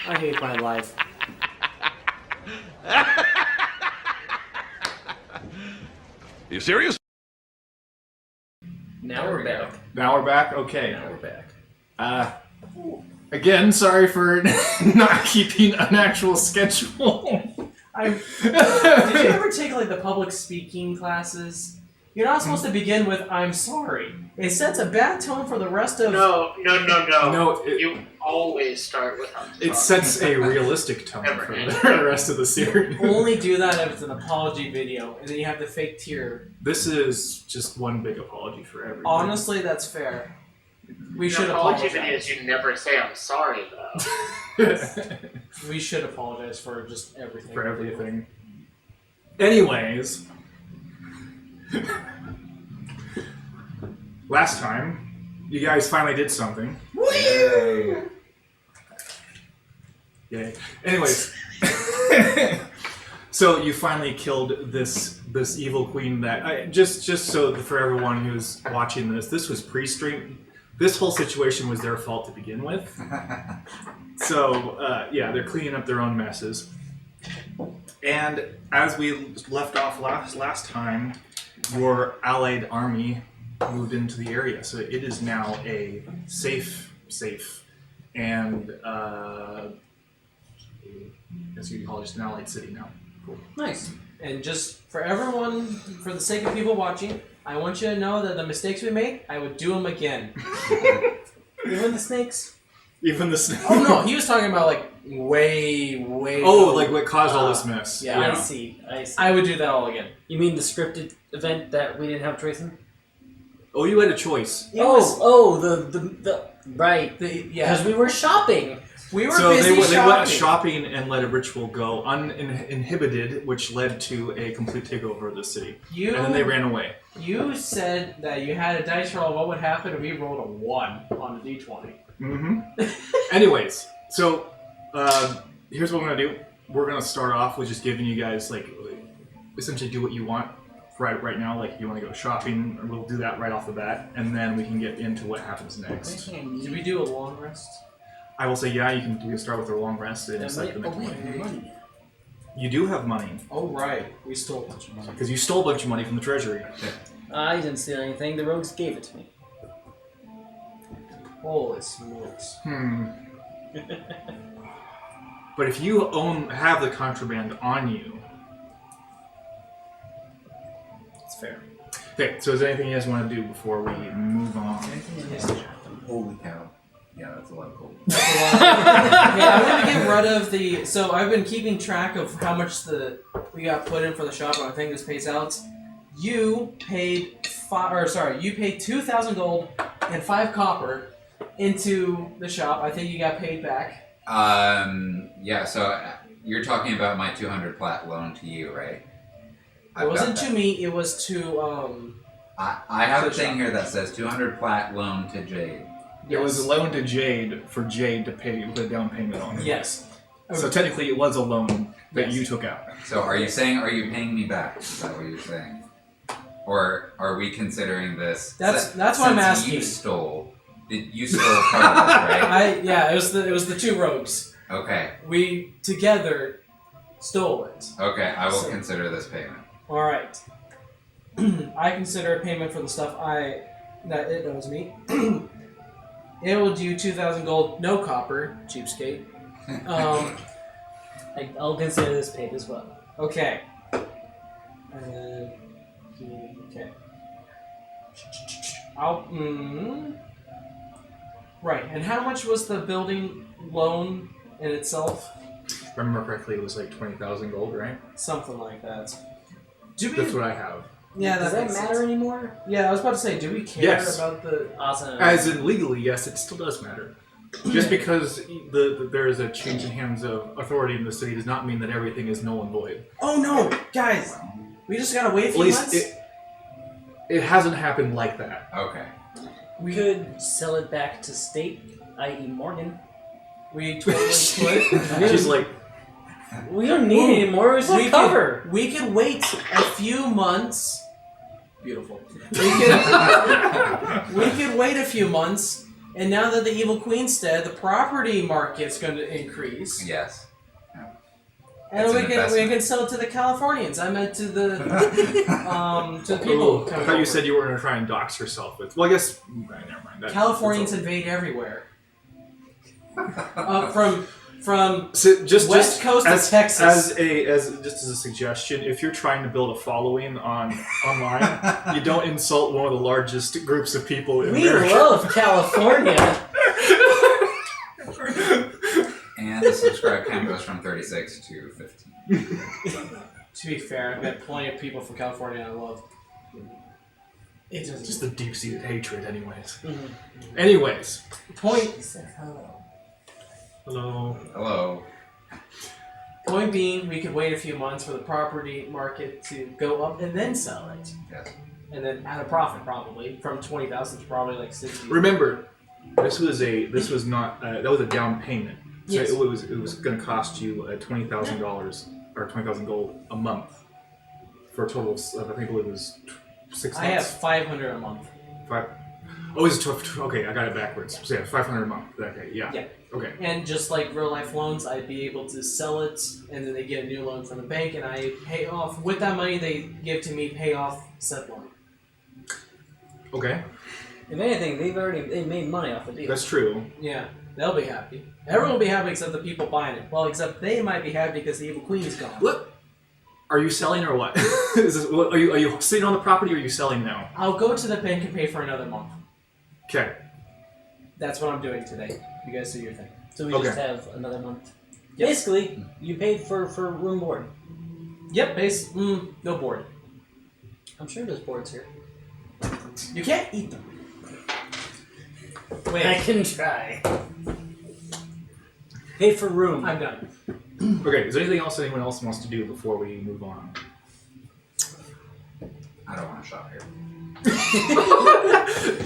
I hate my life. You serious? Now we're back. Now we're back? Okay. Now we're back. Again, sorry for not keeping an actual schedule. Did you ever take like the public speaking classes? You're not supposed to begin with "I'm sorry." It sets a bad tone for the rest of. No. No, You always start with "I'm sorry." it sets a realistic tone for the rest of the series. Only do that if it's an apology video, and then you have the fake tear. This is just one big apology for everything. Honestly, that's fair. We should apology apologize. videos, you never say "I'm sorry" though. We should apologize for just everything. For everything. Anyways. Last time, you guys finally did something. Yay! Yay. Anyways. So you finally killed this evil queen that... just so for everyone who's watching this was pre-stream. This whole situation was their fault to begin with. So, yeah, they're cleaning up their own messes. And as we left off last time, your allied army moved into the area. So it is now a safe, and I guess you can call it just an allied city now. Cool. Nice. And just for everyone, for the sake of people watching, I want you to know that the mistakes we made, I would do them again. Even the snakes? Even the snakes? Oh no, he was talking about like way. Oh, like what caused all this mess. Yeah. I see. I would do that all again. You mean the scripted event that we didn't have choice in? Oh, you had a choice. It was- the right. yeah. Because we were shopping. We were So busy they shopping. went shopping and let a ritual go uninhibited, which led to a complete takeover of the city. And then they ran away. You said that you had a dice roll. What would happen if we rolled a 1 on a d20? Mm-hmm. Anyways, so here's what we're gonna do. We're gonna start off with just giving you guys like essentially do what you want right now. Like you want to go shopping, we'll do that right off the bat, and then we can get into what happens next. Did we do a long rest? I will say, yeah, we can start with a long rest and it's like the next one. You do have money Oh right, we stole a bunch of money. because you stole a bunch of money from the treasury. I didn't steal anything. The rogues gave it to me. Holy smokes! But if you have the contraband on you, It's fair. okay. So is there anything you guys want to do before we move on? Holy cow. Yeah, that's a lot of gold. Yeah, I want to get rid of the. So I've been keeping track of how much we got put in for the shop, and I think this pays out. You paid you paid 2,000 gold and 5 copper into the shop. I think you got paid back. Yeah, so you're talking about my 200 plat loan to you, right? It wasn't to me. It was to I have to a the thing shop. here that says 200 plat loan to Jade. It was a loan to Jade for Jade to pay the down payment on it. Yes. So technically, it was a loan that you took out. So are you paying me back? Is that what you're saying? Or are we considering this? That's what I'm asking. You stole part of this, right? It was the 2 rogues. Okay. We together stole it. Okay, I will So- consider this payment. All right. I consider a payment for the stuff that was me. It will do 2,000 gold, no copper, cheapskate. I'll consider this paid as well. Okay. Okay. Right. And how much was the building loan in itself? If I remember correctly, it was like 20,000 gold, right? Something like that. That's what I have. Yeah, Does that makes matter sense. anymore? Yeah, I was about to say, do we care Yes. about the... Awesome. As in legally, yes, it still does matter. Just because there is a change in hands of authority in the city does not mean that everything is null and void. Oh no, guys! We just gotta wait a At few least months? it hasn't happened like that. Okay. We could sell it back to state, i.e. Morgan. We totally could. She's like, We don't need any more. We cover. We could wait a few months. Beautiful. We could wait a few months And now that the Evil Queen's dead, the property market's going to increase. Yes. And It's we an can investment. sell it to the Californians. I meant to the people. I thought you said you were going to try and dox yourself with. Well, I guess never mind. Californians invade everywhere. From So West Coast to Texas. As just as a suggestion, if you're trying to build a following online, you don't insult one of the largest groups of people in We America. love California. And the subscribe count goes from 36 to 15. To be fair, I've met plenty of people from California I love. It doesn't. Just the deep-seated hatred, anyways. Mhm. Anyways, Point Hello. being, we could wait a few months for the property market to go up and then sell it, Yes. and then at a profit probably from 20,000 to probably like 60. remember, this was not that was a down payment. So Yes. it was going to cost you $20,000 or 20,000 gold a month for a total of I think it was 6 months. I have 500 a month. Five. Oh, it's okay. I got it backwards. So yeah, 500 a month. Okay, yeah. Yeah. Okay. And just like real life loans, I'd be able to sell it, and then they get a new loan from the bank, and I pay off with that money they give to me. Pay off said loan. Okay, If anything, they made money off the deal. that's true. Yeah, they'll be happy. Everyone will be happy except the people buying it. Well, except they might be happy because the Evil Queen's gone. What? Are you selling or what? Are you sitting on the property or are you selling now? I'll go to the bank and pay for another month. Okay. That's what I'm doing today. You guys do your thing. So we Okay. just have another month. Yep. Basically, you paid for room board. Yep, no board. I'm sure there's boards here. You can't eat them. I Wait, can try. Pay for room. I'm done. Okay. Is there anything else anyone else wants to do before we move on? I don't want to shop here.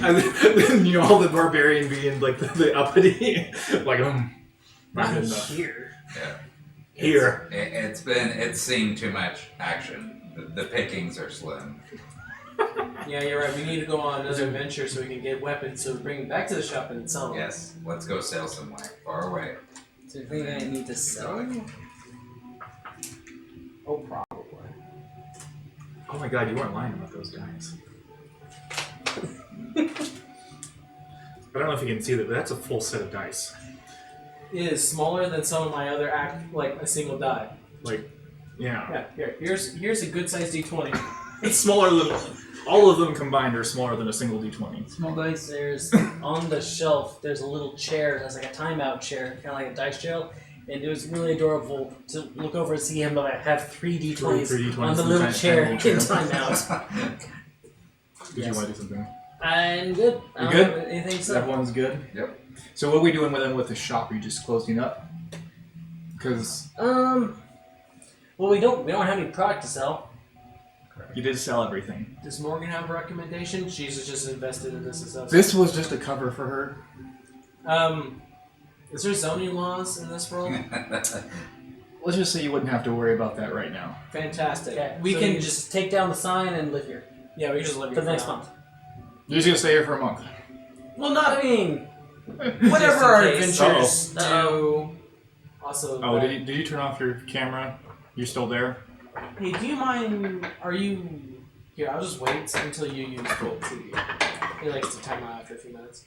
And then, all the barbarian being like the uppity, like Not not enough. here. Yeah. Here. It's seen too much action. The pickings are slim. Yeah, you're right. We need to go on another adventure so we can get weapons so we bring them back to the shop and sell them. Yes. Let's go sail somewhere far away. Do you think I need to sell? Oh, probably. Oh my God, you weren't lying about those dice. I don't know if you can see that, but that's a full set of dice. It is smaller than some of my other like a single die. Like, yeah. Yeah, here's a good sized D20. It's smaller than all of them combined are smaller than a single D20. Small dice. There's on the shelf. There's a little chair. That's like a timeout chair, kind of like a dice jail. And it was really adorable to look over and see him. But I have 3 D20s, 3 D20s on the in little the chair tiny in chair. timeout. Did Yes. you want to do something? I'm good. I You don't good? have anything so. Everyone's good? Yep. So what are we doing with them with the shop? Are you just closing up? Because Well, we don't have any product to sell. you did sell everything. Does Morgan have a recommendation? She's just invested in this herself. This was just a cover for her. Is there zoning laws in this world? Let's just say you wouldn't have to worry about that right now. Fantastic. Okay, We so can you just take down the sign and live here yeah, we can just live for here the next now. month. You're just gonna stay here for a month. Well, I not mean, whatever Just in our case. adventures Uh-oh. do. Also, Oh, did you turn off your camera? You're still there? hey, do you mind? Are you here? I'll just wait until you use the TV. He likes to time out after a few minutes.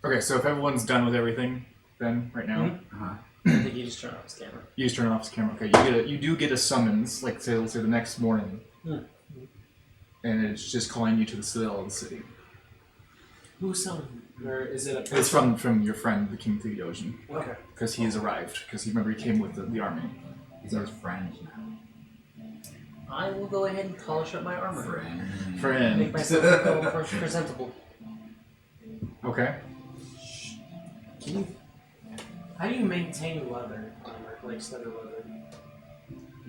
Okay, so if everyone's done with everything, then right now, Uh-huh. I think you just turn off his camera. you just turn off his camera. Okay, you do get a summons, like say let's say the next morning, and it's just calling you to the citadel of the city. Who's selling? Or is it a? It's from your friend, the King Theodosion, Okay. because he has arrived. Because remember he came with the army. He's our friend now. I will go ahead and polish up my armor. Friend. Friend. Make myself look more presentable. Okay. Can you? How do you maintain leather armor, like leather leather?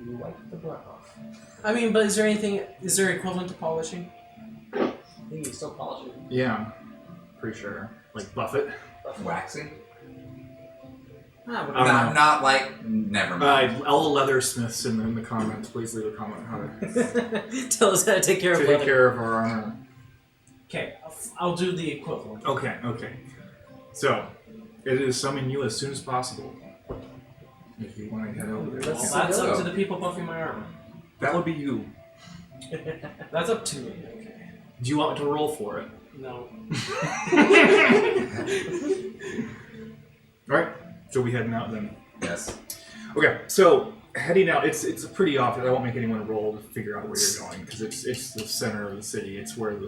You wipe the blood off. I mean, but is there equivalent to polishing? I think you still polish it. Yeah. Pretty sure. Like Buffett. Waxy? Ah, but I don't know. Not like. Never mind. All the leathersmiths in the comments, please leave a comment how to tell us how to take care of take leather. care of our armor. Okay, I'll do the equivalent. Okay. So, it is summoning you as soon as possible. If you want to head over there. Let's- Well, that's up to the people buffing my armor. That would be you. That's up to me. Okay. Do you want to roll for it? No. Alright, so we heading out then. Yes. Okay, so heading out, it's a pretty obvious. I won't make anyone roll to figure out where you're going because it's the center of the city. It's where the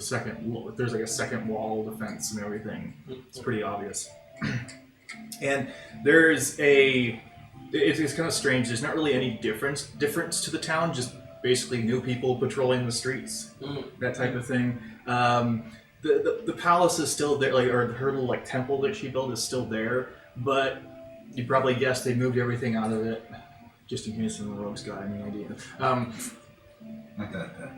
there's like a second wall defense and everything. It's pretty obvious. And there's it's kind of strange. There's not really any difference to the town. Just basically new people patrolling the streets, that type of thing. The palace is still there, or her little temple that she built is still there, but you probably guessed they moved everything out of it, just in case some of the rogues got any idea.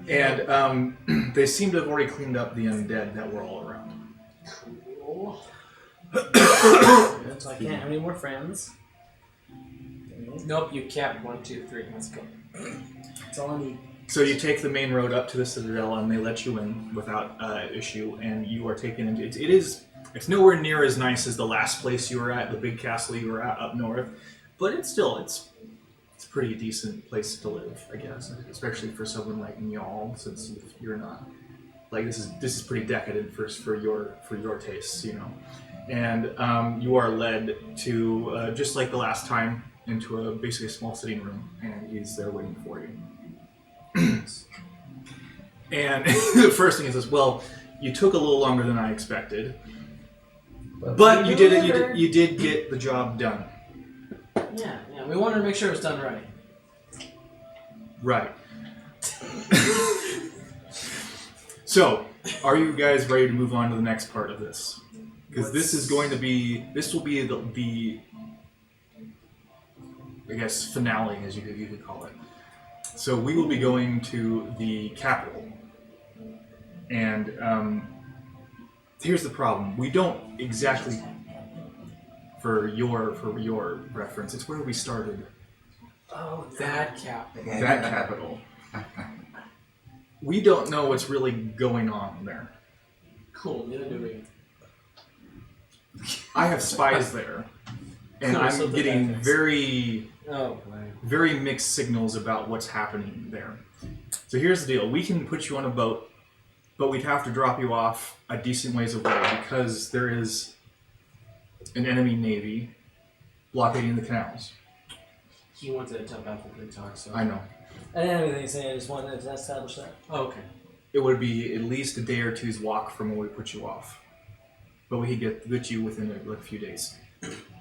And they seem to have already cleaned up the undead that were all around. Cool. So I can't have any more friends. Nope, you capped 1, 2, 3. Let's go. That's all I need. So you take the main road up to the Citadel, and they let you in without issue, and you are taken into it's nowhere near as nice as the last place you were at, the big castle you were at up north, but it's a pretty decent place to live, I guess, especially for someone like y'all, since you're not this is pretty decadent for your tastes, you know. And you are led to just like the last time into basically a small sitting room, and he's there waiting for you. And the first thing is this: well, you took a little longer than I expected, but you did it. You did get the job done. Yeah. We wanted to make sure it was done right. Right. So, are you guys ready to move on to the next part of this? Because this will be the I guess finale, as you could call it. So we will be going to the capital, and here's the problem: we don't exactly, for your reference, it's where we started. Oh, that capital. That capital. We don't know what's really going on there. Cool, neither do we. I have spies there, and I'm getting very mixed signals about what's happening there. So here's the deal. We can put you on a boat, but we'd have to drop you off a decent ways away because there is an enemy navy blockading the canals. He wanted to telepathically talk, so... I know. I didn't have anything to say, I just wanted to establish that. Oh, okay. It would be at least a day or two's walk from where we put you off. But we could get you within a few days.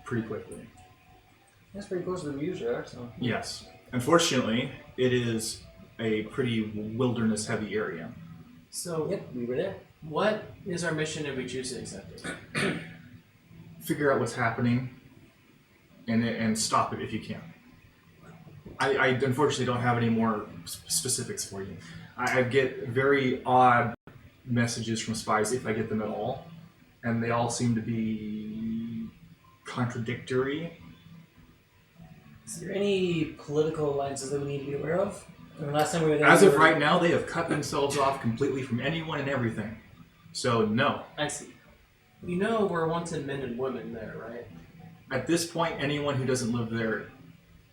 Pretty quickly. That's pretty close to the views there, so... Yes. Unfortunately, it is a pretty wilderness-heavy area. So, Yep, we were there. what is our mission if we choose to accept it? Figure out what's happening and stop it if you can. I unfortunately don't have any more specifics for you. I get very odd messages from spies, if I get them at all, and they all seem to be contradictory. Is there any political alliances that we need to be aware of? I mean, last time we were there... As of right now, they have cut themselves off completely from anyone and everything. So, no. I see. You know we're wanted men and women there, right? At this point, anyone who doesn't live there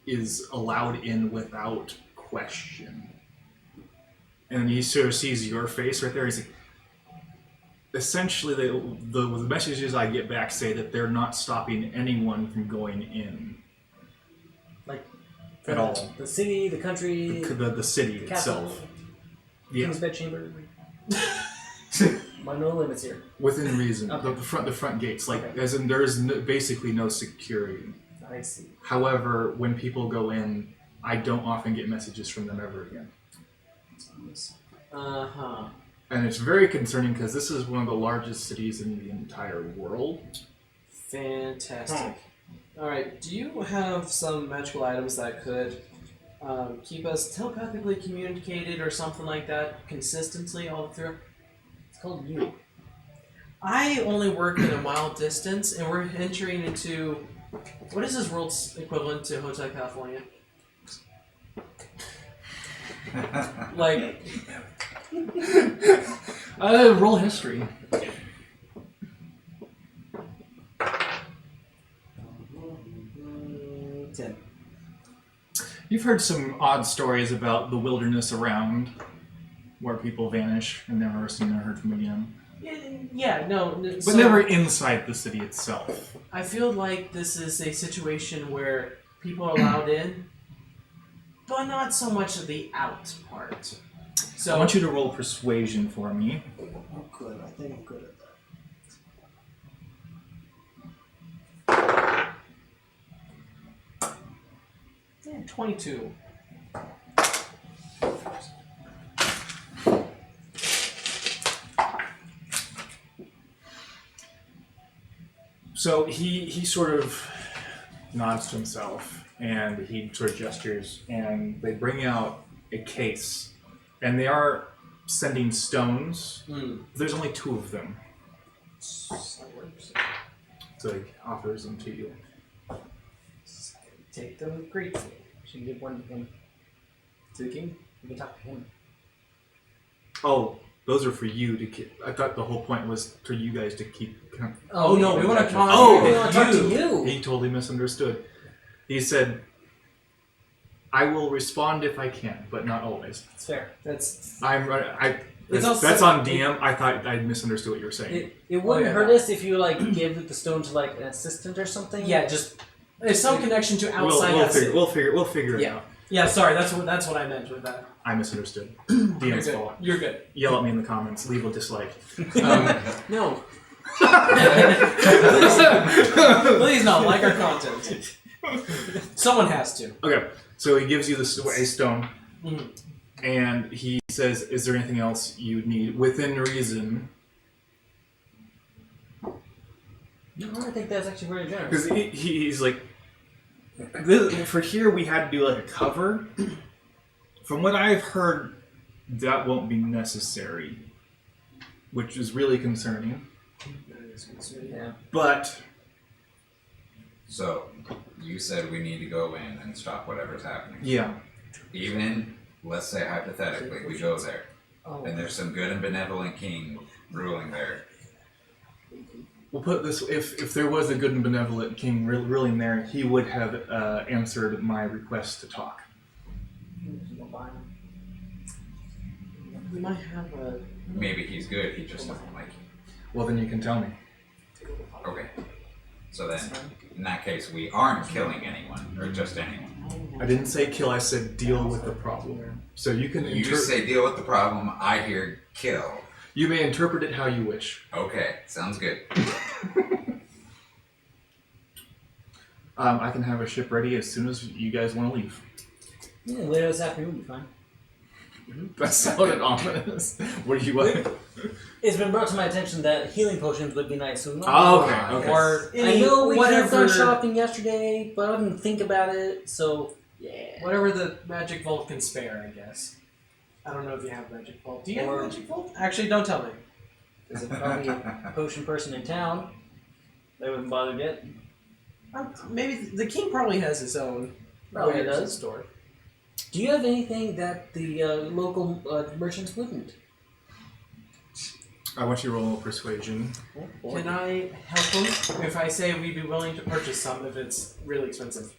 is allowed in without question. And he sort of sees your face right there. He's like, essentially, the messages I get back say that they're not stopping anyone from going in. Like, at all. The city, the country... The city the castle, itself. Yeah. King's bedchamber. No limits here. Within reason. Okay. The front gates. Like, Okay. as in, there is basically no security. I see. However, when people go in, I don't often get messages from them ever again. Uh-huh. And it's very concerning because this is one of the largest cities in the entire world. Fantastic. Alright, do you have some magical items that could keep us telepathically communicated or something like that consistently all through? It's called you. I only work in a mile distance, and we're entering into... What is this world's equivalent to Hotel California? Like... Roll history. you've heard some odd stories about the wilderness around, where people vanish and never are seen or heard from again. Yeah, no. But never inside the city itself. I feel like this is a situation where people are allowed in, but not so much of the out part. So I want you to roll persuasion for me. Oh, good. I think I'm good at that. 22. So he sort of nods to himself, and he sort of gestures, and they bring out a case, and they are sending stones. There's only 2 of them. So he offers them to you. Take them gratefully. Should give one to him. To the king? You can talk to him. Oh, those are for you to keep. I thought the whole point was for you guys to keep. Oh no, we want to talk. Oh, we want to talk to you. He totally misunderstood. He said, "I will respond if I can, but not always." It's fair. That's That's on DM. I thought I misunderstood what you were saying. It wouldn't hurt us if you give the stone to an assistant or something. yeah. Just there's some connection to outside. We'll figure it Yeah. out. Yeah. Sorry, that's what I meant with that. I misunderstood. You're DM's good. fault. You're good. Yell at me in the comments. Leave a dislike. No. Please no, like our content. Someone has to. Okay, so he gives you a stone, Mhm. and he says, "Is there anything else you need within reason?" No, I think that's actually very generous. Because he's like, for here we had to do a cover. From what I've heard, that won't be necessary, which is really concerning. Yeah. But So, you said we need to go in and stop whatever's happening. yeah, Even, let's say hypothetically, we go there, Oh. and there's some good and benevolent king ruling there. we'll put this: if there was a good and benevolent king ruling there, he would have answered my request to talk. We might have a. Maybe he's good, he just doesn't like you. Well, then you can tell me. Okay. So then, in that case, we aren't killing anyone, or just anyone. I didn't say kill. I said deal with the problem. So you can You say deal with the problem, I hear kill. You may interpret it how you wish. Okay, sounds good. I can have a ship ready as soon as you guys want to leave. Yeah, later this afternoon will be fine. That sounded ominous. What do you want? It's been brought to my attention that healing potions would be nice. So Okay. Or I know we could have whatever, gone shopping yesterday, but I didn't think about it. So yeah. whatever the magic vault can spare, I guess. I don't know if you have magic vault. Do you have magic vault? Actually, don't tell me. There's probably a potion person in town. They wouldn't bother getting. Maybe the king probably has his own. Probably wares does. store. Do you have anything that the local merchants wouldn't? I want you to roll persuasion. Can I help him if I say we'd be willing to purchase some if it's really expensive?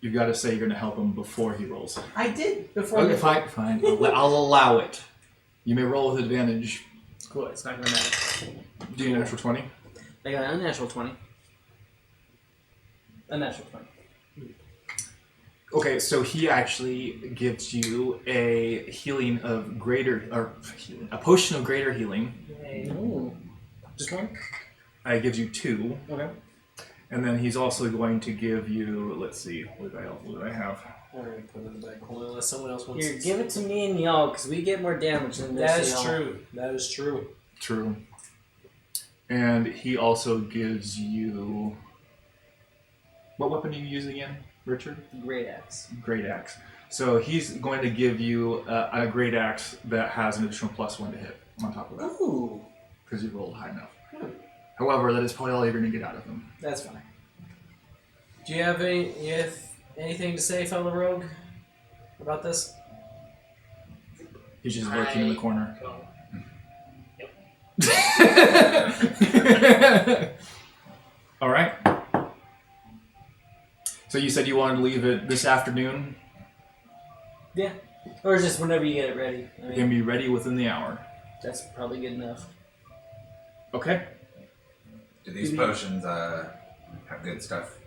You've got to say you're going to help him before he rolls. I did before. Okay, fine. I'll allow it. You may roll with advantage. Cool, it's not gonna matter. Do you natural 20? I got an unnatural 20. Unnatural 20. Okay, so he actually gives you a a potion of greater healing. Ooh. Just one? It gives you 2. Okay. And then he's also going to give you, let's see, what do I have? I'm gonna put it in the back corner unless someone else wants Here, to. give it to me and y'all, because we get more damage than this. That is y'all. true. That is true. True. And he also gives you... What weapon do you use again, Richard? Great axe. Great axe. So he's going to give you a great axe that has an additional +1 to hit on top of that, Ooh. because you rolled high enough. However, that is probably all you're going to get out of him. That's fine. Do you have anything to say, fellow rogue, about this? He's just lurking in the corner. All right. So you said you wanted to leave it this afternoon? Yeah. Or just whenever you get it ready. I It mean, can be ready within the hour. that's probably good enough. Okay. Do these potions have good stuff?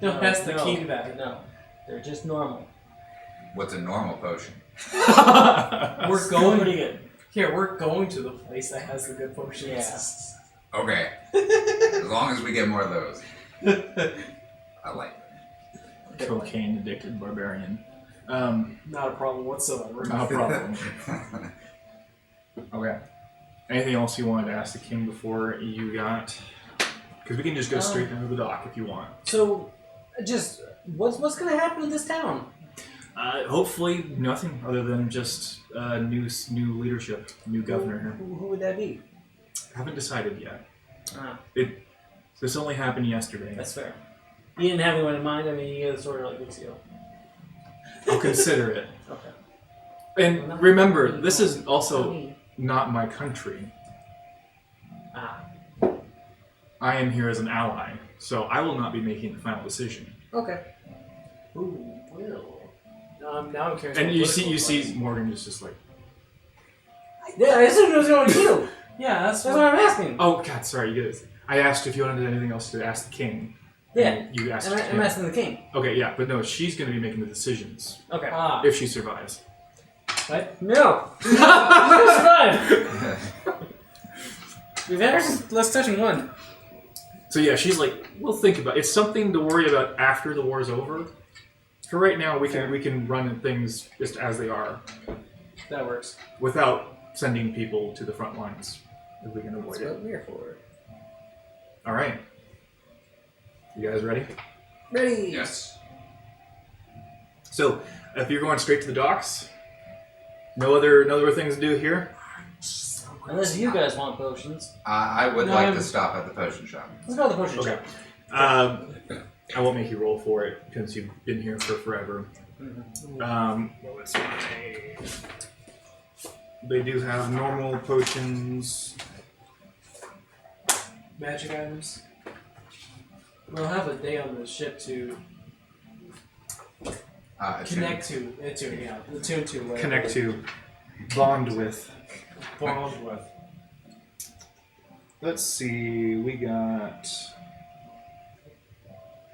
No, pass the key back. No, they're just normal. What's a normal potion? We're Still going pretty good. here. We're going to the place that has the good potions. Yeah. Okay. As long as we get more of those. I like it. Cocaine addicted barbarian. Not a problem whatsoever. Not a problem. Okay. Anything else you wanted to ask the king before you got? Because we can just go straight down to the dock if you want. So, just what's gonna happen in this town? Hopefully nothing other than just new leadership, new governor. Who would that be? Haven't decided yet. Ah, This only happened yesterday. that's fair. You didn't have anyone in mind. I mean, you guys sort of like weeks ago. I'll consider it. Okay. And remember, this is also not my country. Ah. I am here as an ally, so I will not be making the final decision. Okay. Ooh, will. Now I'm curious. And what you political see advice. Morgan is just like, Yeah, I assumed it was going to you. Yeah, that's That's what I'm asking. oh god, sorry, you guys. I asked if you wanted anything else to ask the king. Yeah. And you asked I'm him. asking the king. Okay, yeah, but no, she's going to be making the decisions Okay. Ah, if she survives. what? No. Never survive. We've had her since less touching one. So yeah, she's like, we'll think about it. It's something to worry about after the war's over. For right now, we can run things just as they are That works. without sending people to the front lines if we can avoid That's it. what we're here for. All right, you guys ready? Ready? Yes. So, if you're going straight to the docks, no other things to do here. Unless you guys want potions. I would No, like I'm- to stop at the potion shop. Let's go to the potion Okay. shop. I won't make you roll for it since you've been here for forever. Let's see. They do have normal potions. Magic items. We'll have a day on the ship to connect to, attune to, whatever. Connect to, bond with. bond with. Let's see. We got.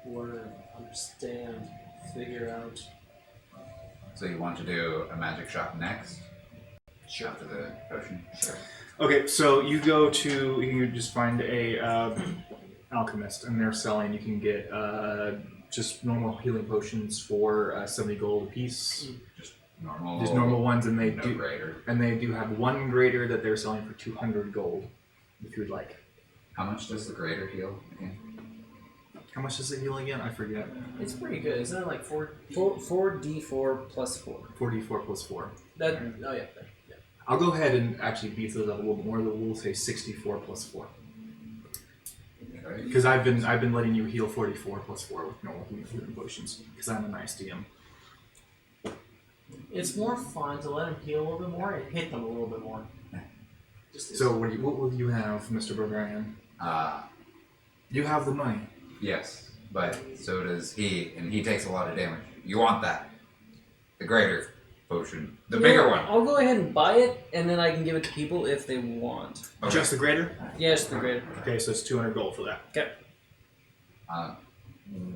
Learn, understand, figure out. So you want to do a magic shop next? Sure. After the potion? Sure. Okay, so you go to. You can just find a alchemist, and they're selling. You can get just normal healing potions for 70 gold a piece. Just normal. Just normal ones, and they No do. greater. And they do have one greater that they're selling for 200 gold, if you would like. How much does the greater heal again? How much does it heal again? I forget. It's pretty good, isn't it? Like 4d4 plus 4. 44 plus 4. that. Oh yeah. I'll go ahead and actually beef those up a little bit more. We'll say 64 plus 4. Okay. Because I've been letting you heal 44 plus 4 with normal healing potions. Because I'm a nice DM. It's more fun to let them heal a little bit more and hit them a little bit more. Just So what will you have, Mr. Barbarian? You have the money. Yes, but so does he, and he takes a lot of damage. You want that. The greater potion. The bigger one. I'll go ahead and buy it, and then I can give it to people if they want. Okay. Just the greater? Yes, the great. Okay, so it's 200 gold for that. Okay.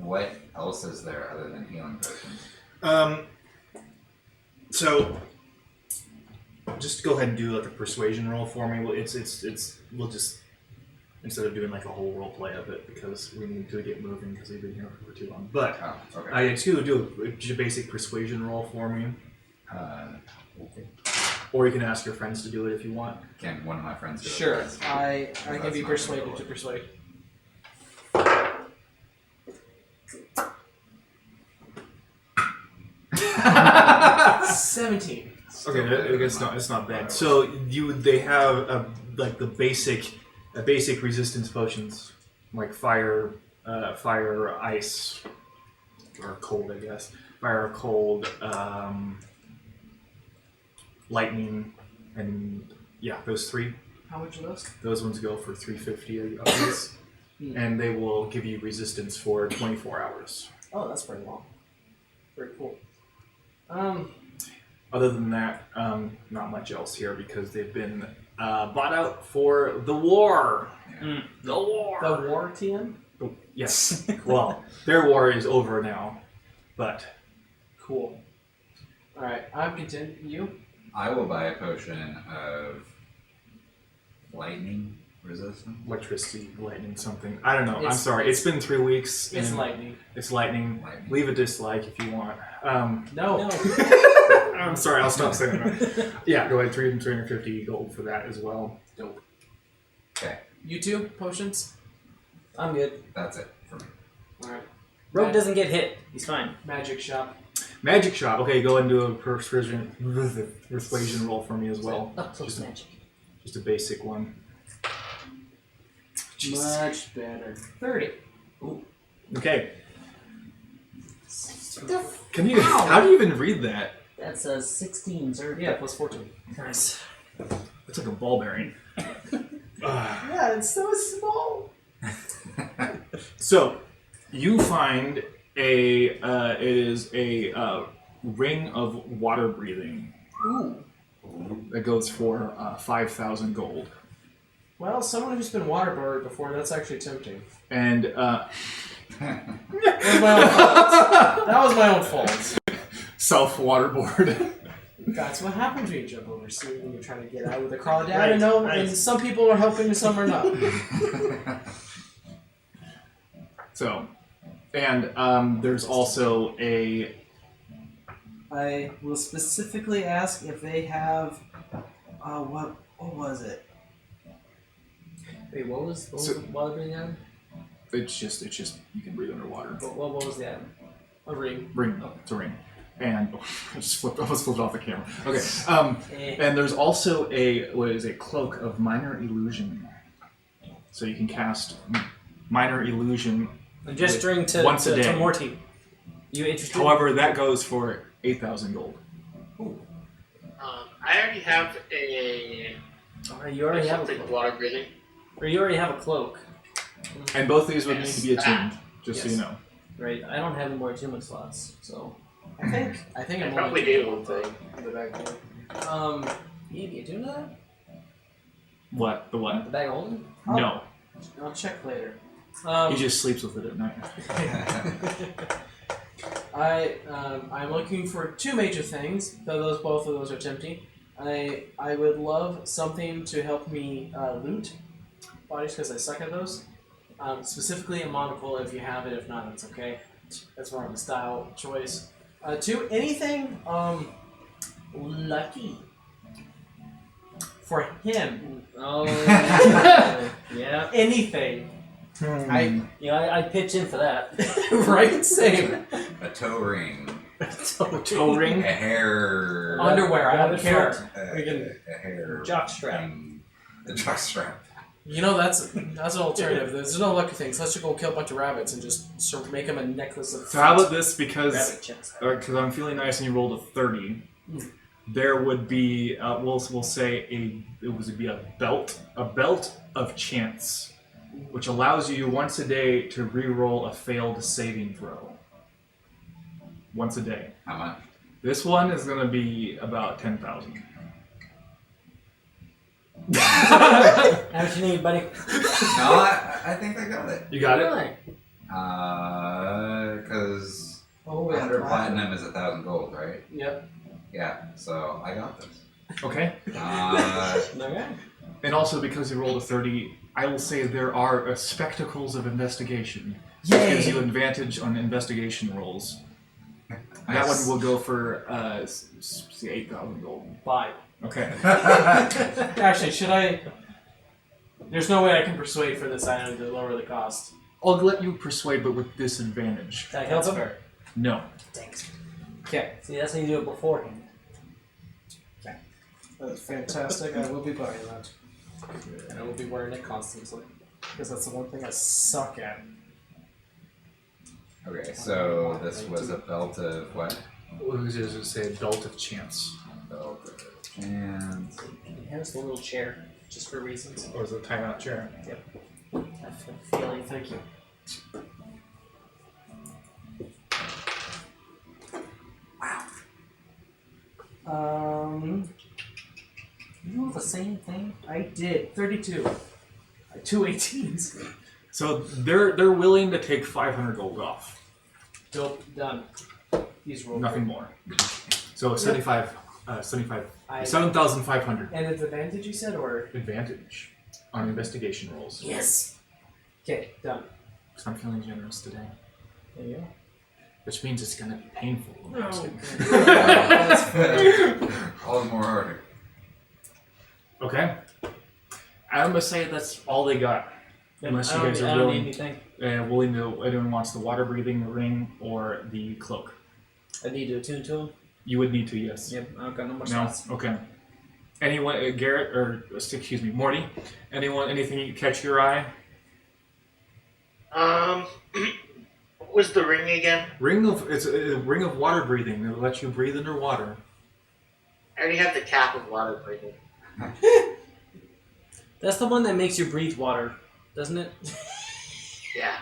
What else is there other than healing potions? So just go ahead and do like a persuasion roll for me. We'll just instead of doing like a whole role play of it because we need to get moving because we've been here for too long. But Oh, okay. I do a basic persuasion roll for me, Okay. or you can ask your friends to do it if you want. Can one of my friends do it? Sure, That's- I that's can be not gonna persuaded go to well. persuade. $17. Okay, I guess it's not bad. So they have like the basic resistance potions like fire, ice, or cold, I guess. Fire, cold, lightning, and yeah, those three. How much are those? Those ones go for 350 a piece, and they will give you resistance for 24 hours. Oh, that's pretty long. Very cool. Other than that, not much else here because they've been bought out for the war. Mm. The war. The war TM? Yes. Well, their war is over now, but Cool. Alright, I'm content. You? I will buy a potion of lightning resistance. electricity, lightning, something. I don't know. I'm It's- sorry. It's been 3 weeks. It's and lightning. It's lightning. Lightning. Leave a dislike if you want. No. I'm sorry. I'll stop saying that. Yeah, go ahead. 350 gold for that as well. Dope. Okay, You two? Potions? I'm good. that's it for me. Alright. Rogue doesn't get hit. He's fine. Magic shop. Magic shot. Okay, go ahead and do a persuasion roll for me as well. Oh, so it's Just a- magic. Just a basic one. Jesus. Much better. 30. Okay. Can you? How do you even read that? That's a 16, sir. Yeah, plus 14. Nice. It's like a ball bearing. Yeah, it's so small. So, you find it is a ring of water breathing. Ooh. That goes for 5,000 gold. Well, someone who's been waterboarded before, that's actually tempting. And That was my own fault. That was my own fault. self waterboard. That's what happens when you jump over sea when you're trying to get out with a crawdad. Right, I know, right. and some people are helping and some are not. So, and there's also a. I will specifically ask if they have. What was it? Wait, what was So- the water breathing item? It's just you can breathe underwater. What was the item? A ring. Ring. It's a ring. And I just almost flipped off the camera. Okay. Eh. And there's also a cloak of minor illusion, so you can cast minor illusion. I'm gesturing to Once a day. to Morty. You interested? However, that goes for 8,000 gold. I already have a You already have a something cloak. water breathing. Or you already have a cloak, And both these would need to be attuned, just so Yes. you know. right? I don't have any more attunement slots, so I think I'm probably only doing do. one thing in the back there. you be attuned to that? What? The what? The bag of holding? No. I'll check later. He just sleeps with it at night. I'm looking for two major things. Though both of those are tempting. I would love something to help me loot bodies because I suck at those. Specifically a monocle if you have it. If not, that's okay. That's more of a style choice. Two, anything lucky for him. Oh, yeah. Anything. I I pitch in for that. right? Same. A toe ring, Toe ring. a hair, Underwear. I don't Rabbit care. foot. We can. a hair Jock strap. thing. A jock strap. You know, that's an alternative. There's no lucky things. Let's just go kill a bunch of rabbits and just make them a necklace of. So how about this? Because Rabbit chest. I'm feeling nice and you rolled a 30. There would be we'll say it would be a belt of chance, which allows you once a day to re-roll a failed saving throw. Once a day. How much? This one is going to be about 10,000. How much you need, buddy? No, I think I got it. You got it? Really? Because Oh, 100 platinum is 1,000 gold, right? Yep. Yeah, so I got this. Okay. Okay. And also because you rolled a 30, I will say there are spectacles of investigation. Yay! Which gives you advantage on investigation rolls. That one will go for 8,000 gold. Bye. Okay. Actually, should I? There's no way I can persuade for this item to lower the cost. I'll let you persuade, but with disadvantage. That helps him? fair. No. Thanks. Okay. See, that's how you do it beforehand. That's fantastic. I will be buying that. And I will be wearing it constantly. Because that's the one thing I suck at. Okay, so this was a belt of what? What was it to say? Belt of chance. Belt of chance. It has the little chair, just for reasons. Or is it a timeout chair? I have a feeling. Thank you. You know the same thing? I did. 32. 2 18s. So they're willing to take 500 gold off. Dope. Done. He's rolled. Nothing more. So 75, 7,500 And it's advantage, you said, or? advantage on investigation rolls. Yes. Okay, done. So I'm feeling generous today, There you go. which means it's gonna be painful. No. All the more harder. Okay. I'm gonna say that's all they got. Unless you guys I are don't willing, need anything. willing to. Anyone wants the water breathing, the ring, or the cloak. I need to attune to him. You would need to, yes. Yep, I've got no more No. slots. Okay. Anyone, Garrett, or excuse me, Morty? Anything you catch your eye? What was the ring again? It's a ring of water breathing. It'll let you breathe underwater. I already have the cap of water breathing. That's the one that makes you breathe water, doesn't it? Yeah.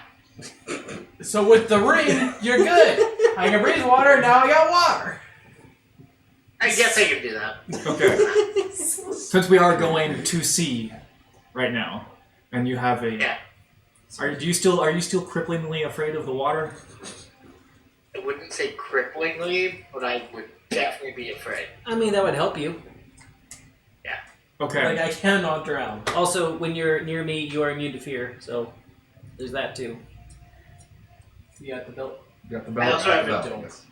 So with the ring, you're good. I can breathe water, now I got water. I guess I can do that. Okay. Since we are going to sea right now, and you have a, Yeah. are you still cripplingly afraid of the water? I wouldn't say cripplingly, but I would definitely be afraid. I mean, that would help you. Okay. Like, I cannot drown. Also, when you're near me, you are immune to fear, so there's that too. You got the belt. You got the I belt. also have Well,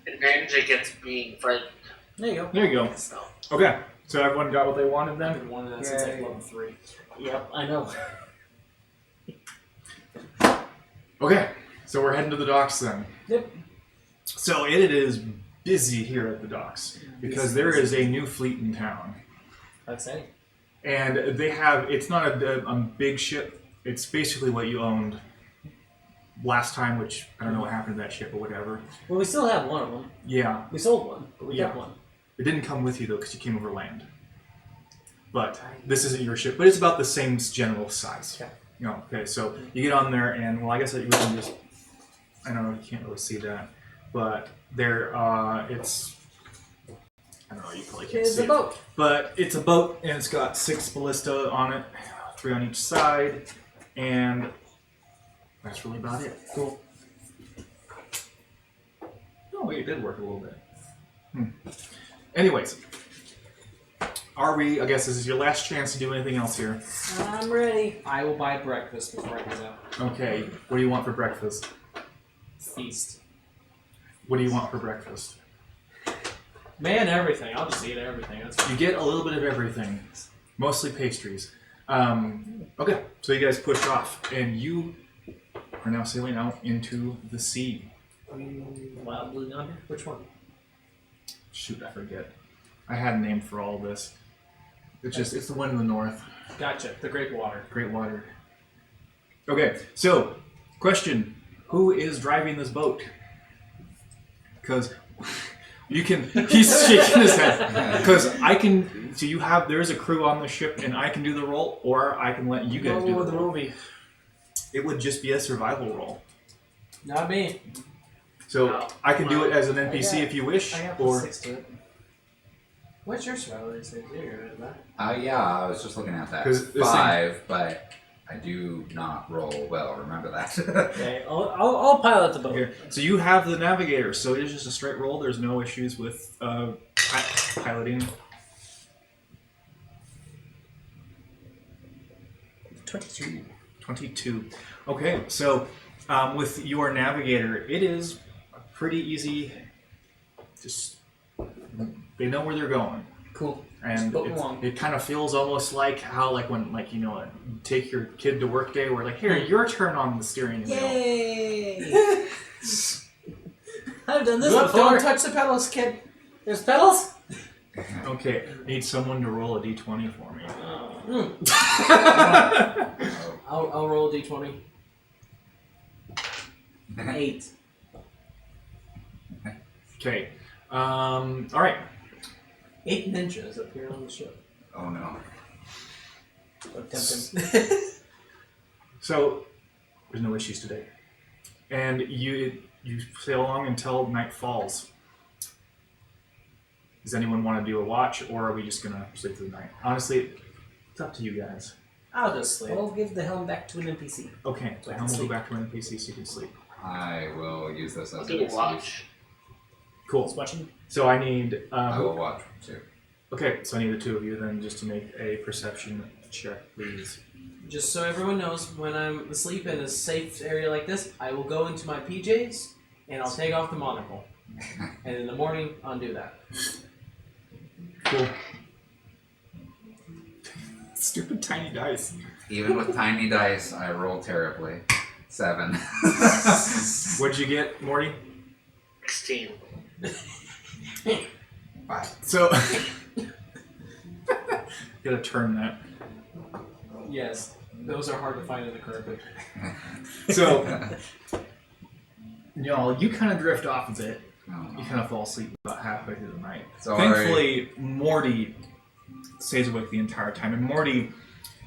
an advantage against being frightened. There you go. There you go. So. Okay. So everyone got what they wanted then? One of that since like Yeah. level 3. Yep, I know. Okay. So we're heading to the docks then. Yep. So it is busy here at the docks because there is a new fleet in town. That's it. And they have, it's not a big ship. It's basically what you owned last time, which I don't know what happened to that ship or whatever. Well, we still have one of them. Yeah. We sold one, but we Yeah. kept one. It didn't come with you though because you came over land. But this isn't your ship, but it's about the same general size. Okay. You know, okay, so you get on there and, well, I guess that we can just, I don't know, you can't really see that. But there, it's, I don't know, you probably can't It's see a it. boat. But it's a boat, and it's got 6 ballista on it, 3 on each side, and that's really about it. Cool. Oh, wait, it did work a little bit. Anyways, I guess this is your last chance to do anything else here. I'm ready. I will buy breakfast before I go out. Okay, what do you want for breakfast? Feast. What do you want for breakfast? Man, everything. I'll just eat everything. That's fine. You get a little bit of everything, mostly pastries. Okay, so you guys push off, and you are now sailing out into the sea. Wild Blue Yonder? Which one? Shoot, I forget. I had a name for all this. It's the one in the north. Gotcha. The Great Water. Great water. Okay, so, question. Who is driving this boat? Because you can, he's shaking his head. Because I can, so there's a crew on the ship and I can do the roll, or I can let you guys do the roll. It would just be a survival roll. Not me. So I can do it as an NPC if you wish, I got or 6 to it. What's your survival these days? You're good at that. Yeah, I was just looking at that. 'Cause this 5, but I do not roll well. Remember that. Okay, I'll pilot the boat. here. So you have the navigator, so it is just a straight roll. There's no issues with piloting. 22. 22. Okay, so with your navigator, it is pretty easy. Just they know where they're going, Cool. and boat along. it kind of feels almost like how when you take your kid to work day, where like here your turn on the steering wheel. Yay! I've done this Look, before. don't touch the pedals, kid. There's pedals? Okay, need someone to roll a d20 for me. I'll roll a d20. 8. Okay, all right. 8 ninjas appear on the ship. Oh no. Don't tempt him. So there's no issues today, and you sail along until night falls. Does anyone want to do a watch, or are we just gonna sleep through the night? Honestly, it's up to you guys. I'll just sleep. We'll give the helm back to an NPC. Okay, so helm will go back to an NPC so you can sleep. I will use this I'll as do an a excuse. watch. Cool. Who's watching? So I need. I will watch too. Okay, so I need the two of you then just to make a perception check, please. Just so everyone knows, when I'm asleep in a safe area like this, I will go into my PJs and I'll take off the monocle. And in the morning, undo that. Cool. Stupid tiny dice. Even with tiny dice, I roll terribly. 7. What'd you get, Morty? 16. 5. So. Gotta turn that. Yes, those are hard to find in the carpet. So. Y'all, you kind of drift off a bit. Oh, You kind of fall asleep about halfway through the night. Sorry. Thankfully, Morty stays awake the entire time. And Morty,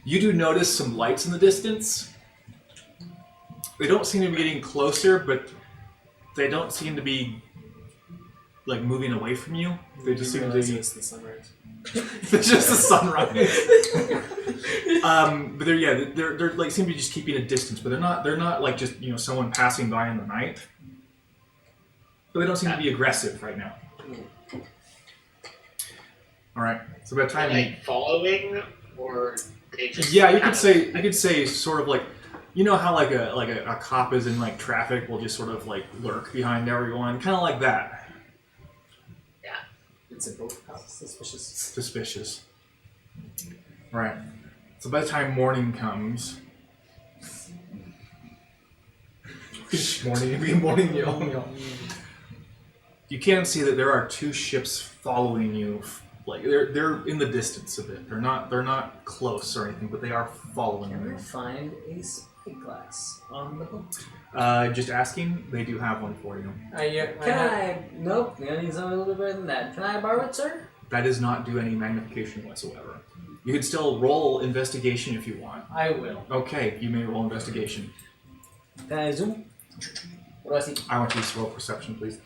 you do notice some lights in the distance. They don't seem to be getting closer, but they don't seem to be like moving away from you. They just seem to be. It's the sunrise. It's just the sunrise. But they're like seem to be just keeping a distance, but they're not like just someone passing by in the night. But they don't seem to be aggressive right now. All right. So by the Are time they following, or they just? you kind could say sort of like, how like a cop is in like traffic will just sort of like lurk behind everyone, kind of like that. It's a boat house. Suspicious. Suspicious. All right. So by the time morning comes, morning, you can see that there are two ships following you. Like they're in the distance a bit. They're not close or anything, but they are following Can we you. find a spyglass on the boat? Just asking. They do have one for you. Can I? Nope. I'm gonna need something a little bit better than that. Can I borrow it, sir? That does not do any magnification whatsoever. You could still roll investigation if you want. I will. Okay, you may roll investigation. Can I zoom? What do I see? I want you to roll perception, please.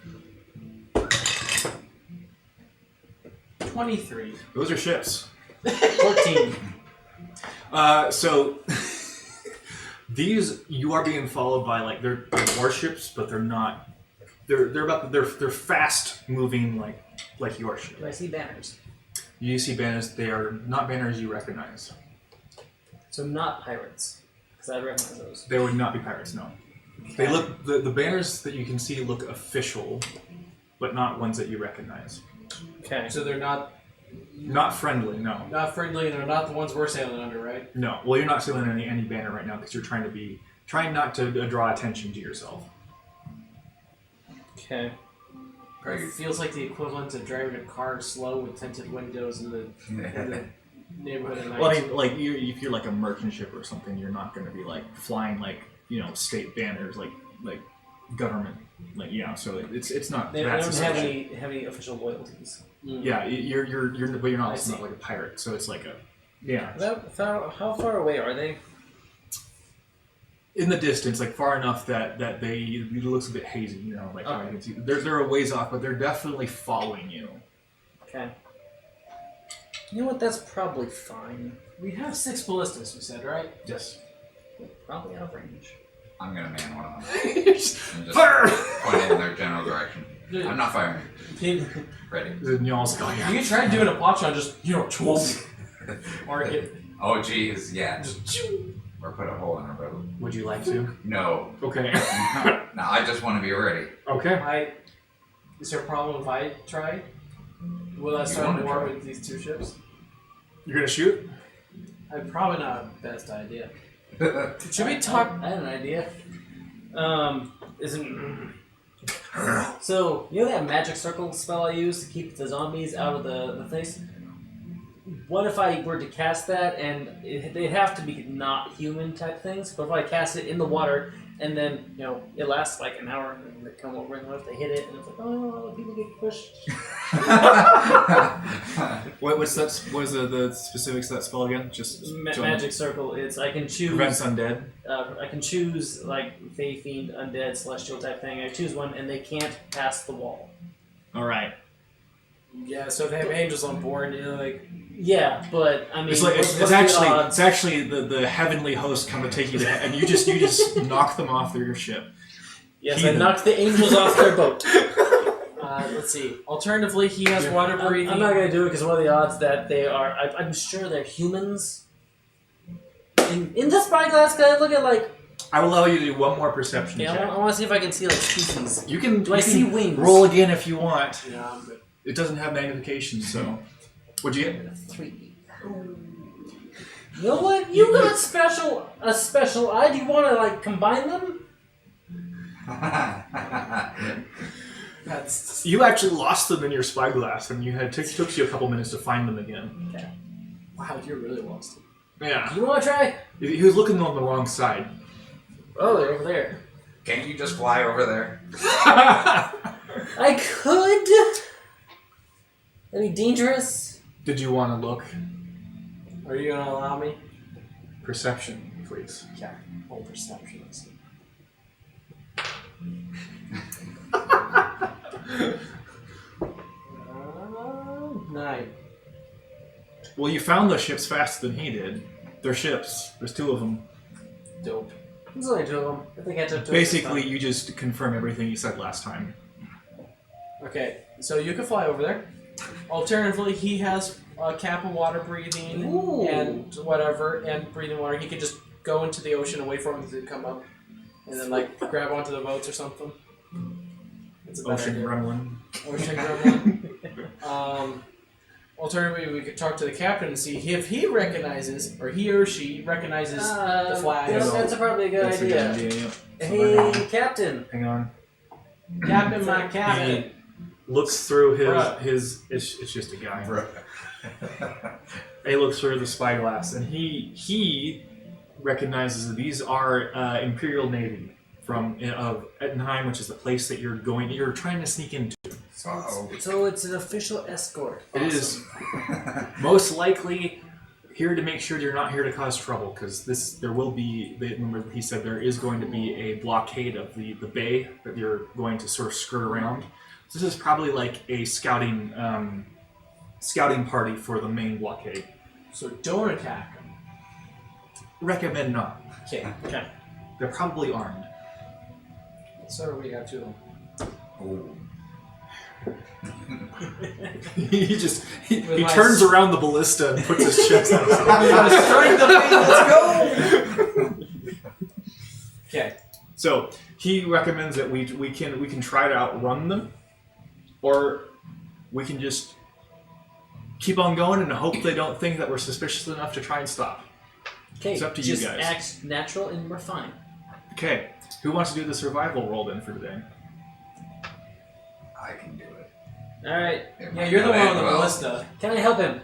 23. Those are ships. 14. So these you are being followed by like they're warships, but they're not. They're fast moving like your ship. Do I see banners? You see banners. They are not banners you recognize. So not pirates, because I recognize those. They would not be pirates. No. They look the banners that you can see look official, but not ones that you recognize. Okay. So they're not friendly. No. not friendly, and they're not the ones we're sailing under, right? No. Well, you're not sailing any banner right now because you're trying not to draw attention to yourself. Okay. It feels like the equivalent of driving a car slow with tinted windows in the neighborhood at night. Well, I mean, like if you're like a merchant ship or something, you're not going to be like flying like state banners like government So it's not. They that don't suspicious. have any official loyalties. Yeah, but you're not I also see. not like a pirate, so it's like How far away are they? in the distance, like far enough that it looks a bit hazy, like how you can see. They're a ways off, but they're definitely following you. Okay. You know what? That's probably fine. We have 6 ballistas, we said, right? Yes. Probably out of range. I'm gonna man one of them. And just Fire! point it in their general direction. I'm not firing. You Ready. The Nyal's going. can try doing a pot shot, just or get Oh geez, yeah. Or put a hole in our boat. Would you like to? No. Okay. No, I just want to be ready. Okay. Is there a problem if I try? Will I You start wanna a war try. with these 2 ships? You're gonna shoot? Probably not the best idea. Should Should we talk? I had an idea. So you know that magic circle spell I use to keep the zombies out of the place? What if I were to cast that and they'd have to be not human type things, but if I cast it in the water and then it lasts like an hour and they come over and what if they hit it and it's like people get pushed. What is the specifics of that spell again? Just Magic circle. It's I can choose. prevents undead. I can choose like Fey, Fiend, Undead, Celestial type thing. I choose one and they can't pass the wall. All right. Yeah, so if they have angels on board, Yeah, but I mean, It's like what's it's the actually odds? the heavenly host come to take you to and you just knock them off your ship. Yes, Heathen. I knocked the angels off their boat. let's see. Alternatively, he has water breathing. I'm not gonna do it because what are the odds that they are? I'm sure they're humans. In the spyglass, can I look at like? I will allow you to do one more perception Yeah, check. I want to see if I can see like species. You can. Do I you see can wings? Roll again if you want. Yeah, I'm good. It doesn't have magnification, so. What'd you get? 3. You know what? You got a special eye. Do you want to like combine them? That's You actually lost them in your spyglass, and took you a couple minutes to find them again. Okay. wow. You're really lost. Yeah. You want to try? He was looking on the wrong side. Oh, they're over there. Can't you just fly over there? I could. That'd be dangerous. Did you want to look? Are you gonna allow me? Perception, please. Yeah. Whole perception. Let's see. 9. Well, you found the ships faster than he did. They're ships. There's 2 of them. Dope. There's only 2 of them. I think I took 2. Basically, you just confirm everything you said last time. Okay, so you can fly over there. Alternatively, he has a cap of water breathing Ooh. and whatever, and breathing water. He could just go into the ocean and wait for him to come up, and then like grab onto the boats or something. It's a better Ocean idea. gremlin. Ocean gremlin. Alternatively, we could talk to the captain and see if he recognizes, or he or she recognizes the flag. Yeah, that's probably a good That's a idea. good idea, yeah. Hey, Captain. Hang on. Captain, my captain. He looks through Bruh. his it's just a guy. Bruh. He looks through the spyglass, and he recognizes that these are Imperial Navy from of Ettenheim, which is the place that you're trying to sneak into. Uh-oh. So it's an official escort. It is most likely here to make sure you're not here to cause trouble, because there will be. Remember, he said there is going to be a blockade of the bay that you're going to sort of skirt around. So this is probably like a scouting party for the main blockade. So don't attack him. Recommend not. Okay. Okay. They're probably armed. So we got 2 of them. Ooh. he With my turns around the ballista and puts his chest out. Strike the feet, let's go! Okay. So he recommends that we can try to outrun them, or we can just keep on going and hope they don't think that we're suspicious enough to try and stop. Okay. It's up to you just guys. act natural and we're fine. Okay, who wants to do the survival roll then for today? I can do it. All right. It Yeah, might you're the not one on end the well. ballista. Can I help him?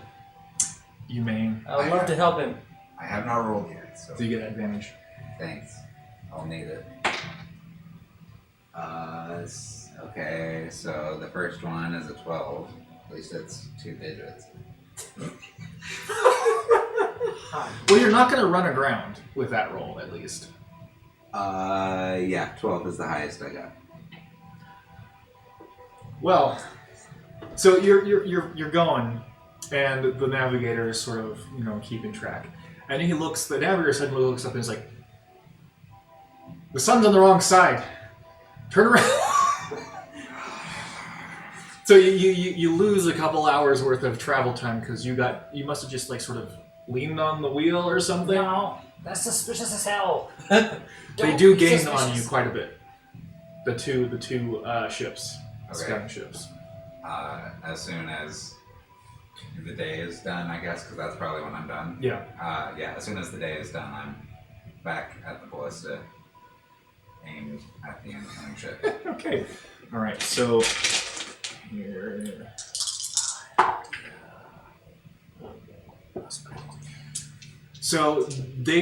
You may. I would love to help him. I have not rolled yet, so So you get advantage. thanks. I'll need it. Okay, so the first one is a 12. At least it's 2 digits. Well, you're not going to run aground with that roll, at least. Yeah, 12 is the highest I got. Well, so you're going, and the navigator is sort of keeping track, and the navigator suddenly looks up and is like, "The sun's on the wrong side. Turn around." So you lose a couple hours worth of travel time because you must have just like sort of leaned on the wheel or something. No, that's suspicious as hell. They Don't do be gain on suspicious. you quite a bit. The two ships, Okay. scouting ships. As soon as the day is done, I guess, because that's probably when I'm done. Yeah. Yeah, as soon as the day is done, I'm back at the ballista, aimed at the incoming ship. Okay. All right. So here. So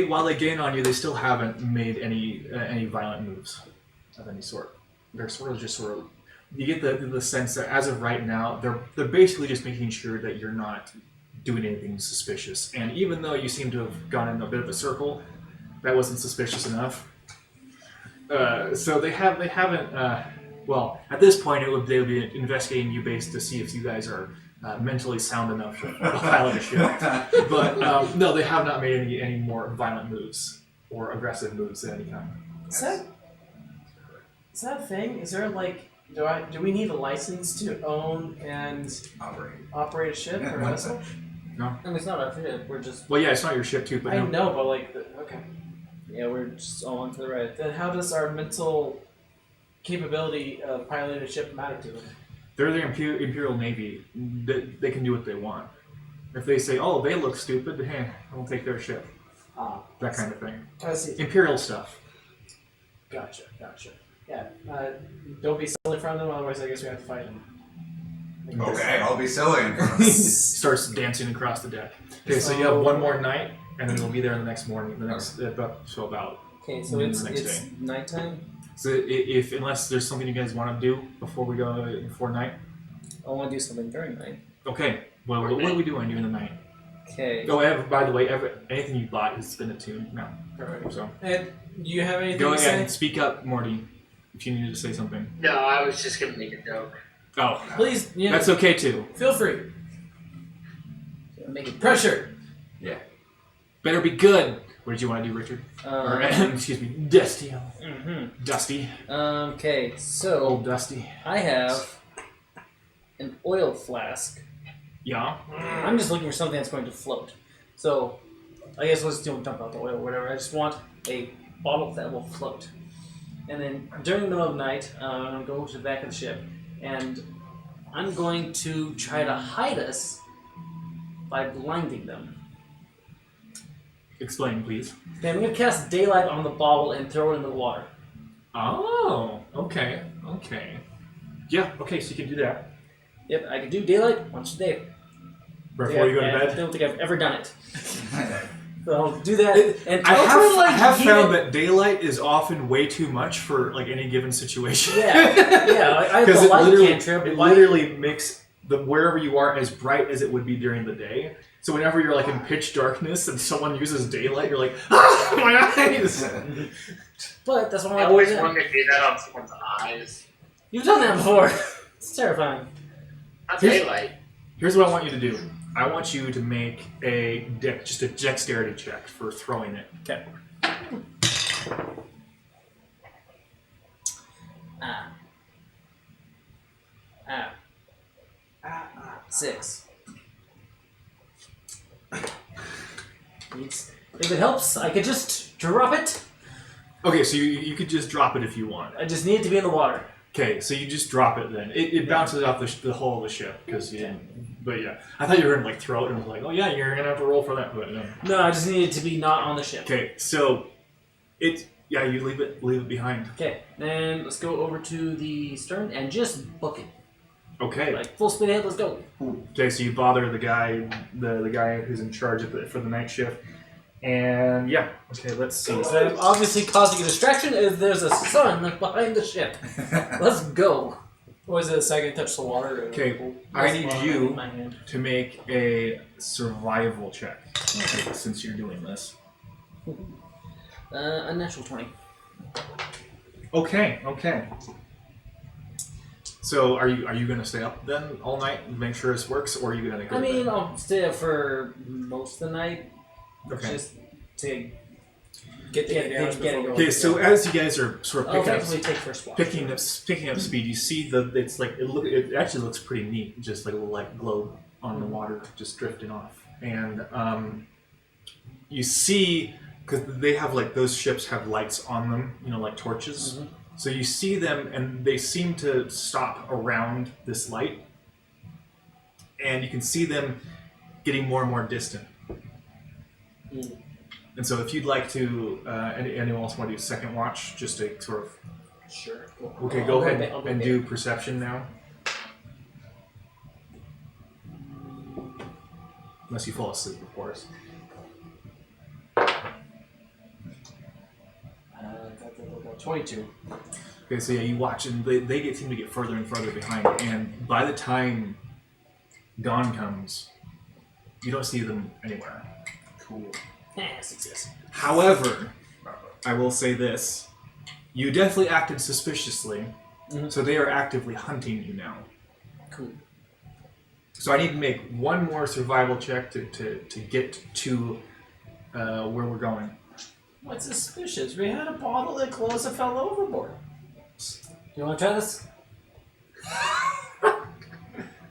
while they gain on you, they still haven't made any violent moves of any sort. They're you get the sense that as of right now, they're basically just making sure that you're not doing anything suspicious. And even though you seem to have gone in a bit of a circle, that wasn't suspicious enough. So they haven't Well, at this point, they would be investigating you based to see if you guys are mentally sound enough to pilot a ship. But no, they have not made any more violent moves or aggressive moves of any kind. Is that a thing? Is there like do we need a license to own and operate a ship or a vessel? I mean, it's not our ship. We're just. Well, yeah, it's not your ship too, but I no. know, but like, okay. Yeah, we're just all on to the right. Then how does our mental capability of piloting a ship matter to them? They're the Imperial Navy. They can do what they want. If they say, "Oh, they look stupid," I'll take their ship. That kind of thing. I see. Imperial stuff. Gotcha. Yeah. Don't be silly from them, otherwise I guess we have to fight them. Okay, I'll be silly. Starts dancing across the deck. Okay, so you have one more night, and then we'll be there the next morning. About. Okay, so the it's next day. nighttime. So if unless there's something you guys want to do before we go before night. I want to do something during night. Okay. Well, what are we doing during the night? Okay. Oh, by the way, anything you bought has been attuned now. Perfect. So And do you have anything go to ahead and say? speak up, Morty, if you needed to say something. No, I was just gonna make a joke. Oh, Please, that's okay too. feel free. Make it Pressure. Better be good. What did you want to do, Richard? Or, excuse me, Dusty. Dusty. Okay, so Old Dusty. I have an oil flask. Yeah. I'm just looking for something that's going to float. So I guess let's don't dump out the oil or whatever. I just want a bottle that will float. And then during the middle of the night, I'm going to go to the back of the ship, and I'm going to try to hide us by blinding them. Explain, please. Okay, I'm going to cast daylight on the bottle and throw it into the water. Oh, okay. Yeah, okay, so you can do that. Yep, I can do daylight once a day. Before you go to I bed? don't think I've ever done it. So I'll do that. And I I'll have keep found it- that daylight is often way too much for like any given situation. Yeah, I have Because the it light literally, cantrip. it light- literally makes wherever you are as bright as it would be during the day. So whenever you're like in pitch darkness and someone uses daylight, you're like, ah, my eyes! But that's what I I'm always doing. wanted to do that on someone's eyes. You've done that before. It's terrifying. Not Here's- daylight. Here's what I want you to do. I want you to make just a dexterity check for throwing it. Okay. Ah. 6. If it helps, I could just drop it. Okay, so you could just drop it if you want. I just need it to be in the water. Okay, so you just drop it then. It bounces off the hull of the ship because But yeah, I thought you were gonna like throw it and I was like, oh yeah, you're gonna have to roll for that. But no. No, I just need it to be not on the ship. Okay, so you leave it behind. Okay, then let's go over to the stern and just book it. Okay. Like full speed ahead. Let's go. Okay, so you bother the guy who's in charge for the night shift, and yeah. Okay, let's see. So I'm obviously causing a distraction. If there's a sun behind the ship, let's go. Was it a second touch the water? Okay, I need you My hand. to make a survival check since you're doing this. A natural 20. Okay. So are you gonna stay up then all night and make sure this works, or are you gonna go? I to mean, bed? I'll stay up for most of the night. Okay. Just to Get the get hours it before going. Okay, so as you guys are sort of I'll picking up effectively take first watch. picking up speed, you see it actually looks pretty neat, just like a little like globe on the water just drifting off, and you see because they have like those ships have lights on them, like torches. Mhm. So you see them, and they seem to stop around this light, and you can see them getting more and more distant. Mm. And so, if you'd like to, anyone else want to do second watch, just to sort of. Sure. Okay, go ahead and do perception now. Unless you fall asleep, of course. 22. Okay, so yeah, you watch, and they seem to get further and further behind, and by the time dawn comes, you don't see them anywhere. Cool. Success. However, I will say this. You definitely acted suspiciously Mhm. So they are actively hunting you now. Cool. So I need to make one more survival check to get to where we're going. What's suspicious? We had a bottle that closed and fell overboard. You want to try this?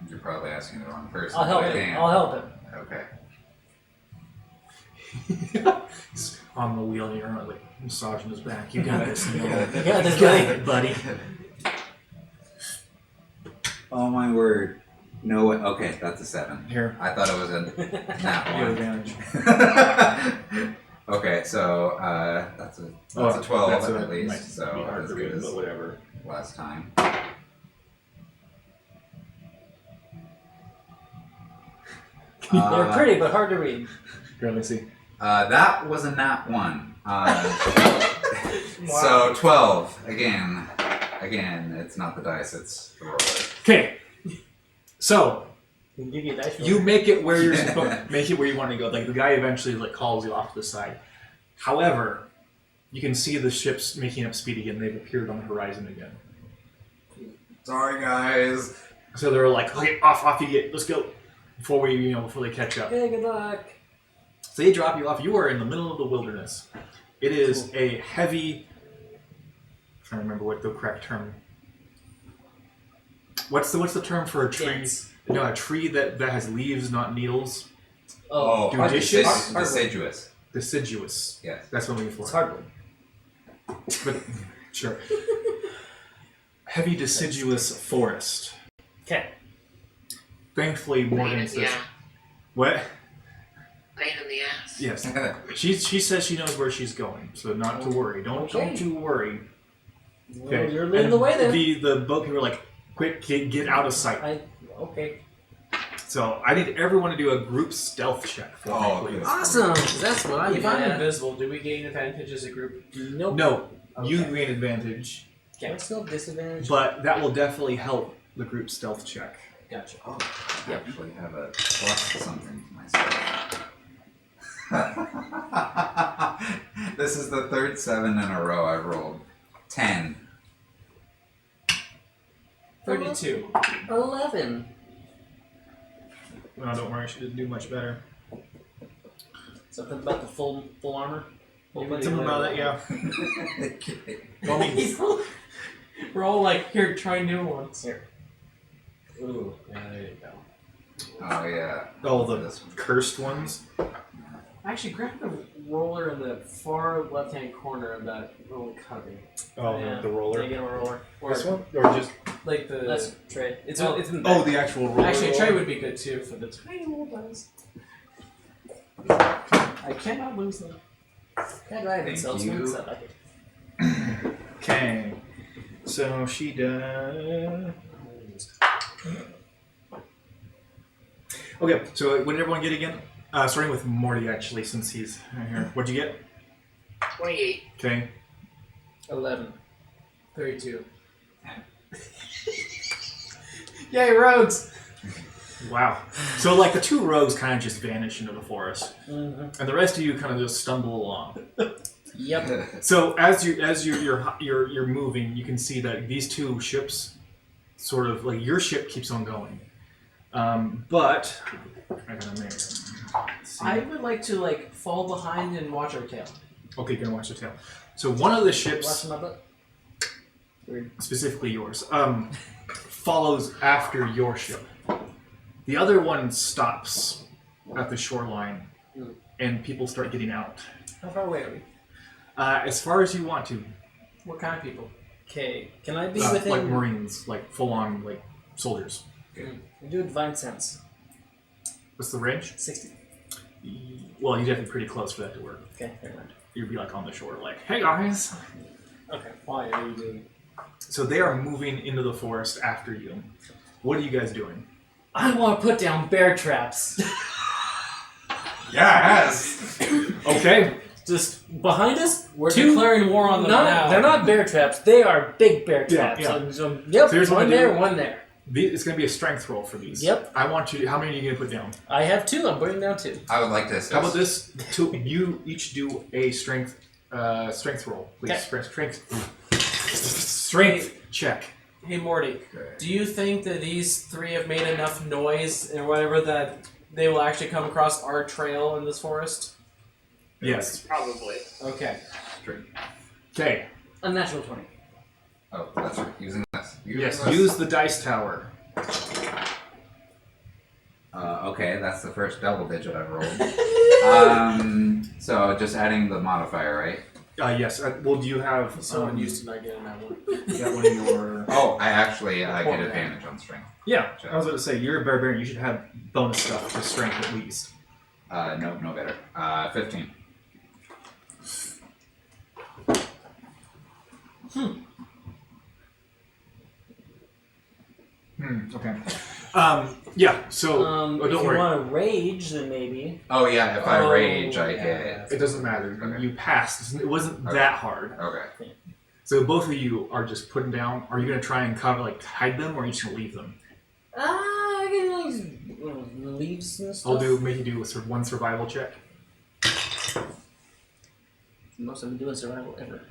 You're probably asking the wrong person. I'll help but I him. can. I'll help him. Okay. He's on the wheel and you're like massaging his back. You got this. You Yeah, this guy. buddy. Oh my word. No way. Okay, that's a 7. Here. I thought it was a You have nat advantage. 1. Okay, so that's a 12 at least, so hard as to good read, as but whatever. last time. They're pretty, but hard to read. Here, let me see. That was a nat 1. So 12 again. Again, it's not the dice; it's the roller. Okay. So We can give you a dice you roller. make it where you're supposed. Make it where you want to go. Like the guy eventually like calls you off to the side. However, you can see the ships making up speed again. They've appeared on the horizon again. Sorry, guys. So they're like, okay, off you get. Let's go. Before they catch up. Hey, good luck. So they drop you off. You are in the middle of the wilderness. It is a heavy. I'm trying to remember what the correct term. What's the term for a tree? Dense. No, a tree that has leaves, not needles. Oh, Judicious? deciduous. Deciduous. Yes. That's what I'm looking for. It's hardwood. But sure. Heavy deciduous forest. Okay. Thankfully, Morgan says. Yeah. What? Pain in the ass. Yes. She says she knows where she's going, so not to worry. Don't you worry. Well, you're leading the way then. The boat people are like, quick, get out of sight. Okay. So I need everyone to do a group stealth check for Oh, me, please. good. Awesome. That's what I'm If I'm at. invisible, do we gain advantage as a group? Nope. No, you Okay. gain advantage, Can I still have disadvantage? but that will definitely help the group stealth check. Gotcha. Oh, I actually have a plus something to myself. This is the third 7 in a row I've rolled. 10. 32. 11. No, don't worry, she didn't do much better. Something about the full armor? Something about that, yeah. Well, I mean, We're all like, here, try new ones. Here. Ooh, yeah, there you go. Oh, yeah. all the This one. cursed ones. Actually, grab the roller in the far left-hand corner of that little cubby. Oh, Yeah. the roller. Can I get a roller? Or, This one? Or just... Like the... That's trade. It's Oh. it's in the Oh, back. the actual roller. Actually, a tray roller. would be good too for the tiny little dice. I cannot lose them. Can't drive Thank it, so it's you. one set like it. Okay. So she does... Okay, so what did everyone get again? Starting with Morty, actually, since he's here. What'd you get? 28. Okay. 11. 32. Yay, rogues! Wow. So, like, the two rogues kind of just vanish into the forest, Mm-hmm. and the rest of you kind of just stumble along. Yep. So, as you're moving, you can see that these two ships, sort of like your ship keeps on going, but I gotta make. I would like to like fall behind and watch our tail. Okay, you're gonna watch the tail. So one of the ships, Watching my butt. Weird. specifically yours, follows after your ship. The other one stops at the shoreline, and people start getting out. How far away are we? As far as you want to. What kind of people? Okay, can I be Like within... Marines, like full-on, like soldiers. Do a divine sense. What's the range? 60. Well, you'd have to be pretty close for that to work. Okay, never mind. You'd be like on the shore, like, hey guys! Okay. Why are you doing? So they are moving into the forest after you. What are you guys doing? I want to put down bear traps. Yes! Okay. Just behind us. We're two, declaring war on them now. They're not bear traps. They are big bear Yeah, traps. yeah. So, yep. So here's what one I do. there, one there. It's going to be a strength roll for these. Yep. I want you. How many are you going to put down? I have 2. I'm putting down 2. I would like to assist. How about this? You each do a strength roll, please. Okay. Strength check. Hey Morty, do you think that these three have made enough noise or whatever that they will actually come across our trail in this forest? Yes. Probably. Okay. Straight. Okay. Unnatural 20. Oh, that's right. Using this. Yes. Use the dice tower. Okay, that's the first double digit I've rolled. So just adding the modifier, right? Yes. Well, do you have Someone used to not getting that one. that one in your? Oh, I actually get advantage on strength. Yeah. I was going to say you're a barbarian. You should have bonus stuff for strength at least. No better. 15. Okay. Yeah. So If don't you worry. want to rage, then maybe. Oh yeah, if I rage, I yeah. get. It doesn't matter. Okay. You passed. It wasn't that hard. Okay. So both of you are just putting down. Are you going to try and cover, like, hide them, or are you just going to leave them? I can like leaves and stuff. I'll make you do one survival check. Most of them doing survival ever.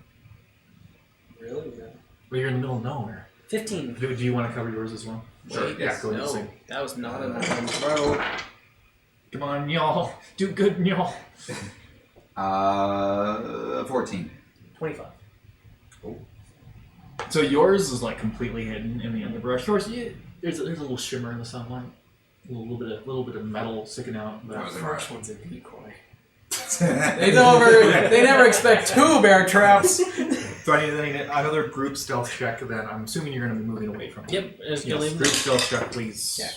Really? Yeah. Well, you're in the middle of nowhere. 15. Do you want to cover yours as well? Sure. Wait, Yeah, go ahead and no, sing. that was not enough. Bro. Come on, y'all. Do good, y'all. 14. 25. So yours is like completely hidden in the underbrush. Yours, there's a little shimmer in the sunlight, a little bit of metal sticking out. That But was The a first rush. one's a decoy. They never expect 2 bear traps. so I need another group stealth check. Then I'm assuming you're going to be moving away from it. Yep, it's Yes, gonna group stealth check, please. Yeah.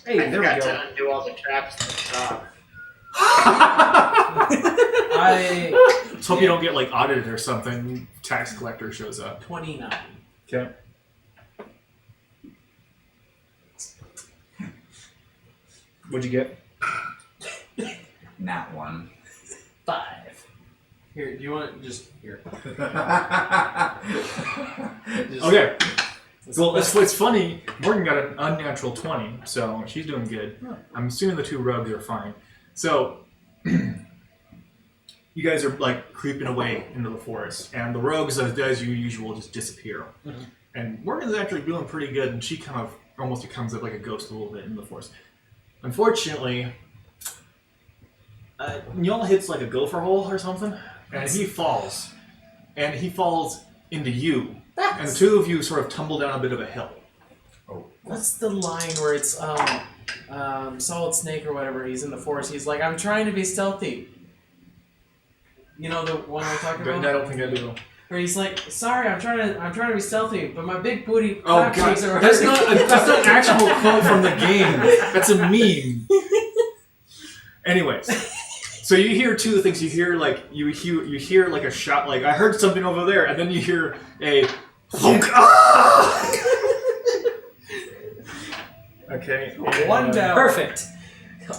Hey, I there we forgot go. to undo all the traps at the top. Let's hope you don't get like audited or something. Tax collector shows up. 29. Okay. What'd you get? Nat 1. 5. Here, do you want just here? Just- Okay. Well, it's funny. Morgan got an unnatural 20, so she's doing good. I'm assuming the two rogues are fine. So, you guys are like creeping away into the forest, and the rogues, as usual, just disappear. Mhm. And Morgan's actually doing pretty good, and she kind of almost becomes like a ghost a little bit in the forest. Unfortunately, Njol hits like a gopher hole or something, and he falls. And he falls into you. And the two of you sort of tumble down a bit of a hill. What's the line where it's Solid Snake or whatever? He's in the forest. He's like, I'm trying to be stealthy. You know the one I'm talking I about? don't think I do. Where he's like, sorry, I'm trying to be stealthy, but my big booty Oh crab god, cheeks are that's hurting." not an actual quote from the game. That's a meme. Anyways, so you hear two things. You hear like a shot. Like I heard something over there, and then you hear a thunk. Ah! Okay. and, One down. Perfect.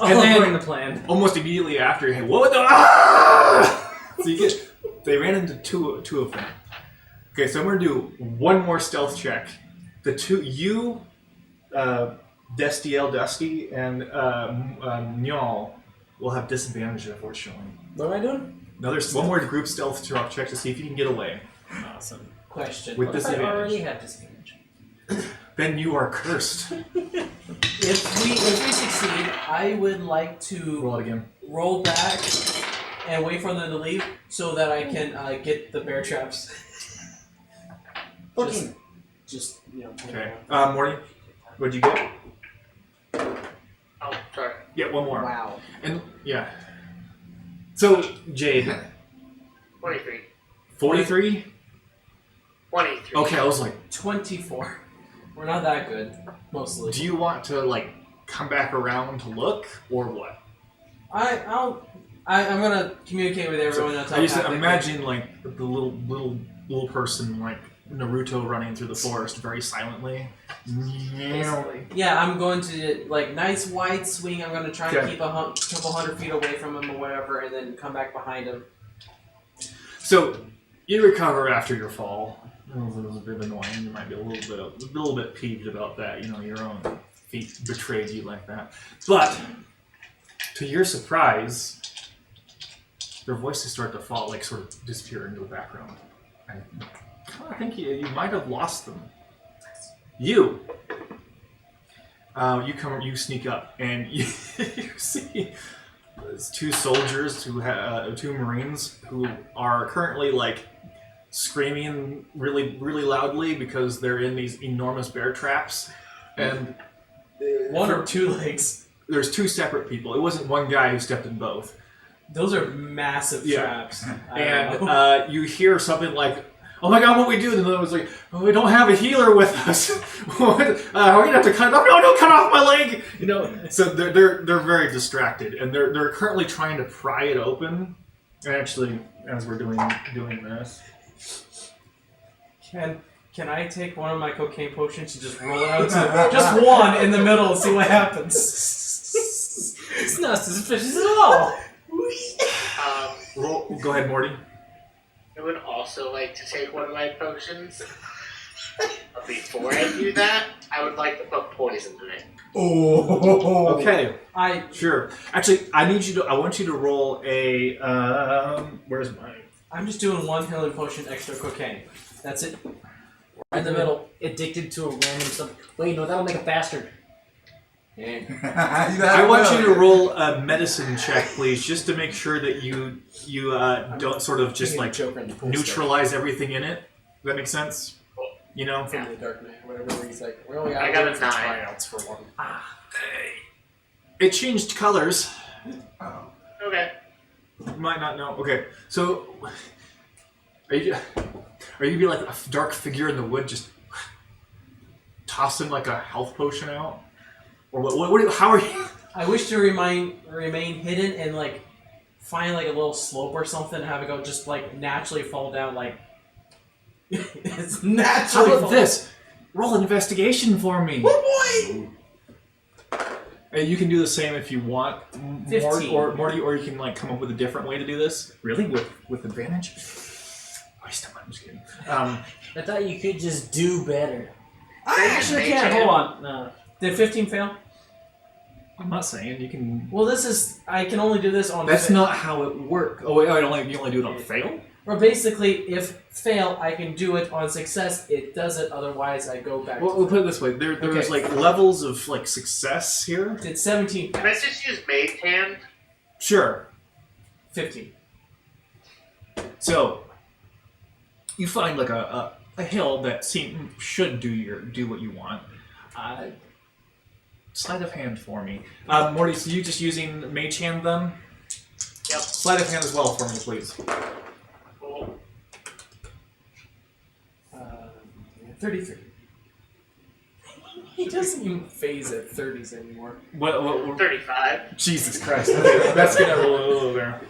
All And then- according to plan. Almost immediately after, you hear what the? Ah! So you get. They ran into two of them. Okay, so I'm gonna do one more stealth check. The two you, Destiel Dusty and Njal will have disadvantage, unfortunately. What am I doing? One more group stealth check to see if you can get away. Awesome. Question. With What if I disadvantage. already have disadvantage? Then you are cursed. If we succeed, I would like to Roll it again. roll back and wait for them to leave so that I can get the bear traps. 14. Just Okay. Morty, what'd you get? Oh, sorry. Yeah, one more. Wow. And yeah. So Jade, 23. 43. 23. Okay, I was like, 24. We're not that good, mostly. do you want to like come back around to look or what? I'm gonna communicate with everyone. I used to imagine like the little person like Naruto running through the forest very silently. Basically. Yeah, I'm going to like nice wide swing. I'm gonna try and Okay. keep a couple hundred feet away from him or whatever, and then come back behind him. So you recover after your fall. It was a bit annoying. You might be a little bit peeved about that. You know, your own feet betrayed you like that. But to your surprise, their voices start to fall, like sort of disappear into the background. And I think you might have lost them. You sneak up, and you see there's two soldiers, two Marines who are currently like screaming really, really loudly because they're in these enormous bear traps, and One or two legs. there's two separate people. It wasn't one guy who stepped in both. Those are massive traps. And you hear something like, "Oh my God, what we do?" And then it was like, "Oh, we don't have a healer with us. We're gonna have to cut off. No, don't cut off my leg." You know. So they're very distracted, and they're currently trying to pry it open. Actually, as we're doing this, Can I take one of my cocaine potions and just roll it out to just one in the middle and see what happens? It's not suspicious at all. go ahead, Morty. I would also like to take one of my potions. But before I do that, I would like to put poison in it. Oh. Okay. Sure. Actually, I want you to roll a. Where's mine? I'm just doing one healing potion, extra cocaine. That's it. In the middle, addicted to a random something. Wait, no, that'll make it faster. I want you to roll a medicine check, please, just to make sure that you don't sort of just like neutralize everything in it. Does that make sense? You know? From the Dark Knight, whatever, where he's like, we're only I got a 9. tryouts for one. It changed colors. Oh. Okay. You might not know. Okay, so are you be like a dark figure in the wood, just tossing like a health potion out, or what how are you? I wish to remain hidden and like find like a little slope or something, and have it go just like naturally fall down like it's naturally. How about this? Roll an investigation for me. Oh boy! And you can do the same if you want, 15. Morty, or you can like come up with a different way to do this. Really, with advantage? I'm just kidding. I thought you could just do better. I actually can't. Hold on. No. Did 15 fail? I'm not saying you can. Well, I can only do this on. That's not how it works. Oh wait, you only do it on fail. Or basically, if fail, I can do it on success. It does it. Otherwise, I go back. Well, we'll put it this way: there's like levels of like success here. Did 17? Can I just use Mage Hand? Sure. 15. So you find like a hill that should do what you want. Sleight of hand for me, Morty. So you just using Mage Hand then? Yep. Sleight of hand as well for me, please. Cool. 33. He doesn't even phase at 30s anymore. What 35. Jesus Christ! Okay, that's gonna roll a little there.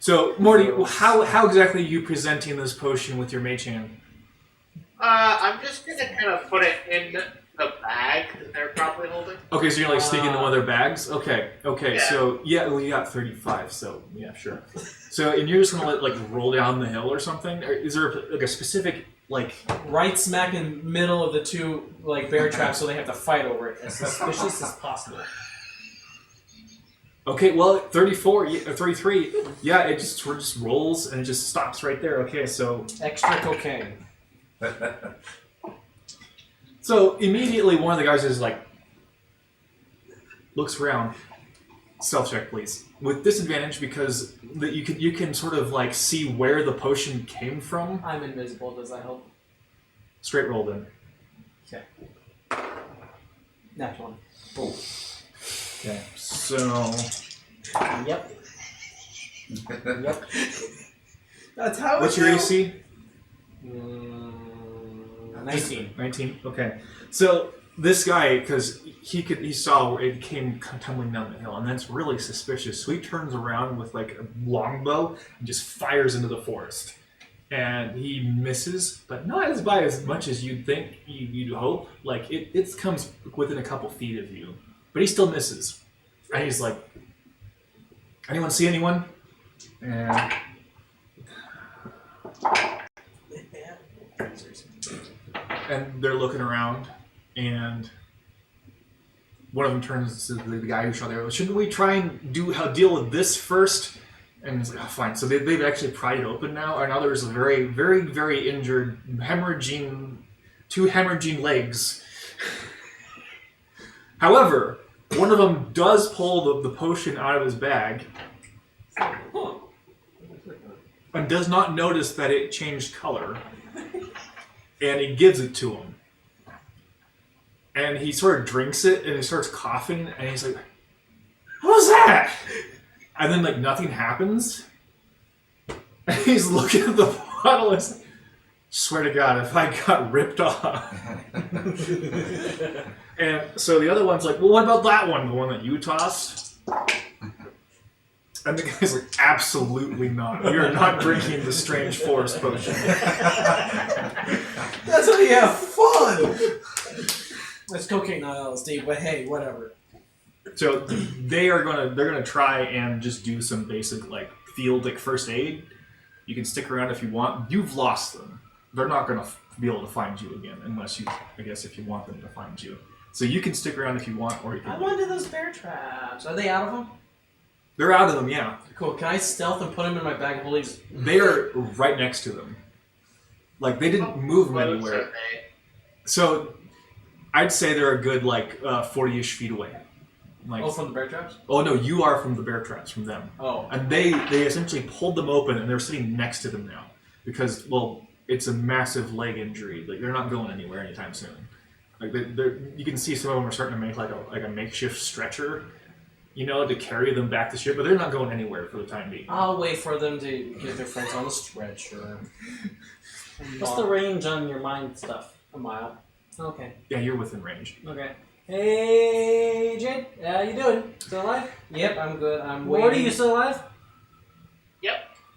So Morty, how exactly are you presenting this potion with your Mage Hand? I'm just gonna kind of put it in the bag that they're probably holding. Okay, so you're like sticking in one of their bags. Okay. Yeah. So well, you got 35. So yeah, sure. So and you're just gonna let like roll down the hill or something? Or is there like a specific like right smack in the middle of the two like bear traps, so they have to fight over it as suspicious as possible. Okay, well, 34, 33, yeah, it just rolls and it just stops right there. Okay, so extra cocaine. So immediately one of the guys is like looks around. Stealth check, please, with disadvantage because you can sort of like see where the potion came from. I'm invisible. Does that help? Straight roll then. Okay. Nat 1. Oh. Okay. So. Yep. That's how. What's your AC? 19. 19. Okay. So this guy, because he saw where it came tumbling down the hill, and that's really suspicious. So he turns around with like a longbow and just fires into the forest, and he misses, but not by as much as you'd think. You'd hope. Like it comes within a couple feet of you, but he still misses. And he's like, "Anyone see anyone?" And they're looking around, and one of them turns to the guy who shot the arrow. "Shouldn't we try and deal with this first, And he's like, oh, fine. So they've actually pried it open now, and now there's a very, very, very injured, two hemorrhaging legs. However, one of them does pull the potion out of his bag, and does not notice that it changed color, and he gives it to him. And he sort of drinks it, and he starts coughing, and he's like, what was that? And then, like, nothing happens. And he's looking at the bottle and says, swear to God, if I got ripped off. And so the other one's like, well, what about that one? The one that you tossed? And the guy's like, absolutely not. You're not drinking the strange forest potion. That's how you have fun! That's cocaine, not LSD, but hey, whatever. So they're gonna try and just do some basic like field like first aid. You can stick around if you want. You've lost them. They're not gonna be able to find you again unless you, I guess, if you want them to find you. So you can stick around if you want, or you can. I wanted those bear traps. Are they out of them? They're out of them, yeah. Cool. Can I stealth and put them in my bag of holding? They are right next to them. Like they didn't move them anywhere. So I'd say they're a good like 40-ish feet away. Like, oh, from the bear traps? Oh no, you are from the bear traps, from them. Oh. And they essentially pulled them open, and they're sitting next to them now because, well, it's a massive leg injury. Like they're not going anywhere anytime soon. Like you can see some of them are starting to make like a makeshift stretcher, you know, to carry them back to ship, but they're not going anywhere for the time being. I'll wait for them to get their friends on the stretcher. What's the range on your mind stuff? A mile. Okay. Yeah, you're within range. Okay. Hey, Jade. How you doing? Still alive? Yep, I'm good. I'm waiting. Morty, you still alive? Yep.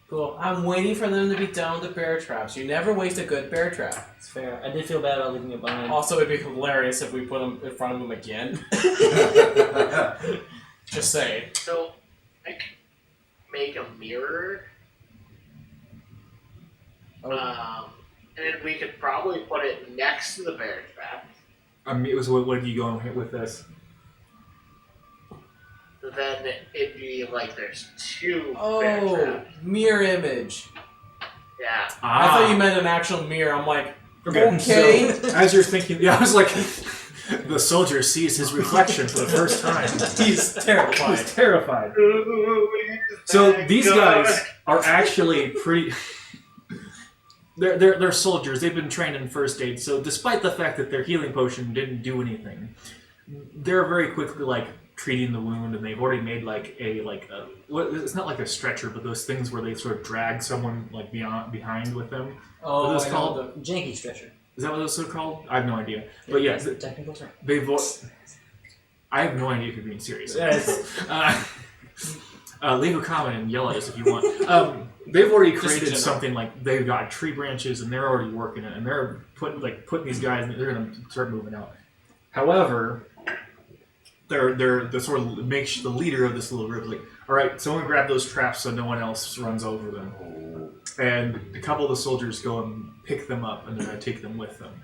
Cool. I'm waiting for them to be done with the bear traps. You never waste a good bear trap. It's fair. I did feel bad about leaving it behind. Also, it'd be hilarious if we put them in front of them again. Just saying. So, I could make a mirror. Oh. And then we could probably put it next to the bear trap. It was what are you going with this? Then it'd be like there's two bear Oh, traps. mirror image. Yeah. I thought you meant an actual mirror. I'm like, okay. So, as you're thinking, yeah, I was like, the soldier sees his reflection for the first time. He's terrified. He's terrified. So these guys are actually pretty. They're soldiers. They've been trained in first aid. So despite the fact that their healing potion didn't do anything, they're very quickly like treating the wound, and they've already made it's not like a stretcher, but those things where they sort of drag someone like behind with them. Oh, What are those I know called? The janky stretcher. Is that what those are called? I have no idea. But yeah, That's the technical term. I have no idea if you're being serious. Yes. Leave a comment and yell at us if you want. They've already Just created general. something like they've got tree branches and they're already working it, and they're putting these guys. They're going to start moving out. However, they're the sort of makes the leader of this little group like, all right, someone grab those traps so no one else runs over them. And a couple of the soldiers go and pick them up, and they're going to take them with them.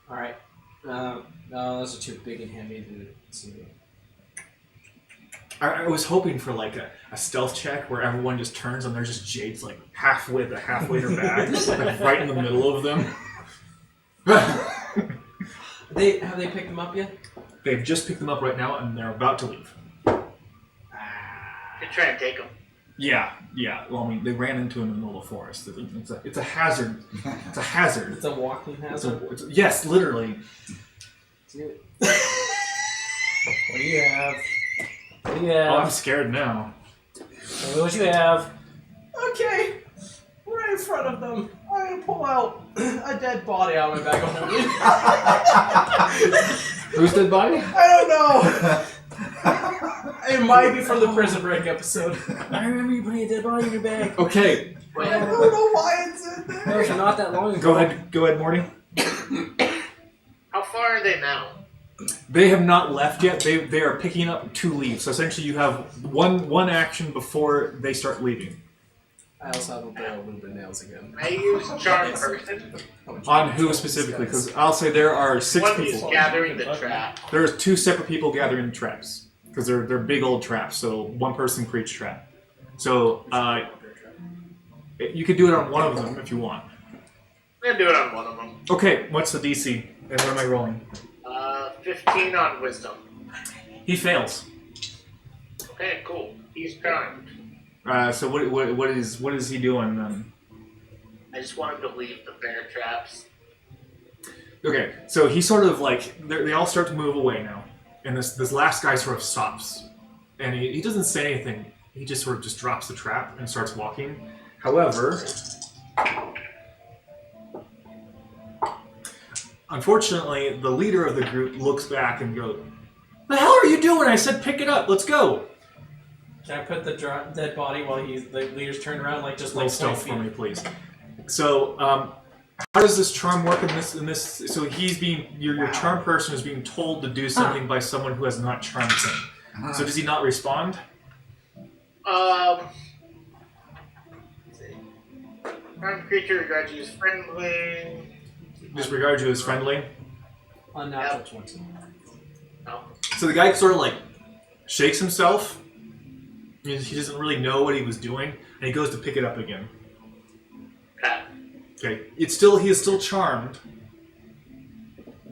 Alright. No, those are too big and heavy to see. I was hoping for like a stealth check where everyone just turns and there's just Jade's like halfway their bag, like right in the middle of them. Have they picked them up yet? They've just picked them up right now and they're about to leave. Could try and take them. Yeah. Well, I mean, they ran into him in the middle of the forest. It's a hazard. It's a hazard. It's a walking hazard. Yes, literally. What do you have? What do you have? Oh, I'm scared now. Tell me what you have. Okay. Right in front of them. I'm gonna pull out a dead body out of my bag of holding. Who's dead body? I don't know. It might be from the Prison Break episode. I remember you putting a dead body in your bag. Okay. I don't know why it's in there. That was not that long ago. Go ahead, Morty. How far are they now? They have not left yet. They are picking up two leaves. So essentially, you have one action before they start leaving. I also have a barrel of the nails again. Can I use Charm Person? On who specifically? Because I'll say there are 6 One who's people. gathering the trap. There's 2 separate people gathering the traps because they're big old traps. So one person for each trap. So you could do it on one of them if you want. I'm gonna do it on one of them. Okay, what's the DC? And what am I rolling? 15 on wisdom. He fails. Okay, cool. He's charmed. So what is he doing then? I just want him to leave the bear traps. Okay, so he sort of like they all start to move away now, and this last guy sort of stops, and he doesn't say anything. He just sort of just drops the trap and starts walking. However, unfortunately, the leader of the group looks back and goes, "The hell are you doing? I said pick it up. Let's go." Can I put the dead body while the leader's turned around, like just Roll like stealth 20 for feet? me, please. So, how does this charm work in this? So he's being your charm person is being told to do something by someone who has not charmed him. So does he not respond? Let's see. Charmed creature regards you as friendly. Disregard you as friendly. Unnatural 20. No. So the guy sort of like shakes himself. He doesn't really know what he was doing, and he goes to pick it up again. Okay. Okay, he is still charmed,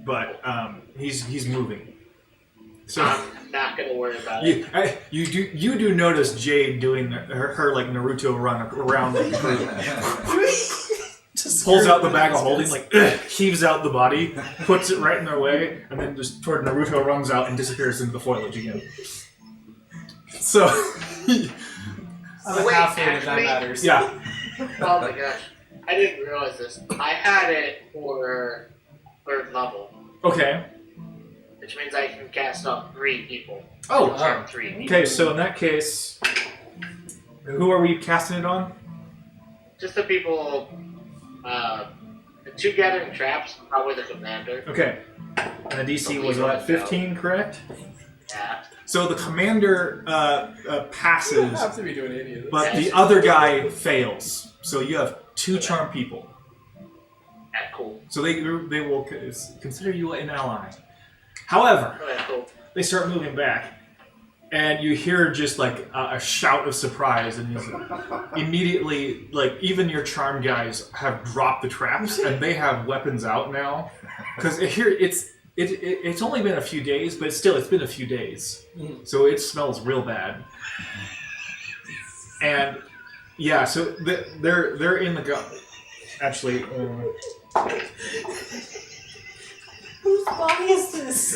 but he's moving. So I'm not gonna worry about it. you do notice Jade doing her like Naruto run around the group. Just Pulls out the bag of holding, like heaves out the body, puts it right in their way, and then just toward Naruto runs out and disappears into the foliage again. So I'm a Wait, half if that actually- matters. yeah, Oh my gosh. I didn't realize this. I had it for 3rd level, okay. which means I can cast up 3 people. Oh, Charm 3 people. okay. So in that case, who are we casting it on? Just the people, the 2 gathering traps, probably the commander. Okay, and the DC was what, 15, correct? Yeah. So the commander I passes, don't have to be doing any of this. but the other guy fails. So you have 2 charm people. Yeah, cool. So they will consider you an ally. However, Okay, cool. they start moving back, and you hear just like a shout of surprise, and immediately, like even your charm guys have dropped the traps, and they have weapons out now. Because here it's only been a few days, but still it's been a few days, so it smells real bad. And yeah, so they're in the Actually, Whose body is this?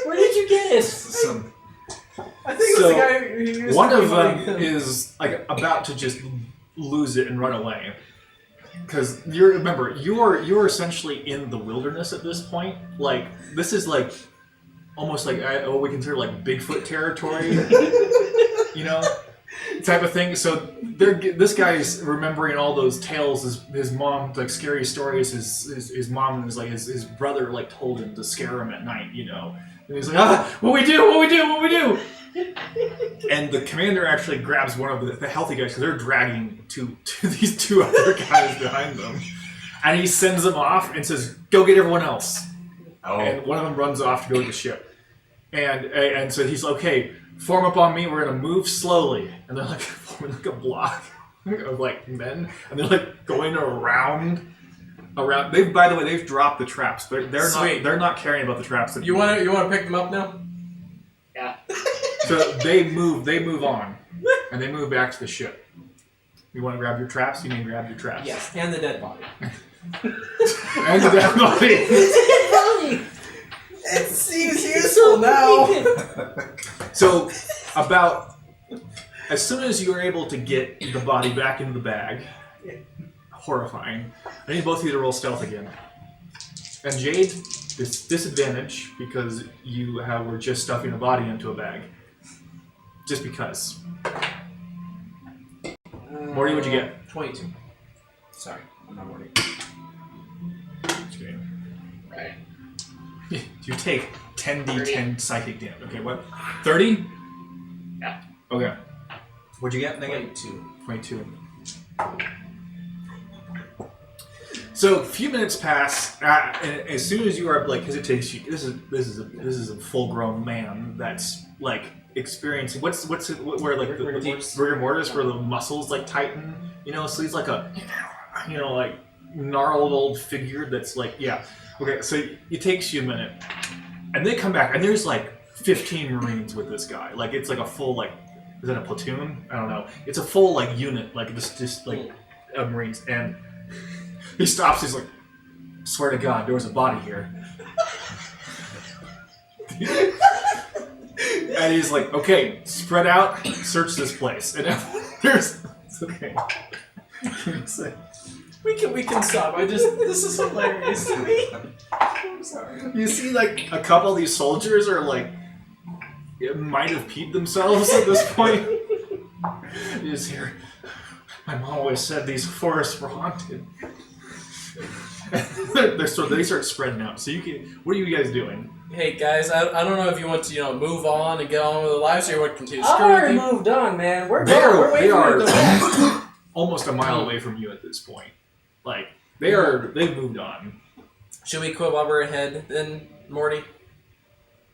Where did you get it? Some I think it was the guy who used one to of be them like- is like about to just lose it and run away. Because you're essentially in the wilderness at this point. Like this is like almost like what we consider like Bigfoot territory, you know, type of thing. So this guy's remembering all those tales. His mom, like scary stories. His mom was like his brother like told him to scare him at night, you know. And he's like, what we do? And the commander actually grabs one of the healthy guys because they're dragging these 2 other guys behind them, and he sends them off and says, "Go get everyone else." oh, And one of them runs off to go to the ship, and so he's like, "Okay, form up on me. We're gonna move slowly." And they're like forming like a block of like men, and they're like going around. By the way, they've dropped the traps. They're not caring about the traps. You want to pick them up now? Yeah. So they move on, and they move back to the ship. You want to grab your traps? You may grab your traps. Yes, and the dead body. And the dead body. It seems useful now. So, about as soon as you are able to get the body back into the bag, horrifying. I need both of you to roll stealth again. And Jade, it's disadvantage because you were just stuffing a body into a bag. Just because. Morty, what'd you get? 22. Sorry, I'm not Morty. Just kidding. Right. You take 10d10 psychic damage. Okay, what? 30? Yeah. Okay. What'd you get? Negative 22. 22. So a few minutes pass, and as soon as you are like, because it takes you. This is a full-grown man that's like experiencing where like Rigor mortis. rigor mortis, where the muscles like tighten. So he's like a like gnarled old figure that's like Okay, so it takes you a minute, and they come back, and there's like 15 Marines with this guy. Like it's like a full like is it a platoon? I don't know. It's a full like unit, like just like of Marines, and he stops. He's like, "Swear to God, there was a body here." And he's like, "Okay, spread out, search this place." And there's it's okay. We can stop. This is hilarious to me. I'm sorry. You see, like a couple of these soldiers are like, might have peed themselves at this point. You just hear, "My mom always said these forests were haunted." they start spreading out. So what are you guys doing? Hey guys, I don't know if you want to move on and get on with the lives, or you want to continue I've screwing already with moved on, man. We're They We're waiting for are you to go. almost a mile away from you at this point. Like they've moved on. Should we quit while we're ahead then, Morty?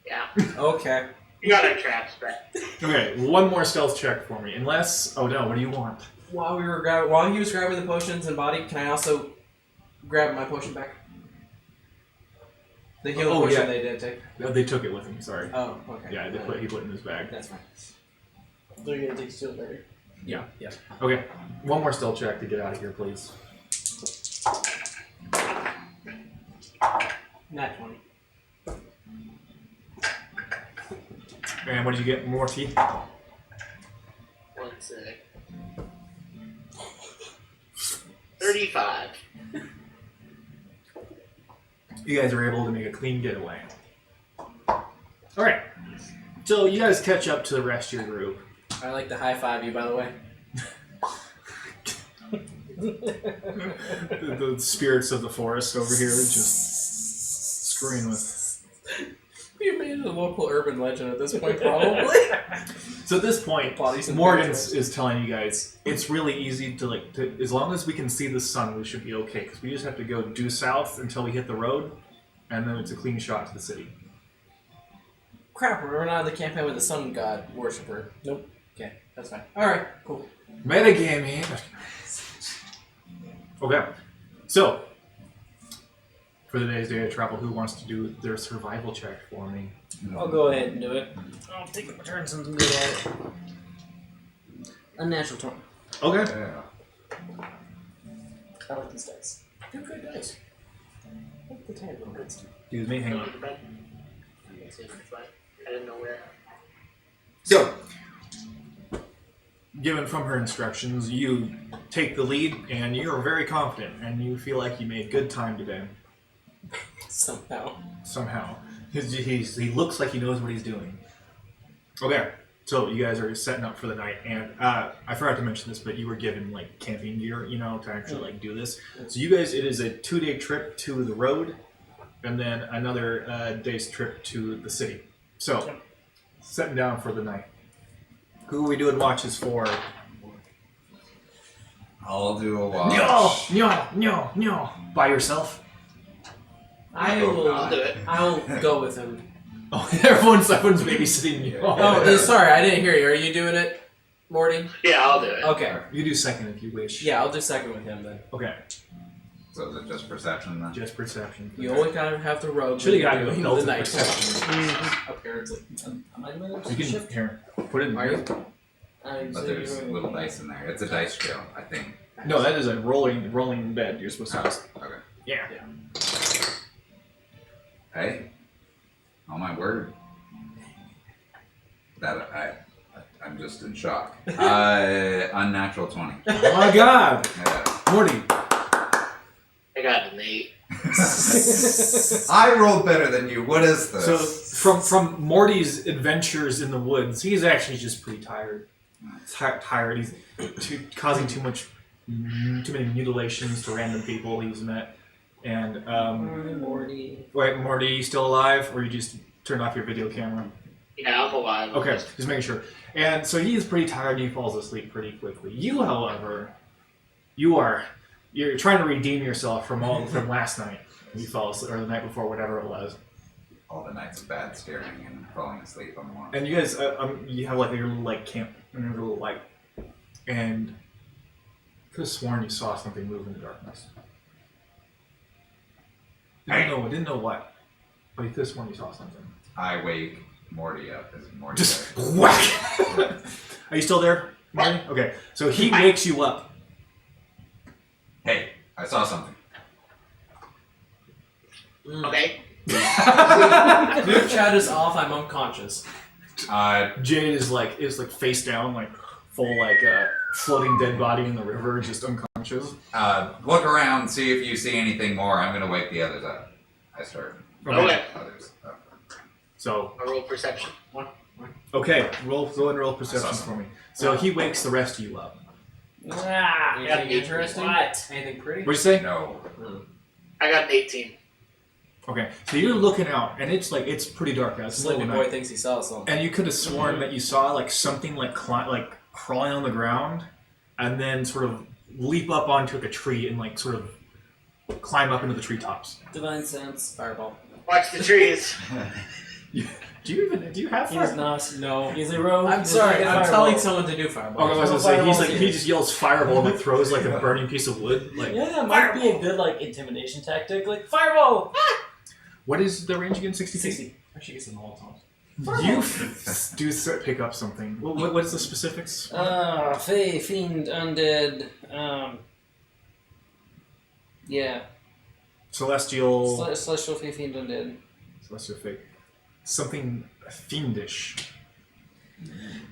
Yeah. Okay. You got our traps back. Okay, one more stealth check for me. Unless, oh no, what do you want? While he was grabbing the potions and body, can I also grab my potion back? The heal potion they did take. They took it with them. Sorry. Oh, okay. Yeah, he put it in his bag. That's fine. So you're gonna take steal later. Yeah. Yeah. Okay, one more stealth check to get out of here, please. Nat 20. And what did you get, Morty? 1 sec. 35. You guys are able to make a clean getaway. Alright. So you guys catch up to the rest of your group. I like to high five you, by the way. The spirits of the forest over here just screwing with. You made it a local urban legend at this point, probably. So at this point, Bodies and Morgan pictures. is telling you guys it's really easy to as long as we can see the sun, we should be okay because we just have to go due south until we hit the road, and then it's a clean shot to the city. Crap, we're not in the campaign with the sun god worshiper. Nope. Okay, that's fine. Alright, cool. Metagame here. Okay, so for the day's day of travel, who wants to do their survival check for me? I'll go ahead and do it. I'll take a turn since I'm good at it. Unnatural 20. Okay. Yeah. I like these dice. They're good dice. I like the tiny little good stuff. Excuse me, hang on. I didn't know where. So, given from her instructions, you take the lead, and you're very confident, and you feel like you made good time today. Somehow. He looks like he knows what he's doing. Okay, so you guys are setting up for the night, and I forgot to mention this, but you were given like camping gear, to actually like do this. So you guys, it is a 2-day trip to the road, and then another day's trip to the city. So, setting down for the night. Who are we doing watches for? I'll do a watch. No. By yourself? I'll do it. I'll go with him. Oh, everyone's babysitting you. Oh, sorry, I didn't hear you. Are you doing it, Morty? Yeah, I'll do it. Okay. You do second if you wish. Yeah, I'll do second with him then. Okay, So is it just perception then? just perception. You always gotta have the rogue. Should have got when you you a do the built-in night. perception. Apparently. Am I doing it? You can Shift? here. Put it in Are here. you? But there's little dice in there. It's a dice trail, I think. No, that is a rolling bed. You're supposed to just. Okay. Yeah. Hey, on my word. I'm just in shock. Unnatural 20. Oh my God, Yeah. Morty. I got an 8. I rolled better than you. What is this? So from Morty's adventures in the woods, he's actually just pretty tired. Tired. He's causing too many mutilations to random people he's met. And Morty. wait, Morty, you still alive, or you just turned off your video camera? Yeah, I'm alive. Okay, just making sure. And so he's pretty tired and he falls asleep pretty quickly. You, however, you're trying to redeem yourself from last night. You fell asleep, or the night before, whatever it was. all the nights of bad staring and falling asleep on the lawn. And you guys, you have like your little like camp and your little light, and could have sworn you saw something move in the darkness. Didn't know what, but you could have sworn you saw something. I wake Morty up. Is Morty Just there? whack. Are you still there, Marty? Okay, so he wakes you up. Hey, I saw something. Okay. Group chat is off. I'm unconscious. Jade is like face down, like full floating dead body in the river, just unconscious. Look around, see if you see anything more. I'm gonna wake the others up. I start. Okay. Others up. So I roll perception. okay, go and roll perception Awesome. for me. So he wakes the rest of you up. Anything interesting? What? Anything pretty? What'd you say? No. I got an 18. Okay, so you're looking out, and it's pretty dark out. It's the Sleepy middle of boy night. thinks he saw something. And you could have sworn that you saw like something like crawling on the ground, and then sort of leap up onto like a tree and like sort of climb up into the treetops. Divine sense. Fireball. Watch the trees. Do you have He does fire? not. No. He's a rogue. I'm He's sorry. like a I'm fireball. telling someone to do fireball. Oh, I was gonna say he just yells fireball and like throws like a burning piece of wood. Like Yeah, that might be a good like intimidation tactic. Like fireball. what is the range again? 60 feet? 60. I should get some Molotovs. You pick up something. What's the specifics? Fae, fiend, undead. Yeah. Celestial. Celestial, fae, fiend, undead. Celestial fake. Something fiendish.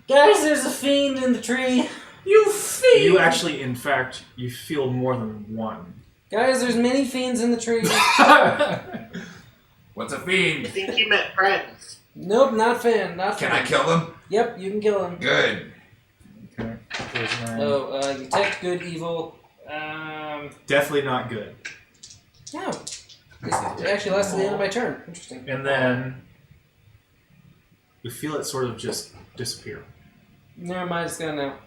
Guys, there's a fiend in the tree. You fiend! You actually, in fact, you feel more than one. Guys, there's many fiends in the tree. What's a I fiend? think he meant friends. Nope, not fan. Not Can fan. I kill them? Yep, you can kill him. Good. Okay. There's nine. Oh, detect good, evil. Definitely not good. No. It actually lasts to the end of my turn. Interesting. And then you feel it sort of just disappear. Never mind, it's gone now.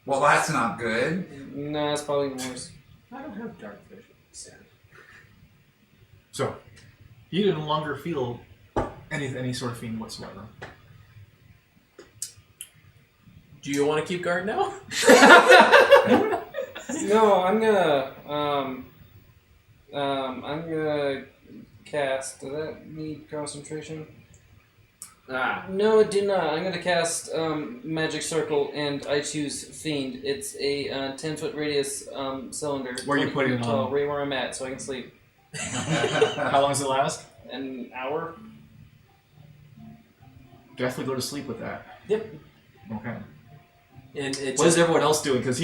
Well, that's not good. No, it's probably worse. I don't have dark vision. Sad. So you no longer feel any sort of fiend whatsoever. Do you want to keep guard now? No, I'm gonna cast. Does that need concentration? No, it did not. I'm gonna cast Magic Circle, and I choose Fiend. It's a 10-foot radius cylinder. Where are you 20 putting feet it tall, on? right where I'm at, so I can sleep. How long does it last? An hour. Definitely go to sleep with that. Yep. Okay. And it What is everyone else doing? Because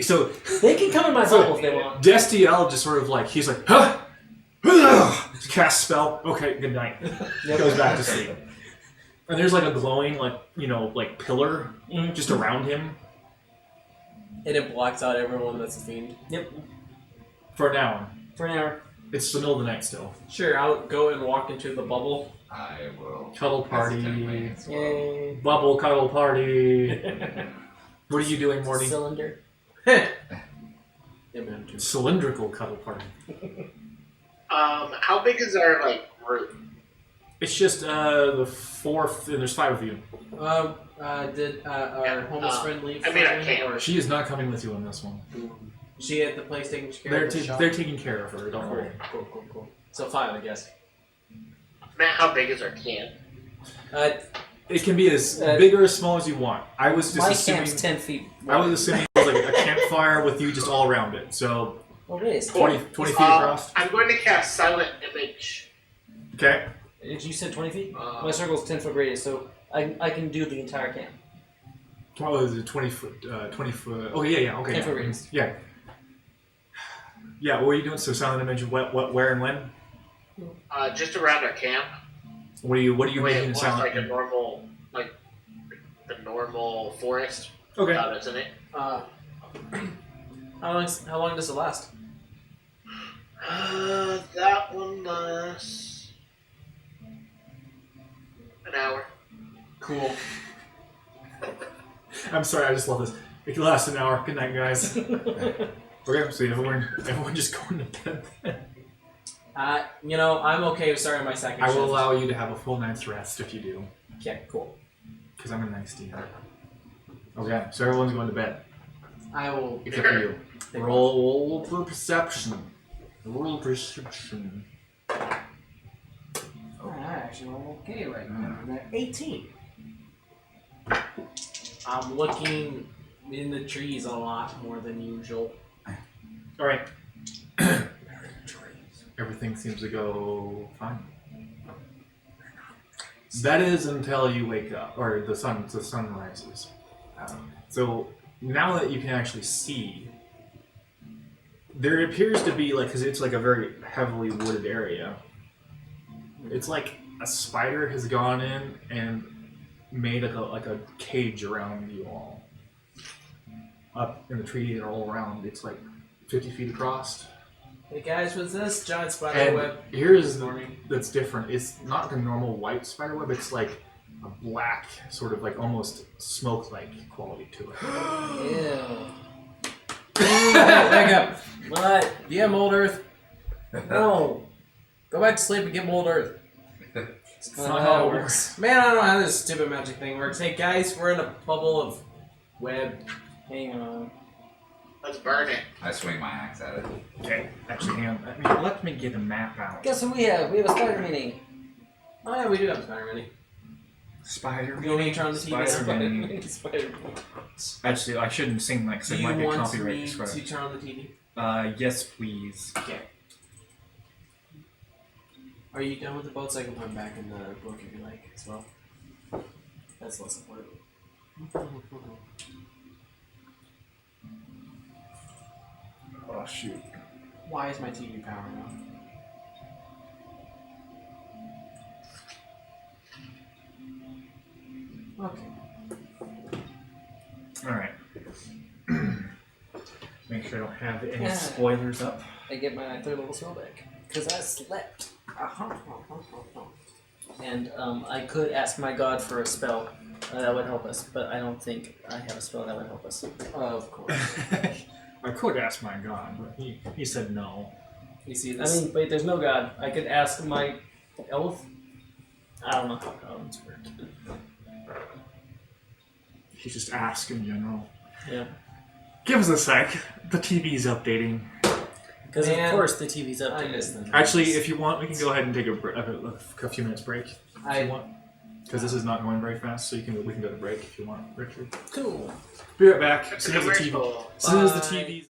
so They can come in my bubble if they want. Destiel just sort of like he's like cast spell. Okay, good night. Goes back to sleep. And there's like a glowing like pillar just around him and it blocks out everyone that's a fiend. Yep. for an hour. For an hour. It's the middle of the night still. Sure, I'll go and walk into the bubble. I will. Cuddle party. hesitantly as well. Yay. Bubble cuddle party. What are you doing, Morty? Cylinder. Yeah, man, too. Cylindrical cuddle party. How big is our group? It's just the fourth, and there's 5 of you. Did our homeless friend leave? I mean, I for can't. Or She is not coming with you on this one. she at the place taking care They're of the shop? they're taking care of her. Don't worry. Cool. So 5, I guess. Matt, how big is our camp? It can be as Uh, big or as small as you want. I was just My assuming. camp's 10 feet. I was assuming it was like a campfire with you just all around it. So Oh, it is. 20 feet across. I'm going to cast Silent Image. Okay. You said 20 feet? Uh, My circle's 10-foot radius, so I can do the entire camp. What was it? 20 foot. 20 foot. Oh yeah. Okay. 10-foot radius. Yeah. Yeah. What were you doing? So silent image. What? Where and when? just around our camp. What are you making in It's silent? like a normal, the normal forest. Okay. Isn't it? How long does it last? That one lasts an hour. Cool. I'm sorry. I just love this. It can last an hour. Good night, guys. Okay. So everyone just going to bed. Then. I'm okay with starting my second I shift. will allow you to have a full night's rest if you do, Okay, cool. because I'm a nice DM. Okay, so everyone's going to bed I will. except for you. Roll for perception. Roll perception. I actually roll okay right now. I'm at 18. I'm looking in the trees a lot more than usual. All right. Everything seems to go fine. That is until you wake up, or the sun rises. So now that you can actually see, there appears to be because it's like a very heavily wooded area. It's like a spider has gone in and made like a cage around you all. Up in the trees and all around, it's like 50 feet across. Hey guys, what's this? Giant spider And web. here's Morning. that's different. It's not like a normal white spider web. It's like a black, sort of like almost smoke-like quality to it. Ew. Wake up. What? Do you have mold earth? No. Go back to sleep and get mold earth. That's not how it works. Man, I don't know how this stupid magic thing works. Hey guys, we're in a bubble of web. Hang on. Let's burn it. I swing my axe at it. Okay, actually, hang on. Let me get a map out. Guess what we have? We have a spider mini. Oh yeah, we do have Spider Mini. Spider. You want me to turn on the TV? Spider Mini. Mini. Spider Mini. Actually, I shouldn't sing like Do it you might be want copyright me strike. to turn on the TV? Yes, please. Okay. Are you done with the boats? I can put them back in the book if you like as well. That's less important. Oh shoot. Why is my TV powering off? Okay. All right. Make sure I don't have any Yeah. spoilers up. I get my third level spell back. Because I slept. And I could ask my god for a spell that would help us, but I don't think I have a spell that would help us. Of course. I could ask my god, but he said no. You see I this? mean, wait, there's no god. I could ask my elf. I don't know how gods work. He just asked in general. Yeah. Give us a sec. The TV's updating. Because of Man, course the TV's I updated. miss them. Actually, if you want, we can go ahead and take a few minutes break. If you want. Because this is not going very fast, so we can go to break if you want, Richard. Cool. Be right back. As soon as the TV. Commercial. As soon as the Bye. TV's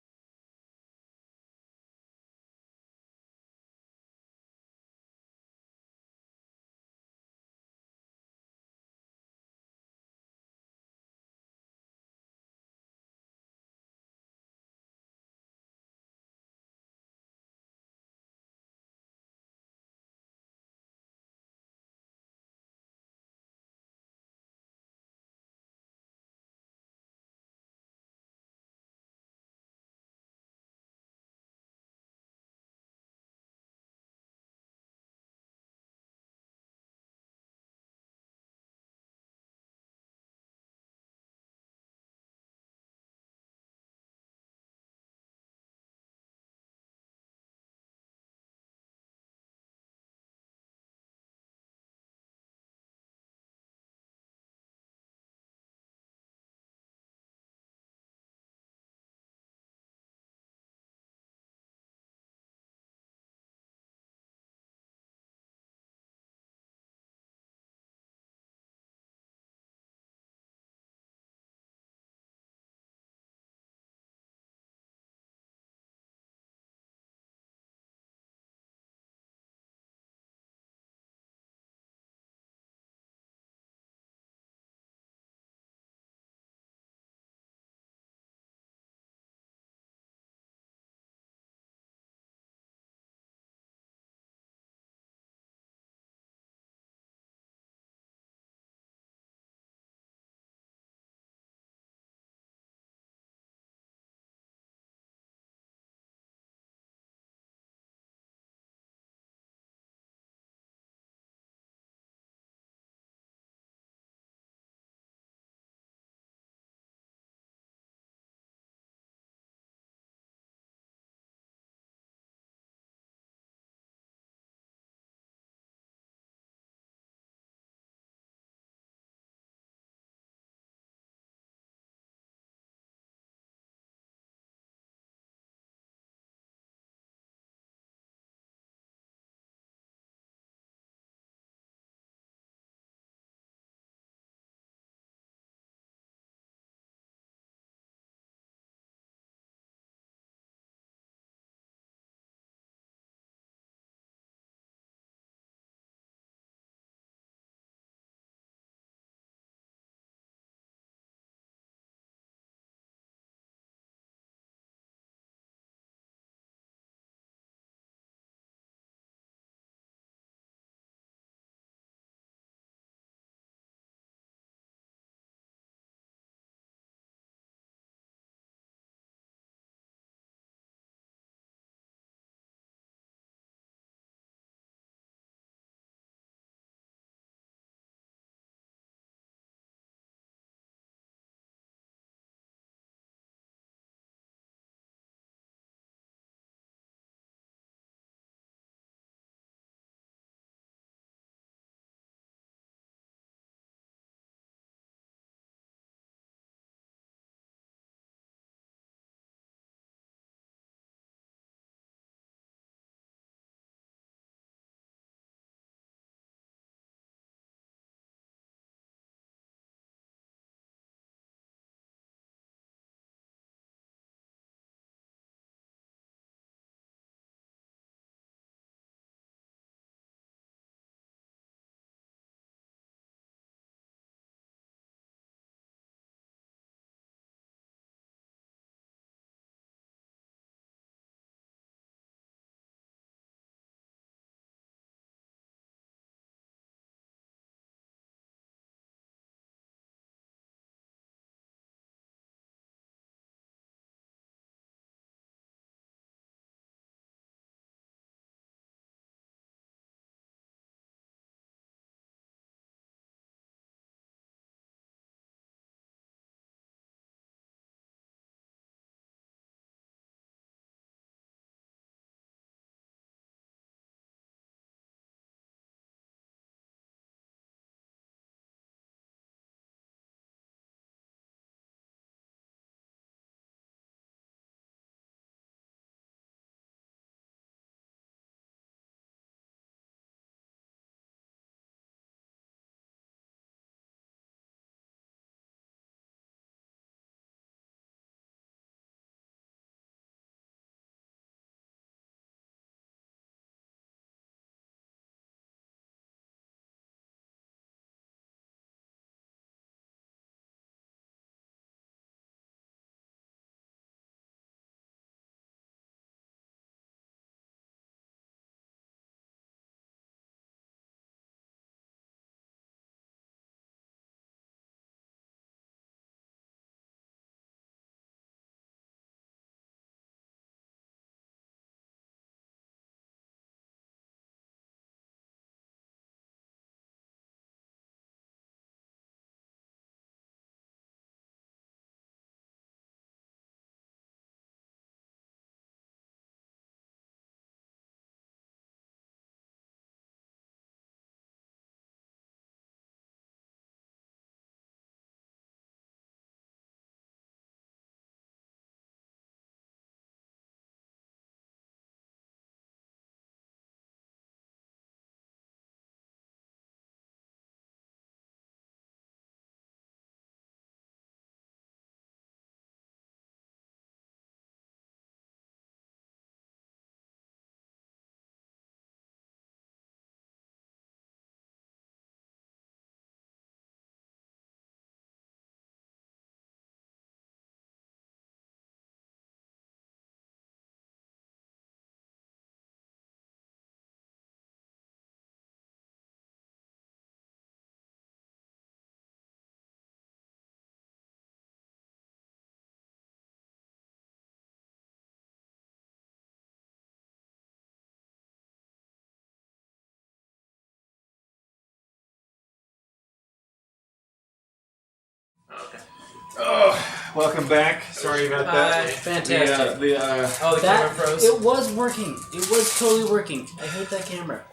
welcome back. Sorry about that. Fantastic. Oh, the camera That froze. it was working. It was totally working. I hate that camera.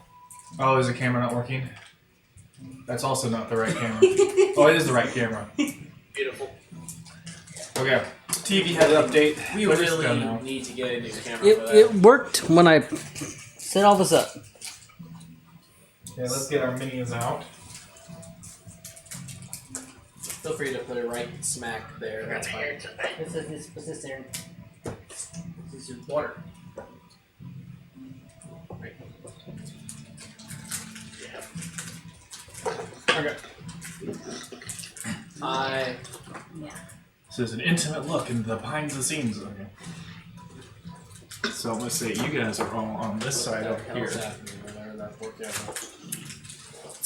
Oh, is the camera not working? That's also not the right camera. Oh, it is the right camera. Beautiful. Okay. TV had an update. We But it's really done now. need to get a new camera for that. It worked when I set all this up. Okay, let's get our minions out. Feel free to put it right smack there. Forgot That's to fine. hear today. What's this, Aaron? This is water. Okay. This is an intimate look into the behind the scenes. Okay. So let's say you guys are all on this side over here.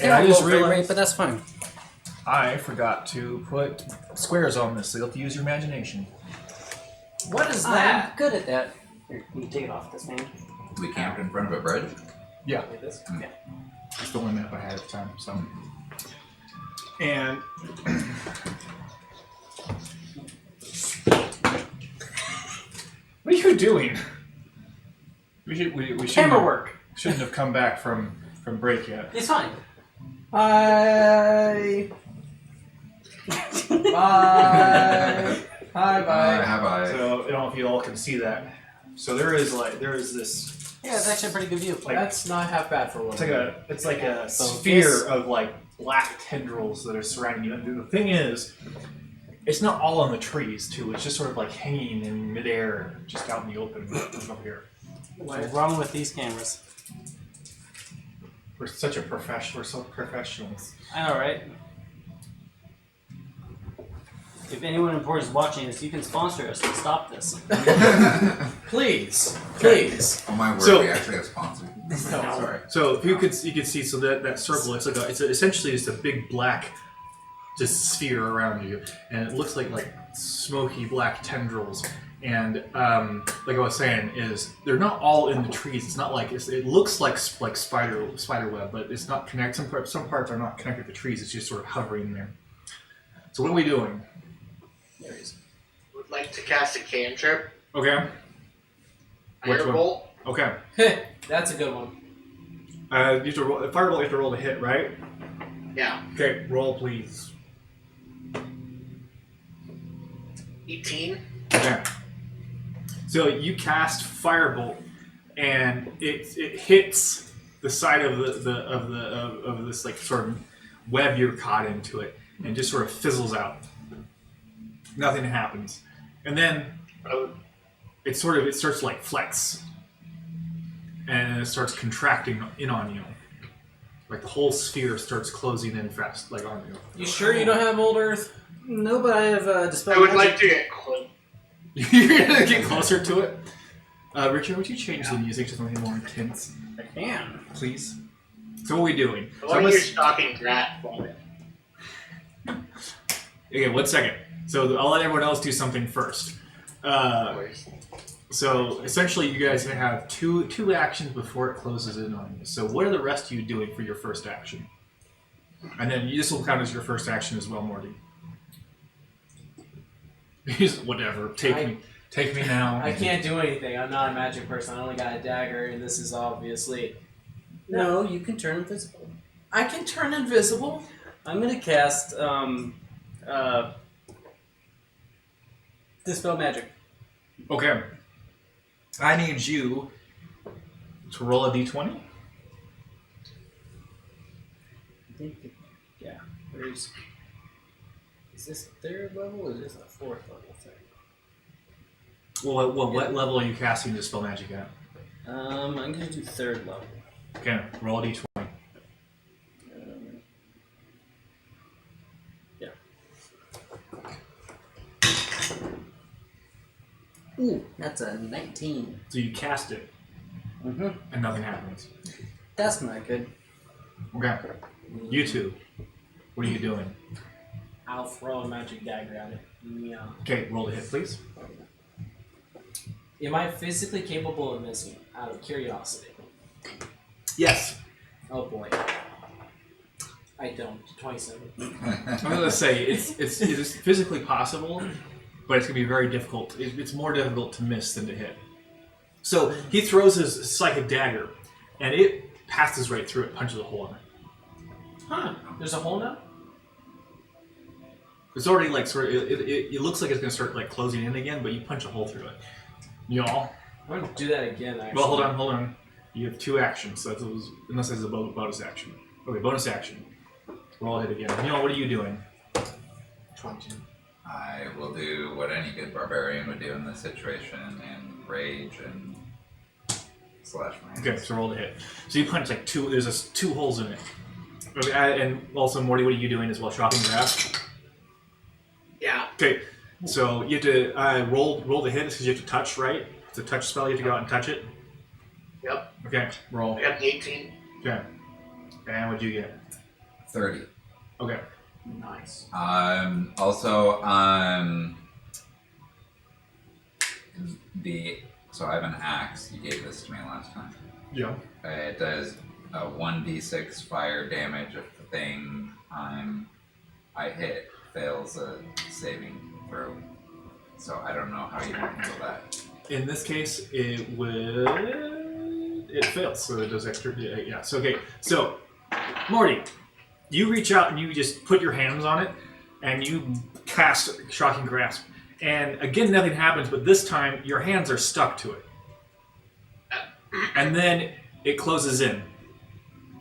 And I just realized but that's fine. I forgot to put squares on this, so you'll have to use your imagination. What is I'm that? good at that. Here, you take it off this man. We camped in front of a bridge. Yeah, Like this? it's the one map I had at the time. So, and what are you doing? We shouldn't Camera have, work. shouldn't have come back from break yet. It's fine. Bye. Bye. Hi, bye. Have I? So I don't know if you all can see that. So there is this. Yeah, it's actually a pretty good view. Like, That's not half bad for one. It's like a So sphere this- of like black tendrils that are surrounding you. And the thing is, it's not all on the trees too. It's just sort of like hanging in midair, just out in the open over here. What's wrong with these cameras? We're such a we're so professionals. I know, right? If anyone important is watching this, you can sponsor us and stop this. Please. Please. Oh my word, So- we actually have sponsors. No. Sorry. So if you could see, so that circle, it's essentially just a big black just sphere around you, and it looks like smoky black tendrils. And like I was saying, is they're not all in the trees. It's not like it looks like spider web, but it's not connected. Some parts are not connected to the trees. It's just sort of hovering there. So what are we doing? There he is. Would like to cast a cantrip. Okay. Which one? Firebolt. Okay. That's a good one. You have to roll, firebolt. You have to roll to hit, right? Yeah. Okay. Roll, please. 18. Okay. So you cast firebolt, and it hits the side of of this like sort of web you're caught into it, and just sort of fizzles out. Nothing happens, and then it starts to like flex, and it starts contracting in on you. Like the whole sphere starts closing in fast, like on you. You sure you don't have old Earth? No, but I have dispelled I would magic. like to get close. You're gonna get closer to it. Richard, would you change the music to something more intense, I can. please? So what are we doing? I So want let's- your stalking rat vomit. Okay, 1 second. So I'll let everyone else do something first. So essentially, you guys have two actions before it closes in on you. So what are the rest of you doing for your first action? And then this will count as your first action as well, Morty. Whatever. Take me now. I can't do anything. I'm not a magic person. I only got a dagger, and this is obviously... No, you can turn invisible. I can turn invisible? I'm gonna cast dispel magic. Okay. I need you to roll a d20. I think, yeah. Is this a third level or is this a fourth level thing? Well, what level are you casting dispel magic at? I'm gonna do third level. Okay, roll a d20. Yeah. Ooh, that's a 19. So you cast it, Mm-hmm. and nothing happens. That's not good. Okay. You two, what are you doing? I'll throw a magic dagger at it. Yeah. Okay, roll to hit, please. Am I physically capable of missing? Out of curiosity. Yes. Oh boy. I don't. 27. I'm gonna say it's physically possible, but it's going to be very difficult. It's more difficult to miss than to hit. So he throws his psychic dagger, and it passes right through it, punches a hole in it. Huh. There's a hole now? It's already like sort of. It looks like it's going to start like closing in again, but you punch a hole through it. Y'all. I'm going to do that again, actually. Well, hold on. You have 2 actions, so that was, unless it's a bonus action. Okay, bonus action. Roll a hit again. What are you doing? 22. I will do what any good barbarian would do in this situation and rage and slash my hands. Okay, so roll the hit. So you punch like 2. There's 2 holes in it. Okay, and also Morty, what are you doing as well? Shocking grasp. Yeah. Okay, so you have to roll the hit because you have to touch, right? It's a touch spell. You have to go out and touch it. Yep. Okay, roll. I got the 18. Okay, and what'd you get? 30. Okay. Nice. Also, so I have an axe. You gave this to me last time. Yeah. It does a 1d6 fire damage if the thing I hit fails a saving throw. So I don't know how you handle that. In this case, it fails, so it does extra. Yeah. So okay. So, Morty, you reach out and you just put your hands on it, and you cast Shocking Grasp. And again, nothing happens, but this time your hands are stuck to it, and then it closes in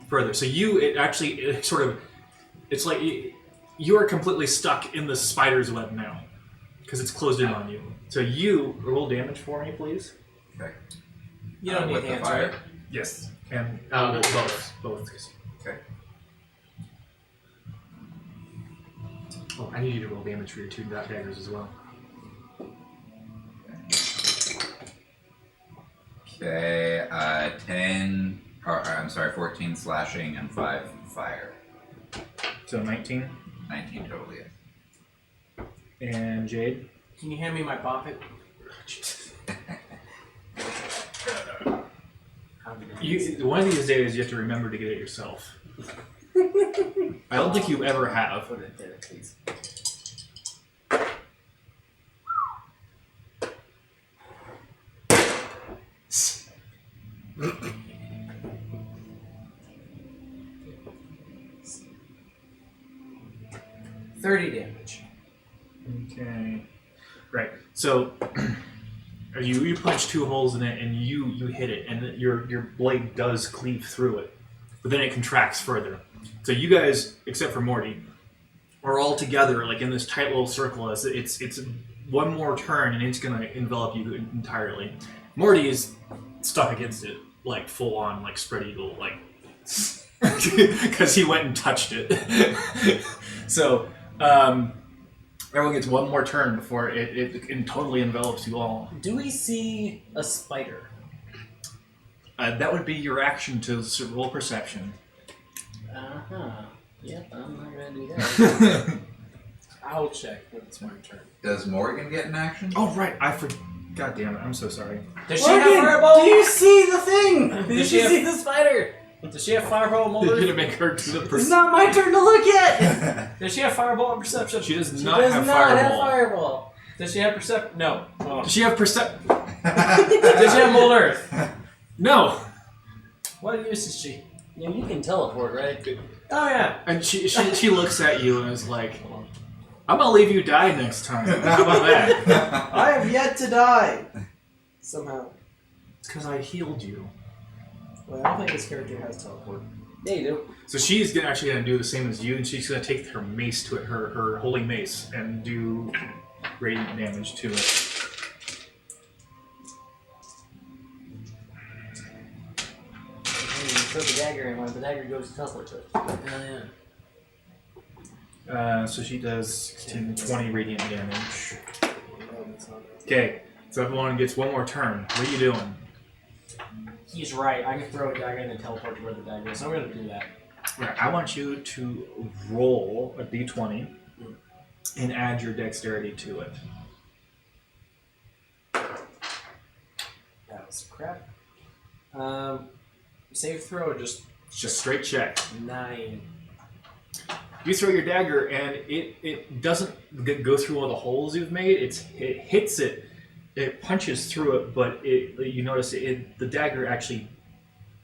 further. So it's like you are completely stuck in the spider's web now because it's closed in on you. So you roll damage for me, please. Okay. You don't need with the hands, fire. right? Yes. And both. Okay. Oh, I need you to roll damage for your 2 daggers as well. Okay, 14 slashing and 5 fire. So 19. 19 total, yes. And Jade. Can you hand me my pocket? One of these days you have to remember to get it yourself. I don't think you ever have. Put it there, please. $30 damage. Okay. Right. So you punch 2 holes in it and you hit it and your blade does cleave through it. But then it contracts further. So you guys, except for Morty, are all together like in this tight little circle as it's one more turn and it's gonna envelop you entirely. Morty is stuck against it, like full on, like spread eagle, like because he went and touched it. So everyone gets one more turn before it totally envelops you all. Do we see a spider? That would be your action to roll perception. Yep, I'm not gonna do that. I'll check when it's my turn. Does Morgan get an action? Oh right, I forgot. God damn it! I'm so sorry. Does she have fireball? Do you see the thing? Did you see the spider? Does she have fireball You're motor? gonna make her do the It's not my turn to look yet. Does she have fireball and perception? She does She not does have not fireball. have fireball. Does she have perception? No. Oh. Does she have Does she have mold earth? No. What use is she? Yeah, you can teleport, right? Oh yeah. And she looks at you and is like, "I'm gonna leave you die next time." How about that? I have yet to die. Somehow. It's because I healed you. Well, I don't think this character has teleport. Yeah, you do. So she's actually gonna do the same as you, and she's gonna take her mace to it, her holy mace, and do radiant damage to it. And you throw the dagger in, when the dagger goes to teleport to it. So she does 16, 20 radiant damage. Okay, so everyone gets one more turn. What are you doing? He's right. I can throw a dagger and then teleport to where the dagger is. So I'm gonna do that. Right, I want you to roll a d20 and add your dexterity to it. That was crap. Save throw or just It's just straight check. 9. You throw your dagger, and it doesn't go through all the holes you've made. It hits it. It punches through it, but you notice the dagger actually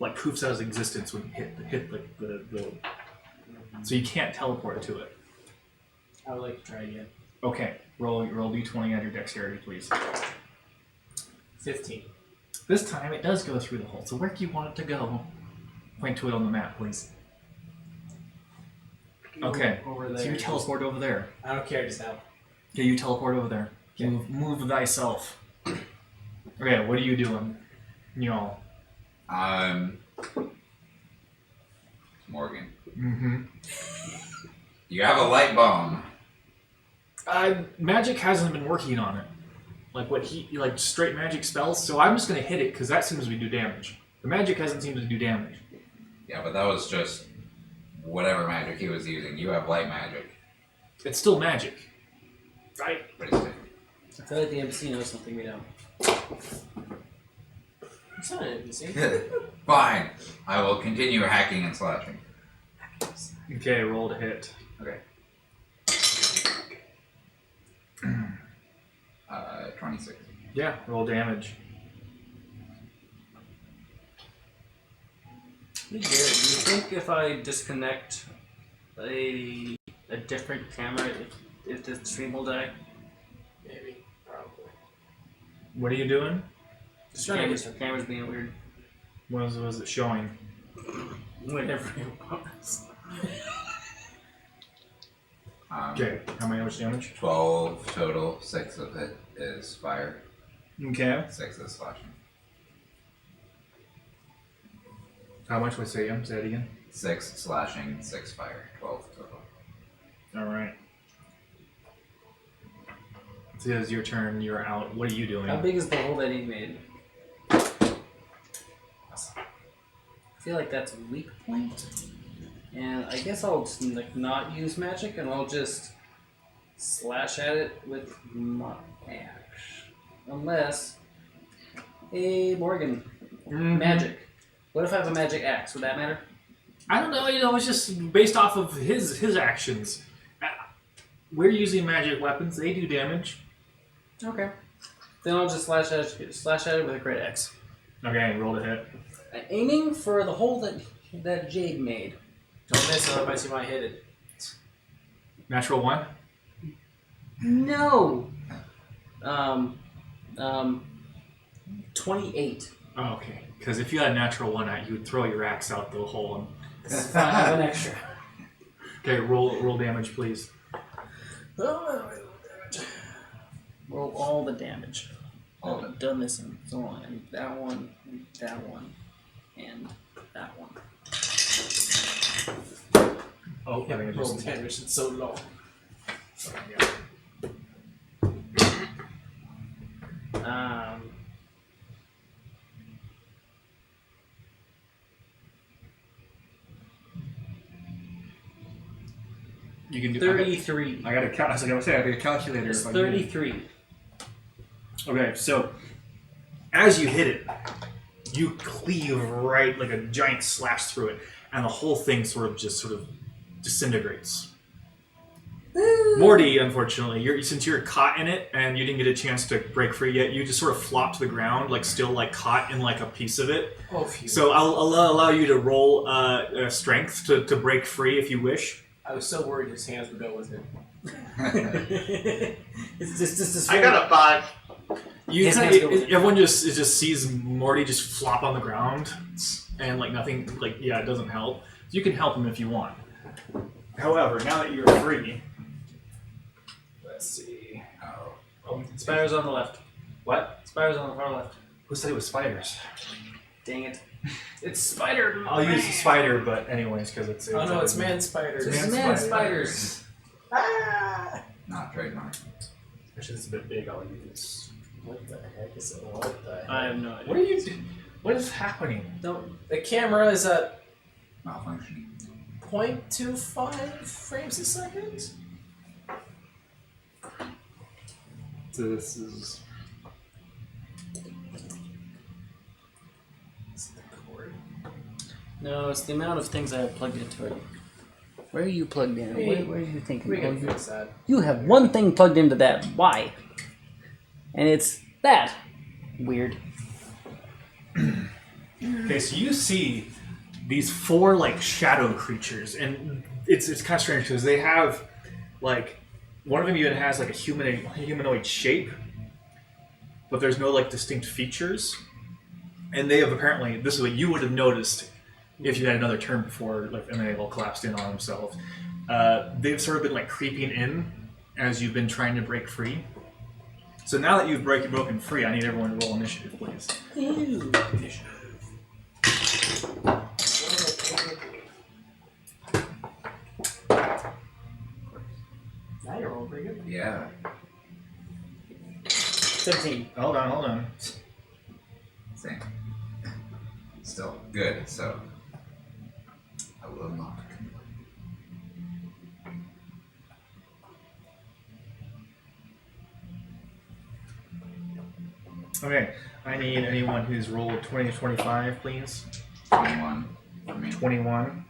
like poofs out of existence when you hit the so you can't teleport to it. I would like to try again. Okay, roll d20 on your dexterity, please. 15. This time it does go through the hole. So where do you want it to go? Point to it on the map, please. Okay, Over there. so you teleport over there. I don't care just now. Yeah, you teleport over there. Move thyself. Okay, what are you doing? Y'all. Morgan. Mm-hmm. You have a light bomb. Magic hasn't been working on it. Like straight magic spells, so I'm just gonna hit it because that seems to do damage. The magic hasn't seemed to do damage. Yeah, but that was just whatever magic he was using. You have light magic. It's still magic. Right. What is it? I feel like the NPC knows something we don't. It's not an NPC. Fine. I will continue hacking and slashing. Okay, roll to hit. Okay. 26. Yeah, roll damage. Hey, Garrett, do you think if I disconnect a different camera, if the stream will die? Maybe. Probably. What are you doing? Just camera's being weird. What was it showing? Whatever it was. Okay, how much damage? 12 total. 6 of it is fire. Okay. 6 is slashing. How much was it? Say it again. 6 slashing, 6 fire. 12 total. Alright. So it's your turn, you're out. What are you doing? How big is the hole that he made? I feel like that's a weak point. And I guess I'll just not use magic and I'll just slash at it with my axe. Unless... Hey, Morgan. Magic. What if I have a magic axe? Would that matter? I don't know, it's just based off of his actions. We're using magic weapons, they do damage. Okay. Then I'll just slash at it with a great axe. Okay, roll to hit. Aiming for the hole that Jade made. Don't miss, otherwise you might hit it. Natural 1? No! 28. Oh, okay. Because if you had a natural 1 out, you would throw your axe out the hole. This is fine, I have an extra. Okay, roll damage, please. Roll all the damage. All of it. I've done this and so on, and that one, and that one, and that one. Oh, I think it Roll just... damage, it's so low. You can do 33. I got a calculator. It's if I do it. 33. Okay, so as you hit it, you cleave right like a giant slash through it, and the whole thing sort of disintegrates. Morty, unfortunately, since you're caught in it and you didn't get a chance to break free yet, you just sort of flop to the ground, like still like caught in like a piece of it. Oh, phew. So I'll allow you to roll strength to break free if you wish. I was so worried his hands would go with it. It's just I got a 5. You His kinda, hands go with it. everyone just sees Morty just flop on the ground, and like nothing, it doesn't help. You can help him if you want. However, now that you're free, let's see. Oh. Spiders on the left. What? Spiders on the far left. Who said it was spiders? Dang it. It's spider. I'll use the spider, but anyways, because it's. Oh no, it's man spiders. It's It's man spiders. Ah! Not trademark. Actually, it's a bit big. I'll use. What the heck is it? What the heck? I have no idea. What are you doing? What is happening? The camera is at Malfunctioning. 0.25 frames a second? This is. Is it the cord? No, it's the amount of things I have plugged into it. Where are you plugged in? Where are you thinking? We Oh, can you, fix that. you have one thing plugged into that. Why? And it's that. Weird. Okay, so you see these 4 like shadow creatures, and it's kind of strange because they have like one of them even has like a humanoid shape, but there's no like distinct features. And they have apparently, this is what you would have noticed if you had another turn before, like, and they all collapsed in on themselves. They've sort of been like creeping in as you've been trying to break free. So now that you've broken free, I need everyone to roll initiative, please. Now you're rolling pretty good. Yeah. 17. Hold on. Same. Still good, so I will not. Okay, I need anyone who's rolled 20 to 25, please. 21 for me. 21.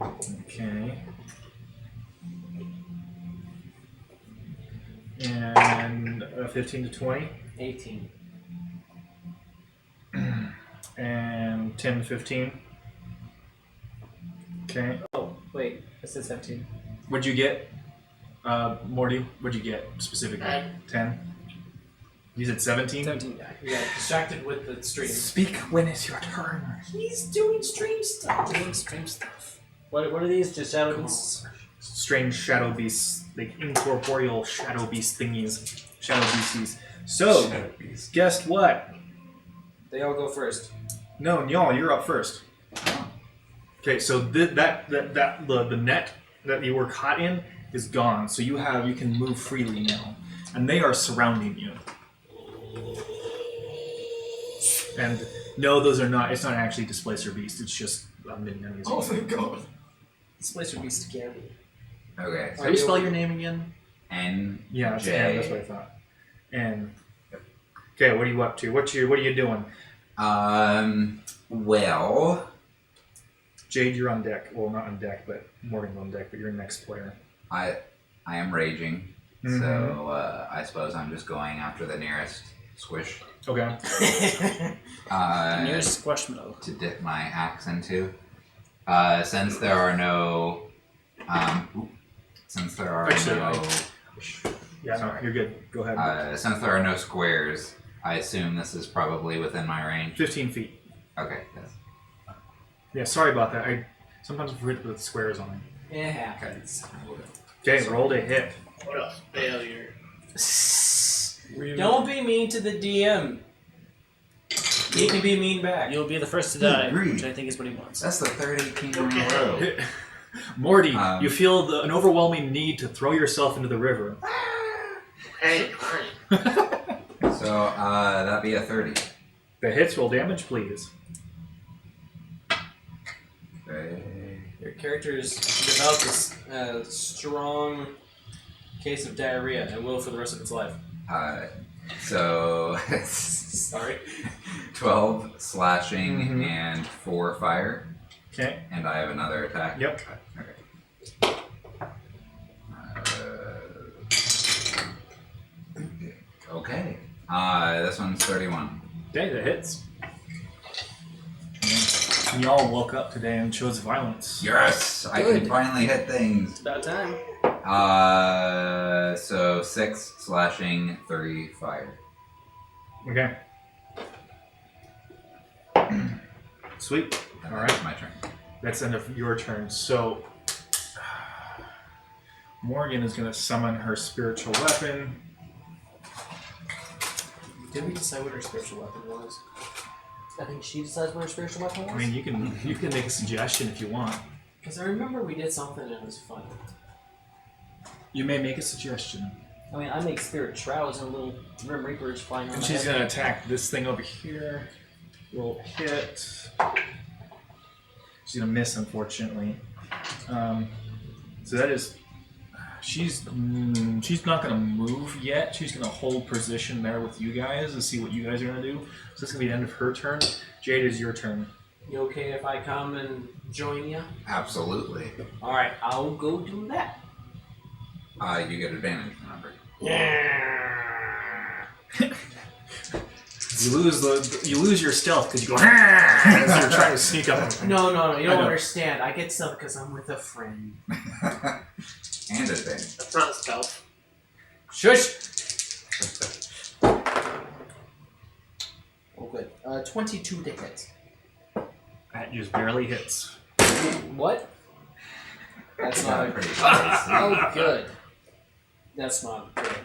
Okay. And 15 to 20. 18. And 10 to 15. Okay. Oh, wait. I said 17. What'd you get, Morty? What'd you get specifically? 10? You said 17? 17. You got distracted with the stream. Speak when it's your turn. He's doing stream stuff. What are these? Just shadow beasts? Strange shadow beasts, like incorporeal shadow beast thingies. Shadow beasties. So, guess what? They all go first. No, y'all, you're up first. Okay, so the net that you were caught in is gone. So you can move freely now, and they are surrounding you. And no, those are not. It's not actually Displacer Beast. It's just a minion. Oh, thank God. This place would be scary. Okay, How do you spell your name again? N. Yeah, that's, J. N, that's what I thought. And okay, what are you up to? What are you doing? Well, Jade, you're on deck. Well, not on deck, but Morgan's on deck. But you're next player. I am raging, so I suppose I'm just going after the nearest squish. Okay. Nearest squishmallow. To dip my axe into. Since there are no, Yeah, no, you're good. Go ahead. since there are no squares, I assume this is probably within my range. 15 feet. Okay, yes. Yeah, sorry about that. I sometimes forget to put the squares on. It happens. Okay, roll to hit. What a failure. Don't be mean to the DM. He can be mean back. You'll be the first to die, Agreed. which I think is what he wants. That's the third 18 in a row. Morty, you feel an overwhelming need to throw yourself into the river. Hey, fine. So, that'd be a 30. The hits roll damage, please. Okay. Your character's developed a strong case of diarrhea and will for the rest of its life. So, Sorry. 12 slashing and 4 fire. Okay. And I have another attack. Yep. Okay. This one's 31. Okay, that hits. And y'all woke up today and chose violence. Yes! I can finally hit things. It's about time. So 6 slashing, 3 fire. Okay. Sweet. And All that's right. my turn. That's the end of your turn. So, Morgan is going to summon her spiritual weapon. Did we decide what her spiritual weapon was? I think she decides what her spiritual weapon was. I mean, you can make a suggestion if you want. Because I remember we did something and it was fun. You may make a suggestion. I mean, I make spirit shrouds and little Grim Reapers flying on And my she's head. going to attack this thing over here. Roll hit. She's going to miss, unfortunately. So that is... She's not going to move yet. She's going to hold position there with you guys to see what you guys are going to do. So that's going to be the end of her turn. Jade, is your turn. You okay if I come and join you? Absolutely. All right, I'll go do that. You get advantage, remember. You lose your stealth because you go as you're trying to sneak up on him. No, you I don't know. understand. I get stuff because I'm with a friend. And advantage. That's not stealth. Shush! Oh, good. 22 to hit. That just barely hits. What? That's Got not it a, pretty close. Oh, good. that's not good.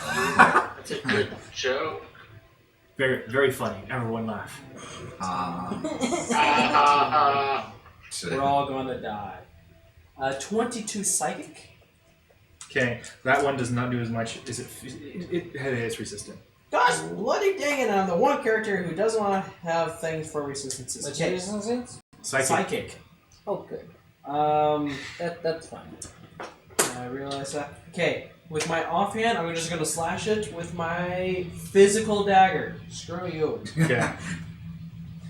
That's a good joke. Very, very funny. Everyone laugh. We're all gonna die. 22 psychic. Okay, that one does not do as much. Is it? It's resistant. Gosh, bloody dang it! I'm the one character who doesn't want to have things for resistances. What's Okay. your resistance? Psychic. Oh, good. That's fine. I realize that. Okay, with my offhand, I'm just gonna slash it with my physical dagger. Screw you. Okay.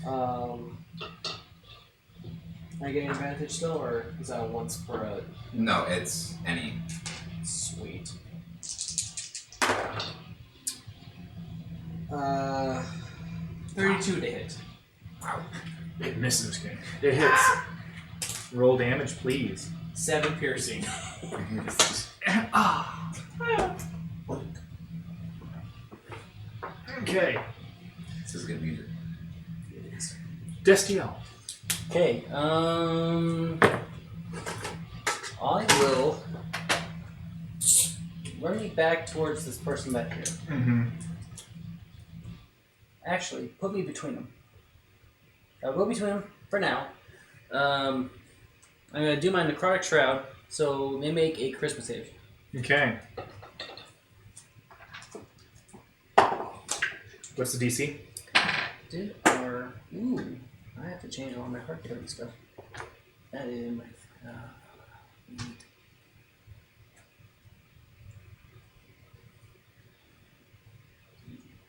Am I getting advantage still, or is that once per a No, it's any. sweet? 32 to hit. Wow. It misses. Okay. It hits. Roll damage, please. 7 piercing. Okay. This is good music. Destiel. Okay, I will run me back towards this person back here. Mm-hmm. Actually, put me between them. I'll go between them for now. I'm going to do my Necrotic Shroud, so they make a charisma save. Okay. What's the DC? Ooh, I have to change all my hard coding stuff. That is in my.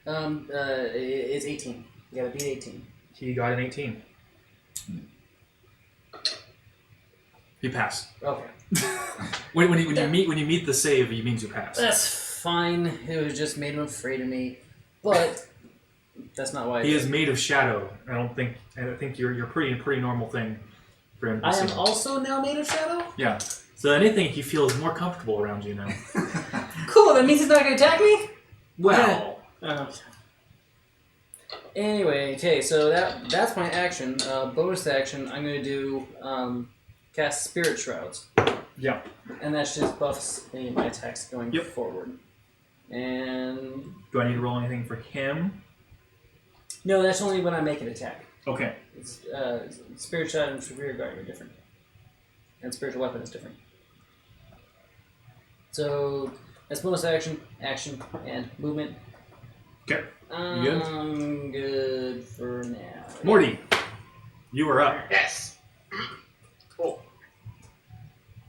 It's 18. You gotta beat 18. He got an 18. He passed. Okay. When you meet the save, he means you pass. That's fine. It was just made him afraid of me. But that's not why I He did. is made of shadow. I think you're pretty normal thing for him to I see. am also now made of shadow? Yeah. So anything, he feels more comfortable around you now. Cool, that means he's not gonna attack me? Well, Anyway, okay, so that's my action. Bonus action, I'm gonna do cast Spirit Shrouds. yeah. And that's just buffs any of my attacks going Yep. forward. And Do I need to roll anything for him? no, that's only when I make an attack. Okay. It's, Spirit Shroud and Severe Guard are different. And Spiritual Weapon is different. So that's bonus action, and movement. Okay. I'm good for now. Morty, you are up. Yes. Cool.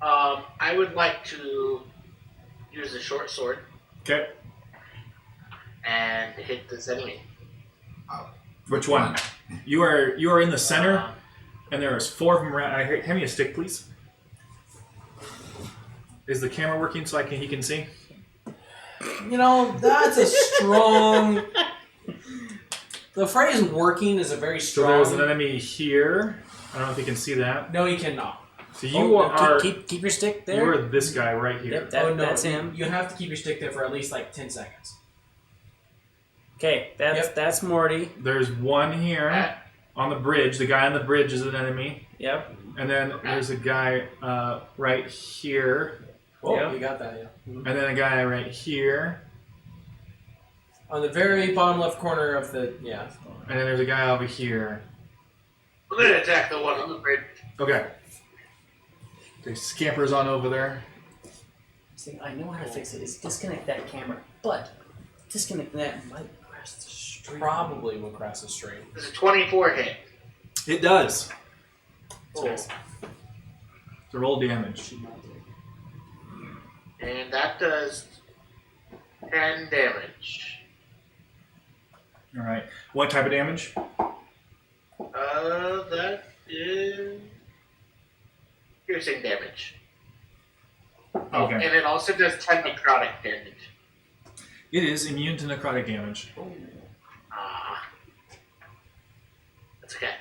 I would like to use the short sword Okay. and hit this enemy. Which one? You are in the center, and there's 4 of them around. Hand me a stick, please. Is the camera working so he can see? You know, that's a strong. The phrase "working" is a very So there's an strong. enemy here. I don't know if you can see that. No, you cannot. So you are keep your stick there. you are this guy right here. Yep, Oh no, that's him. You have to keep your stick there for at least like 10 seconds. Okay, that's Morty. There's one here on the bridge. The guy on the bridge is an enemy. Yep. And then there's a guy right here. Oh, Yeah. you got that, yeah. Mhm. And then a guy right here. On the very bottom left corner of the And then there's a guy over here. I'm gonna attack the one on the bridge. Okay. They scampers on over there. See, I know how to fix it. Is disconnect that camera, but disconnect that might crash the stream. probably will cross the stream. There's a 24 hit. It does. Cool. To roll damage. And that does 10 damage. All right. What type of damage? That is piercing damage. Oh, Okay. and it also does 10 necrotic damage. It is immune to necrotic damage. Ah. That's okay.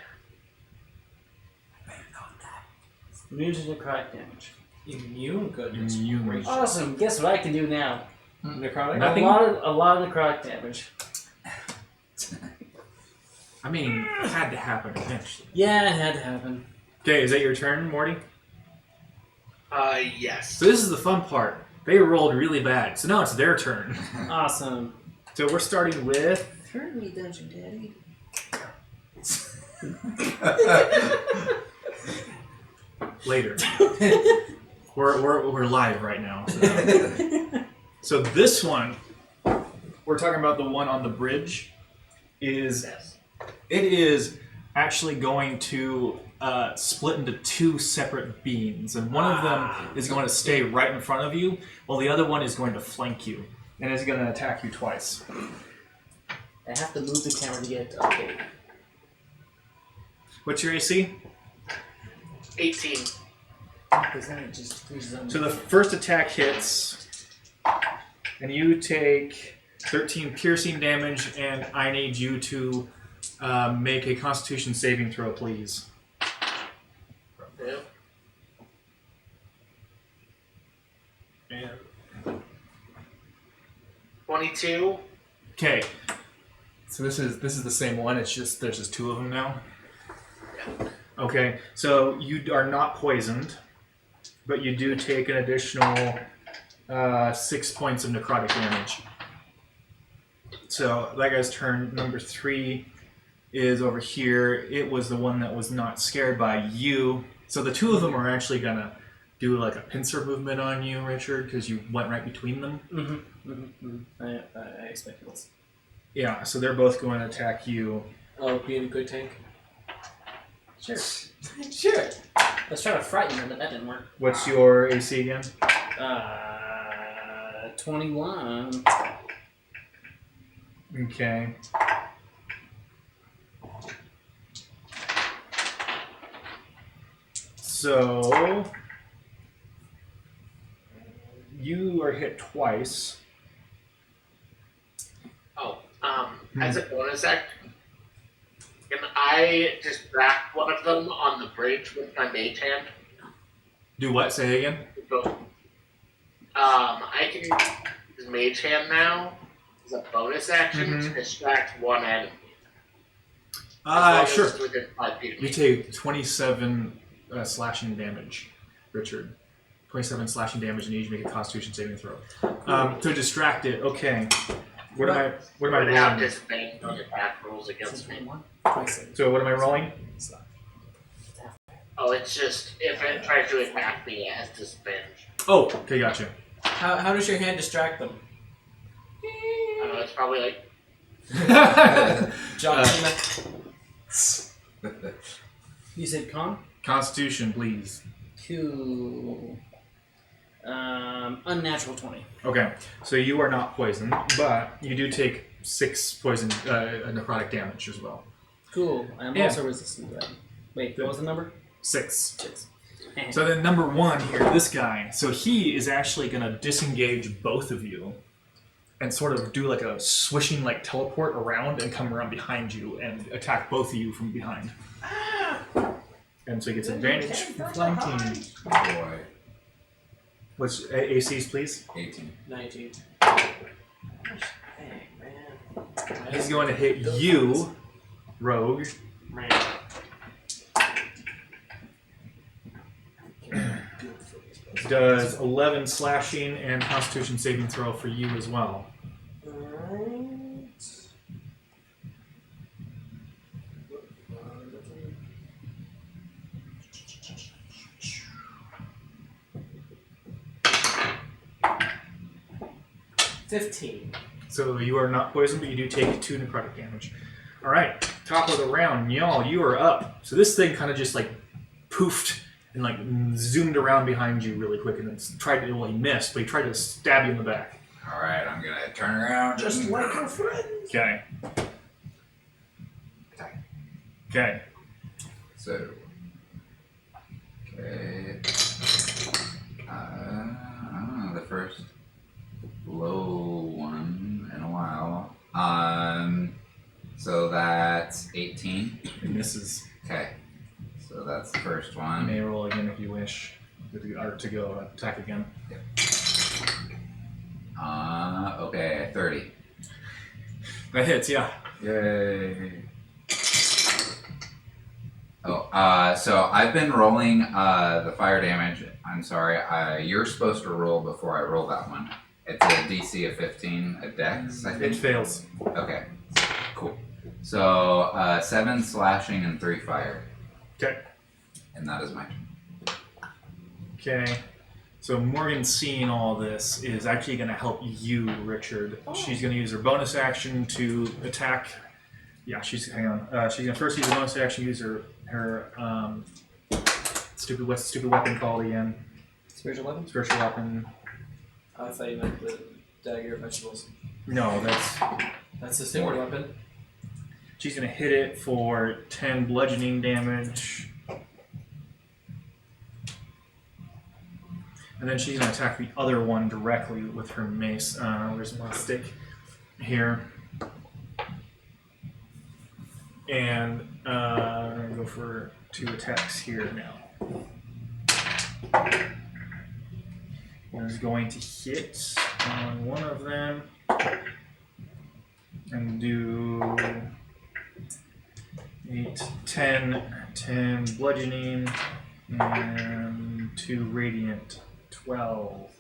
Immune to necrotic damage. Immune goodness. Immune. gracious. Awesome. Guess what I can do now? Necrotic? Nothing? A lot of necrotic damage. I mean, it had to happen eventually. Yeah, it had to happen. Okay, is that your turn, Morty? Yes. So this is the fun part. They rolled really bad, so now it's their turn. Awesome. So we're starting with Hurt me, Dungeon Daddy. later. we're live right now. So this one, we're talking about the one on the bridge, is Yes. it is actually going to split into two separate beams, and one of them is going to stay right in front of you, while the other one is going to flank you, and is going to attack you twice. I have to move the camera to get okay. What's your AC? 18. Because then it just freezes on So the first attack hits, and you take 13 piercing damage, and I need you to make a Constitution saving throw, please. Yeah. And 22. okay, so this is the same one. It's just there's just two of them now. Yeah. Okay, so you are not poisoned, but you do take an additional 6 points of necrotic damage. So that guy's turn. Number 3 is over here. It was the one that was not scared by you. So the two of them are actually gonna do like a pincer movement on you, Richard, because you went right between them. I expected this. Yeah, so they're both going to attack you. Oh, being a good tank. Sure. Sure. Let's try to frighten them, but that didn't work. What's your AC again? 21. Okay. So you are hit twice. Oh, as a bonus action, can I distract one of them on the bridge with my mage hand? Do what? Say again. I can use mage hand now as a bonus action to distract one enemy. As long as Sure. it's within 5 feet of me. You take 27 slashing damage, Richard. 27 slashing damage, and you need to make a Constitution saving throw. To distract it, okay. What am I I have rolling? disadvantage on attack rolls against me. So what am I rolling? Oh, it's just if it tries to attack me, it has disadvantage. Oh, okay, gotcha. How does your hand distract them? It's probably like John Cena. You said con? Constitution, please. 2. Unnatural 20. Okay, so you are not poisoned, but you do take 6 poison necrotic damage as well. Cool. I'm Yeah. also resistant to that. Wait, what was the number? 6. 6. So then number 1 here, this guy. So he is actually going to disengage both of you and sort of do like a swishing like teleport around and come around behind you and attack both of you from behind. And so he gets advantage from flanking. Boy. What's ACs, please? 18. 19. Hey, man. He's going to hit you, Rogue. Does 11 slashing and Constitution saving throw for you as well. Alright. 15. So you are not poisoned, but you do take 2 necrotic damage. All right, top of the round, y'all. You are up. So this thing kind of just like poofed and like zoomed around behind you really quick, and then tried to. Well, he missed, but he tried to stab you in the back. Alright, I'm gonna turn around. Just like your friend. Okay. Okay. So. Okay. The first low one in a while. So that's 18. It misses. Okay. So that's the first You one. may roll again if you wish. Or to go attack again. Okay, 30. That hits, yeah. Yay. Oh, so I've been rolling the fire damage. I'm sorry. You're supposed to roll before I roll that one. It's a DC of 15, a dex, I It think. fails. Okay, cool. So 7 slashing and 3 fire. Okay. And that is my turn. Okay. So Morgan, seeing all this, is actually going to help you, Richard. She's going to use her bonus action to attack. Yeah, hang on. She's going to first use her bonus action, use her what's the stupid weapon called again? Spiritual weapon? Spiritual weapon. I thought you meant the dagger of vegetables. No, That's the stupid weapon. she's going to hit it for 10 bludgeoning damage. And then she's going to attack the other one directly with her mace. Where's my stick? Here. And I'm going to go for 2 attacks here now. One is going to hit on one of them and do 8, 10 bludgeoning, and 2 radiant. 12.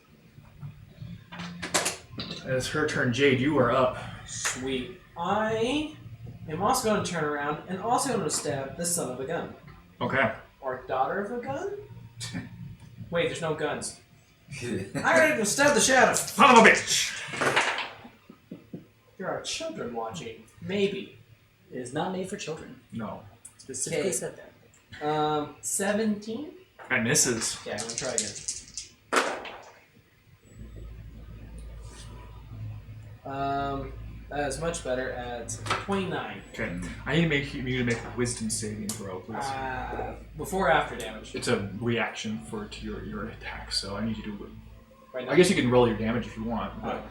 It's her turn. Jade, you are up. Sweet. I am also going to turn around and also going to stab the son of a gun. Okay. Or daughter of a gun? Wait, there's no guns. I'm going to stab the shadow. Son of a bitch! There are children watching. Maybe. It is not made for children. No. Specifically Okay. said that. 17? That misses. Yeah, I'm going to try again. That is much better at 29. Okay. I need to make you to make a wisdom saving throw, please. Before or after damage? It's a reaction to your attack, so I need you to. Right now? I guess you can roll your damage if you want, but.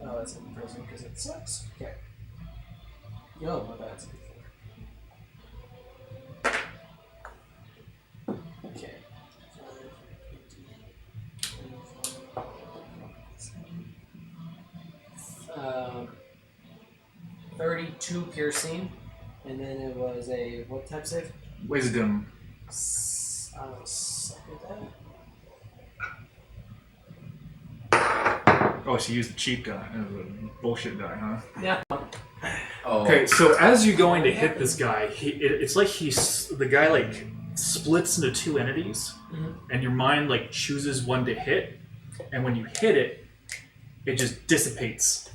Oh, that's in prison because it sucks. Okay. Yo, my bad. Okay. 32 piercing, and then it was a what type save? Wisdom. I will suck at that. Oh, so you used the cheap die, the bullshit die, huh? Yeah. Oh. Okay, so as you're going to hit this guy, it's like the guy like splits into 2 entities, and your mind like chooses one to hit, and when you hit it, it just dissipates,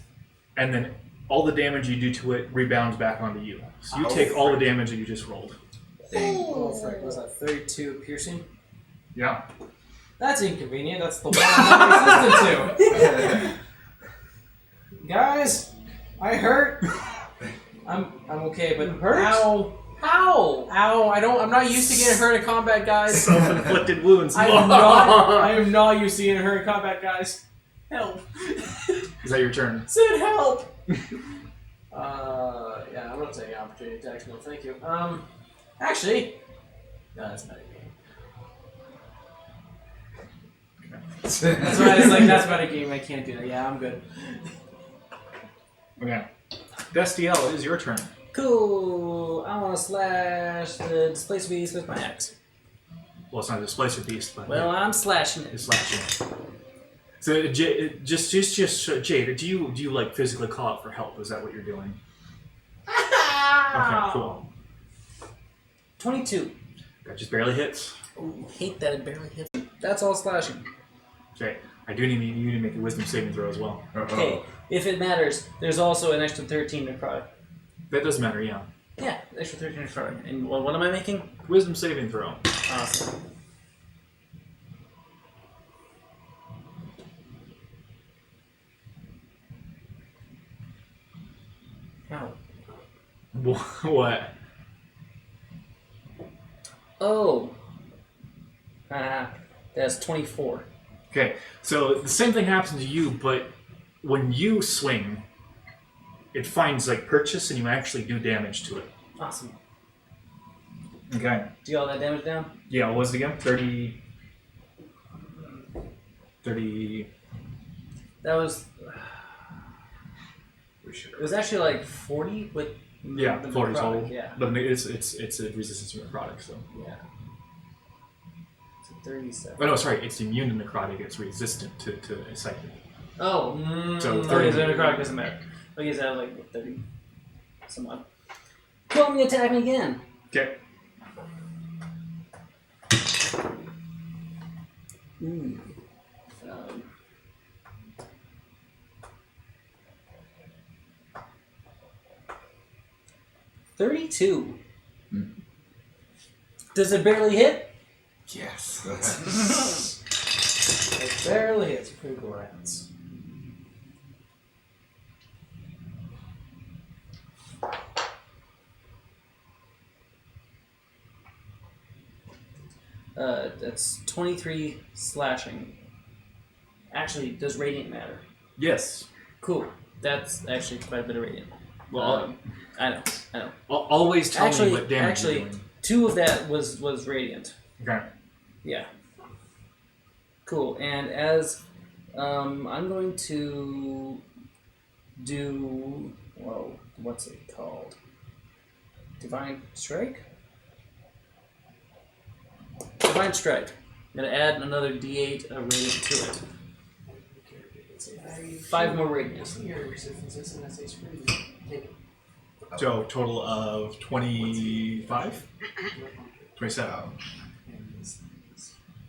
and then all the damage you do to it rebounds back onto you. So you take all the damage that you just rolled. Oh, frick. Was that 32 piercing? Yeah. That's inconvenient. That's the one I'm not resistant to. Guys, I hurt. I'm okay, but ow. How? Ow! I'm not used to getting hurt in combat, guys. Self-inflicted wounds. I am not used to getting hurt in combat, guys. Help. Is that your turn? Said help. Yeah, I'm gonna take opportunity attacks. No, thank you. Actually, no, that's metagame. That's why I was like, that's metagame. I can't do that. Yeah, I'm good. Okay. Destiel, it is your turn. Cool. I want to slash the displacer beast with my axe. Well, it's not a displacer beast, but Well, I'm slashing it. it's slashing. So, just Jade, do you like physically call out for help? Is that what you're doing? Okay, cool. 22. That just barely hits. Ooh, hate that it barely hits. That's all slashing. Okay, I do need you to make a wisdom saving throw as well. Okay, if it matters, there's also an extra 13 necrotic. That does matter, yeah. Yeah, extra 13 necrotic. And what am I making? Wisdom saving throw. Awesome. What? Oh. That's 24. Okay, so the same thing happens to you, but when you swing, it finds like purchase and you actually do damage to it. Awesome. Okay. Do you get all that damage down? Yeah, what was it again? 30... That was... We should. It was actually like 40 with Yeah, the 40 necrotic, total. Yeah. But it's a resistance to necrotic, so... Yeah. It's a 37. Oh no, sorry, it's immune to necrotic, it's resistant to psychic. Oh. So So 30. 30 necrotic doesn't matter. I guess I have like 30 some odd. Come on, attack me again. Okay. Um, 32. Does it barely hit? Yes. It barely hits critical rounds. That's 23 slashing. Actually, does radiant matter? Yes. Cool. That's actually quite a bit of radiant. Well, I know. always tell Actually- me what damage actually- you're doing. 2 of that was radiant. Okay. Yeah. Cool. And as I'm going to do what's it called? Divine Strike? Divine Strike. I'm gonna add another D8 of radiant to it. 5 more radiant. Your resistance and that's pretty. Take it. So, total of 25? 27.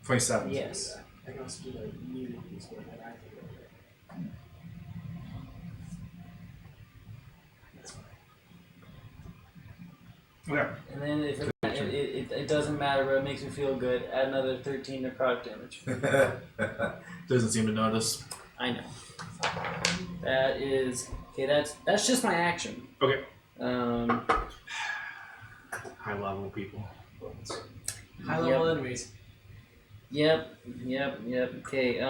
27. Yes. I can also do the muted piece where I activate it. That's fine. Okay. And then if it doesn't matter, but it makes me feel good, add another 13 necrotic damage. Doesn't seem to notice. I know. That is okay. That's just my action. Okay. High High level people. High level enemies. Yep. Okay.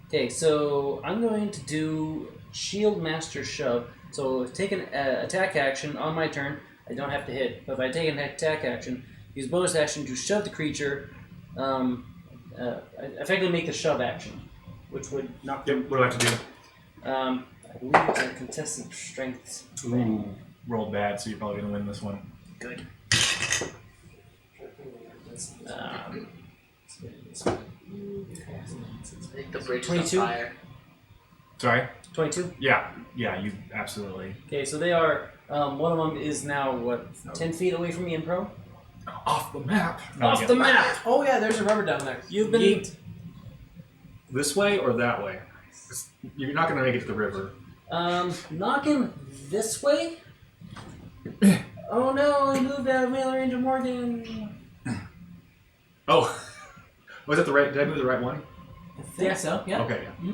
Okay. So I'm going to do Shield Master Shove. So take an attack action on my turn. I don't have to hit, but if I take an attack action, use bonus action to shove the creature. Effectively make the shove action, which would knock them. Yep, what do I have to do? I believe it's a contested strength. Ooh, rolled bad, so you're probably going to win this one. Good. I think the bridge is 22? on fire. Sorry? 22. Yeah, you absolutely. Okay, so they are. One of them is now 10 feet away from me in pro. Off the map. No, Off yeah. the map. Oh yeah, there's a rubber down there. You've been. Yeet. This way or that way? You're not going to make it to the river. Knocking this way. Oh no! I moved out of melee range of Morgan. Oh, was that the right? Did I move the right one? I think so. Yeah. Okay. Yeah.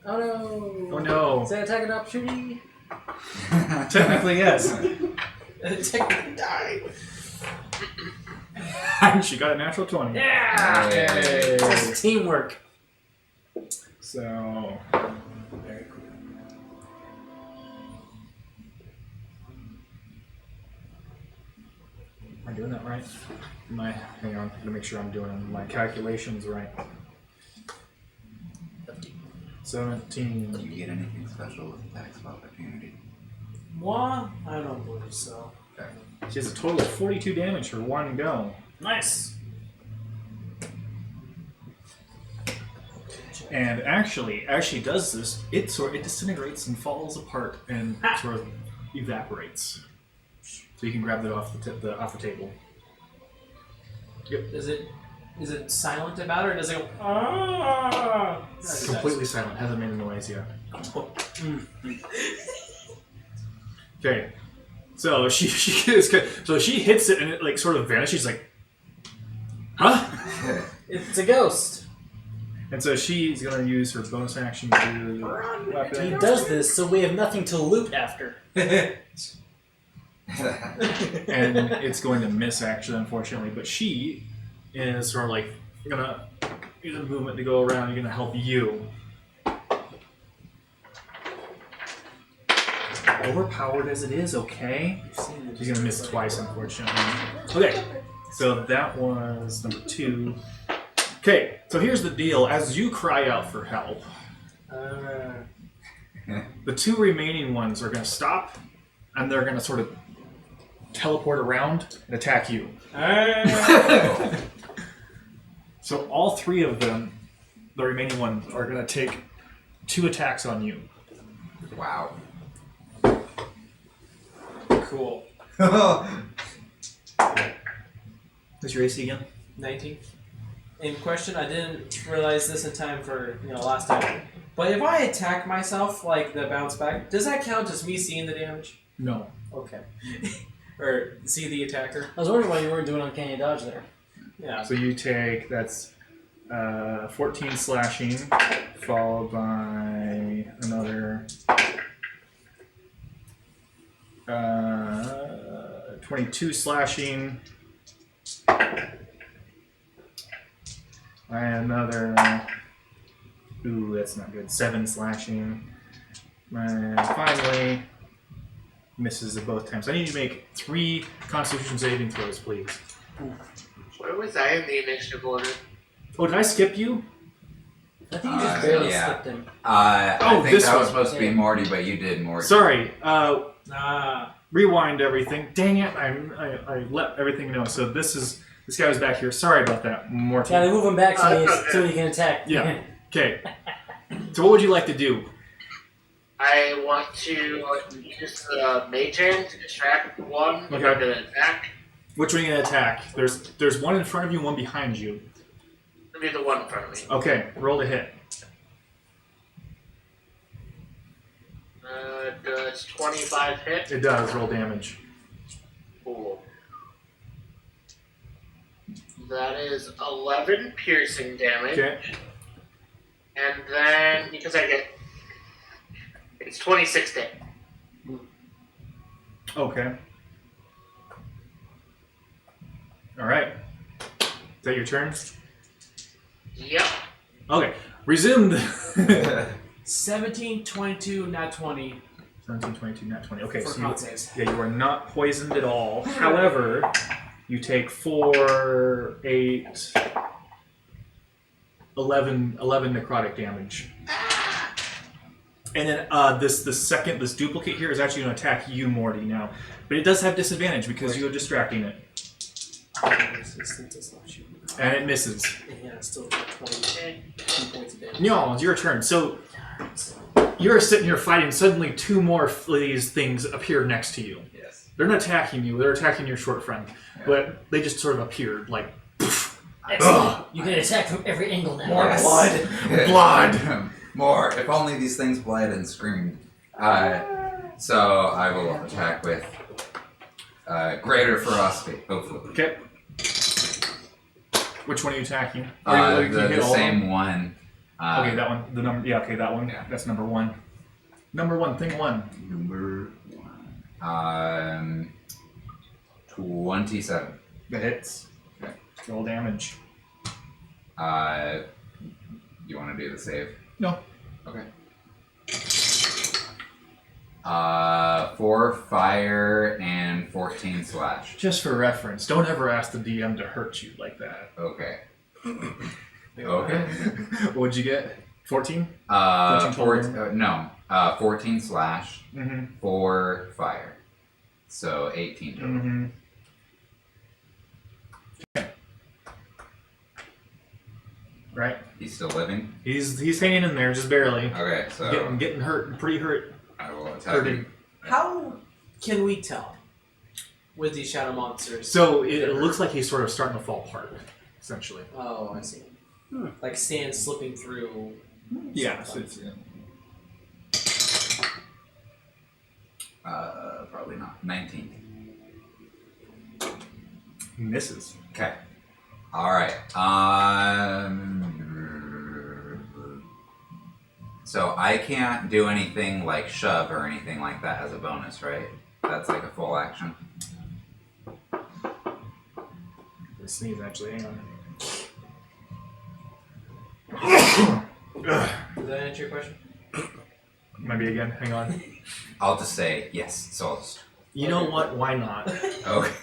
Oh no! Oh no! Is that attack an opportunity? Technically, yes. Technically die. She got a natural 20. Yeah! Hey. It's teamwork. So. Very cool. Am I doing that right? Hang on, to make sure I'm doing my calculations right. 17. Do you get anything special with attacks of opportunity? Moi? I don't believe so. Okay. She has a total of 42 damage for one go. Nice. And actually, as she does this, it disintegrates and falls apart and sort of evaporates. So you can grab that off the table. Yep. Is it silent about it, or does it go? Ah! It's completely silent. Hasn't made a noise yet. Okay. So she hits it and it like sort of vanishes. She's like, huh? It's a ghost. And so she's going to use her bonus action to weapon. He does this so we have nothing to loot after. And it's going to miss, actually, unfortunately. But she is sort of like going to use a movement to go around. You're going to help you. Overpowered as it is, okay. She's going to miss twice, unfortunately. Okay, so that was number 2. Okay, so here's the deal. As you cry out for help, the 2 remaining ones are going to stop, and they're going to sort of teleport around and attack you. So all 3 of them, the remaining ones, are going to take 2 attacks on you. Wow. Cool. What's your AC again? 19. In question, I didn't realize this in time for last time. But if I attack myself, like the bounce back, does that count as me seeing the damage? No. Okay. Or see the attacker? I was wondering why you weren't doing uncanny dodge there. Yeah. So you take, that's 14 slashing, followed by another 22 slashing, and another, ooh, that's not good, 7 slashing, and finally, misses at both times. I need you to make 3 Constitution saving throws, please. Where was I in the initiative order? Oh, did I skip you? I think you just barely yeah. slipped him. I Oh, think this that was one. supposed to be Yeah. Morty, but you did Morty. Sorry, Ah. rewind everything. Dang it, I let everything know. So this guy was back here. Sorry about that, Morty. Gotta move him back so, okay. so he can attack. Yeah. Okay. So what would you like to do? I want to use the mage hand to distract one Okay. with an attack. Which one are you gonna attack? There's one in front of you, and one behind you. It'll be the one in front of me. Okay, roll to hit. Does 25 hit? It does roll damage. Cool. That is 11 piercing damage. Okay. And then, because I get... It's 26 hit. Okay. All right. Is that your turn? Yep. Okay. Resume. The 17, 22, not 20 17, 22, not 20. Okay, for so con saves. yeah, you are not poisoned at all. However, you take 4, 8, 11 necrotic damage. And then this duplicate here is actually going to attack you, Morty, now. But it does have disadvantage because you are distracting it. And it misses. Yeah, it's still 22 points of damage. No, it's your turn. So you're sitting here fighting. Suddenly, 2 more of these things appear next to you. Yes. They're not attacking you. They're attacking your short friend. Yeah. But they just sort of appeared, like, Excellent. You can attack from every angle now. More blood. blood. More. If only these things bled and screamed. So I will attack with greater ferocity, hopefully. Okay. Which one are you attacking? Or you can hit The all of them? same one. Okay, that one. The number. Yeah. Okay, that one. Yeah. That's number 1. Number 1. Thing 1. Number 1. 27. That hits. Okay. Roll damage. You want to do the save? No. Okay. 4 fire and 14 slash. Just for reference, don't ever ask the DM to hurt you like that. Okay. Okay. What'd you get? 14? 14 slash, Mm-hmm. 4 fire. So 18 total. Mm-hmm. Right. He's still living? He's hanging in there, just barely. Okay, so Getting hurt, pretty hurt. I will attack hurting. him. How can we tell with these shadow monsters? So it looks like he's sort of starting to fall apart, essentially. Oh, I see. Like sand slipping through. Yeah. So it's, Probably not. 19. misses. Okay. Alright. So I can't do anything like shove or anything like that as a bonus, right? That's like a full action. Sneeze, actually. Hang on. Does that answer your question? Maybe again. Hang on. I'll just say yes. So I'll just... You know what? Why not? Okay.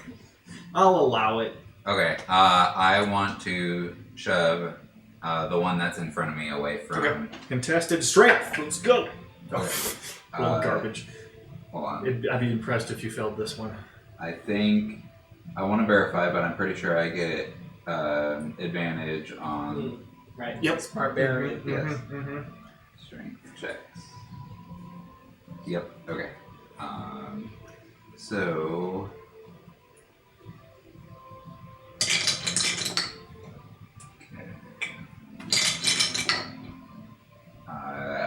I'll allow it. Okay. I want to shove the one that's in front of me away from... Okay. Contested strength. Let's go. Okay. Well, garbage. Hold on. I'd be impressed if you failed this one. I think... I want to verify, but I'm pretty sure I get advantage on Right. Yep. It's barbarian. Yes. Mm-hmm. strength checks. Yep. Okay. So...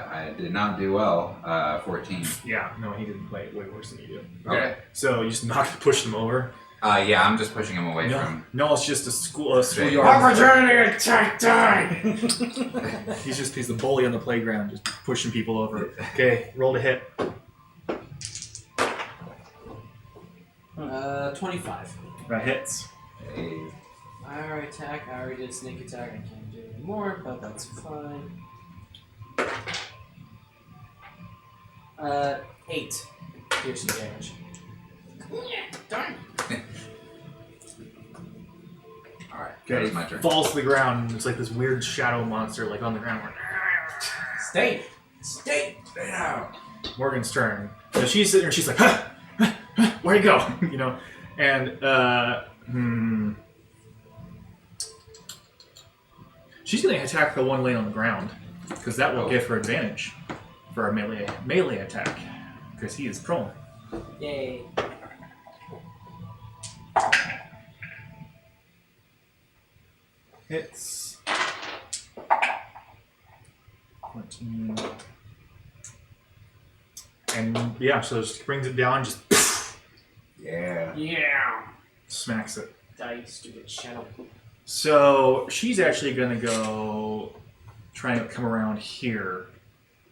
I did not do well. 14. Yeah, no, he didn't play it way worse than you do. Okay. So you just push them over. Yeah, I'm just pushing him away from... No, it's just a schoolyard. Opportunity attack time! He's the bully on the playground, just pushing people over. Okay, roll to hit. 25. That hits. Hey. I already attack. I already did sneak attack. I can't do any more, but that's fine. 8 piercing damage. Darn. Alright, Okay, that's my turn. falls to the ground, and it's like this weird shadow monster, like on the ground. Stay down. Morgan's turn. So she's sitting there, and she's like, huh, huh, huh, where'd he go? You know, and she's gonna attack the one laying on the ground because that will give her advantage for a melee attack because he is prone. Yay. Hits. 14. And yeah, so she brings it down, just Yeah. Yeah. smacks it. Die, stupid shadow. So she's actually gonna go try and come around here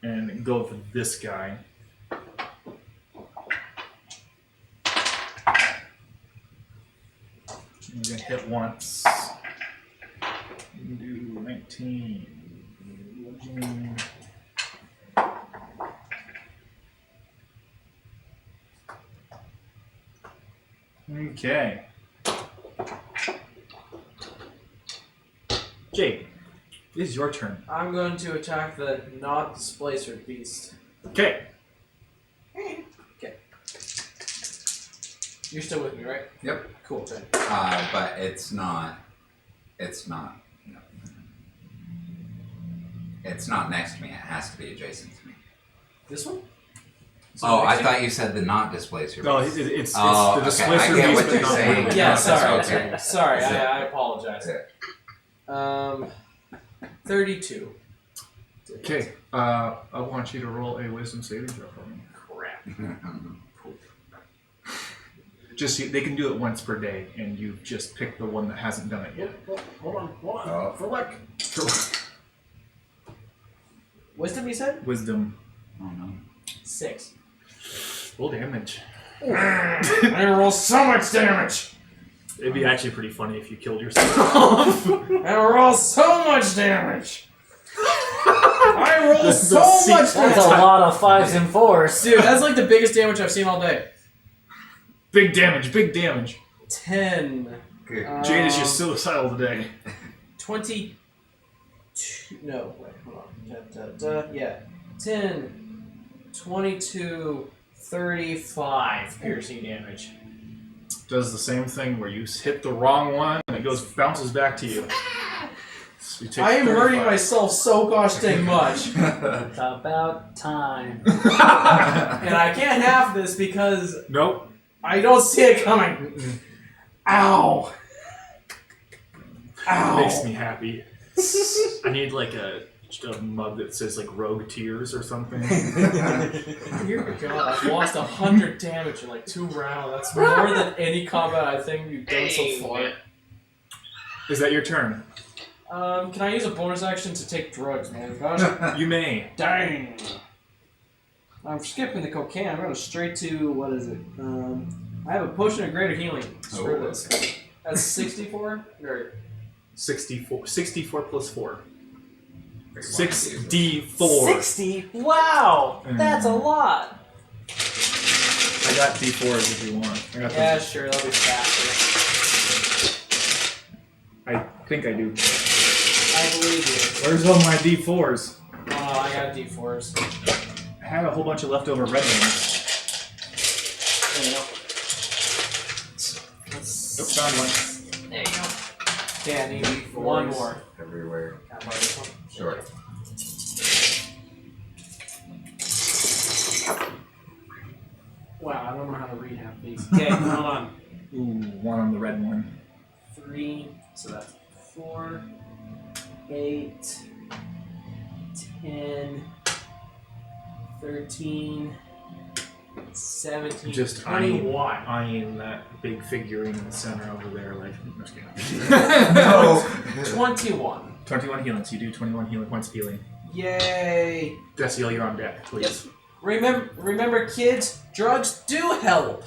and go for this guy. I'm gonna hit once. Do 19. Okay. Jake, it is your turn. I'm going to attack the not displacer beast. Okay. Okay. You're still with me, right? Yep. Cool, then. But it's not... No. It's not next to me. It has to be adjacent to me. This one? Oh, I thought you said the not displacer. No, beast. it's Oh, the okay. displacer I get beast, what but you're not saying. one. Yeah, No, sorry. okay. Sorry, Is it- I apologize. 32. Okay, I want you to roll a wisdom saving throw for me. Crap. Just they can do it once per day, and you just pick the one that hasn't done it yet. Hold on. Oh. For luck. Wisdom, you said? Wisdom. Oh no. 6. Roll damage. I roll so much damage! It'd be actually pretty funny if you killed yourself. I roll so much damage! I roll so much That's a damage! lot of 5s and 4s. Dude, that's like the biggest damage I've seen all day. Big damage, big damage. 10. Good. Jade is just suicidal today. 22. No, wait, hold on. Yeah. 10, 22, 35 piercing damage. Does the same thing where you hit the wrong one and it bounces back to you. So you take I am 35. hurting myself so gosh dang much. It's about time. And I can't have this because Nope. I don't see it coming. Ow. Ow. Makes me happy. I need like a mug that says like Rogue Tears or something. Dear God, I've lost 100 damage in like 2 rounds. That's more than any combat I think we've done so far. Is that your turn? Can I use a bonus action to take drugs, man? Gosh, You may. dang. I'm skipping the cocaine. I'm going straight to, what is it? I have a potion of greater healing. Screw Oh, this. That's 64? Or 64 plus 4. Big one. 6d4. 60? Wow! That's a lot! I got d4s if you want. I got yeah, those. sure, that'll be faster. I think I do. I believe you. Where's all my d4s? Oh, I got D4s. I had a whole bunch of leftover red ones. There you go. Nope, found one. There you go. Yeah, I need D4s one more. Everywhere. Can I borrow this one? Sure. Wow, I don't know how to read half these. Okay, hold on. Ooh, one on the red one. 3, so that's 4, 8, 10, 13, 17, Just 21. eyeing that big figurine in the center over there, like, I'm just kidding. No! 21. 21 healing, so you do 21 healing points of healing. Yay! Destiel, you're on deck, please. Remember, kids, drugs do help.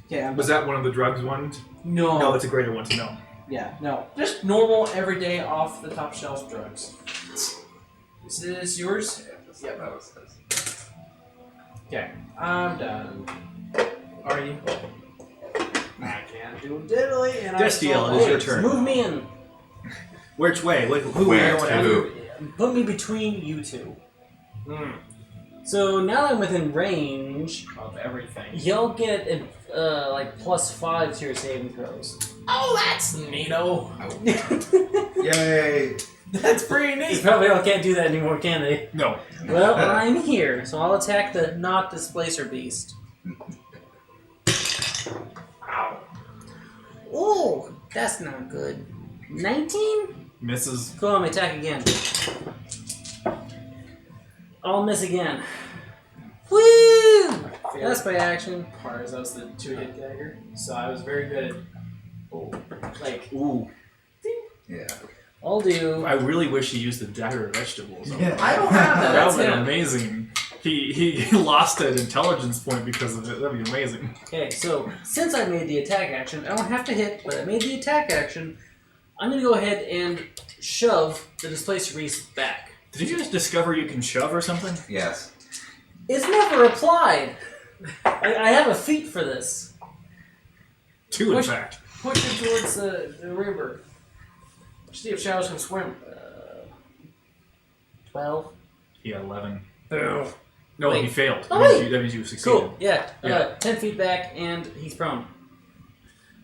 Okay, Was that one of the drugs ones? no. No, it's a greater one to know. Yeah, no. Just normal, everyday, off the top shelf drugs. Is this yours? Yeah, just Yep. that was this. Okay, I'm done. Are you? I can't do diddly, and Destiel, I it is your Hey, turn. Move me in. Which way? Like, who Where are you going to? after? Put me between you two. Mm, So now that I'm within range, of everything. you'll get like +5 to your saving throws. Oh, that's neato. Yay! That's pretty They neat. probably all can't do that anymore, can they? No. Well, I'm here, so I'll attack the not displacer beast. Ow. Oh, that's not good. 19? Misses. Go on, attack again. I'll miss again. Woo! That's by action. Part is that was the 2-hit dagger, so I was very good at like Ooh. Yeah. I'll do. I really wish he used the dagger of vegetables. I don't have that. That That's would be him. amazing. He lost an intelligence point because of it. That'd be amazing. Okay, so since I made the attack action, I don't have to hit, but I made the attack action. I'm gonna go ahead and shove the displacer beast back. Did you just discover you can shove or something? Yes. It's never applied. I have a feat for this. 2, in Which- fact. Push it towards the river. See if shadows can swim. 12. He had 11. Boom. No, Wait. he failed. Oh, That means you succeeded. Cool. Yeah. Yeah. 10 feet back, and he's prone.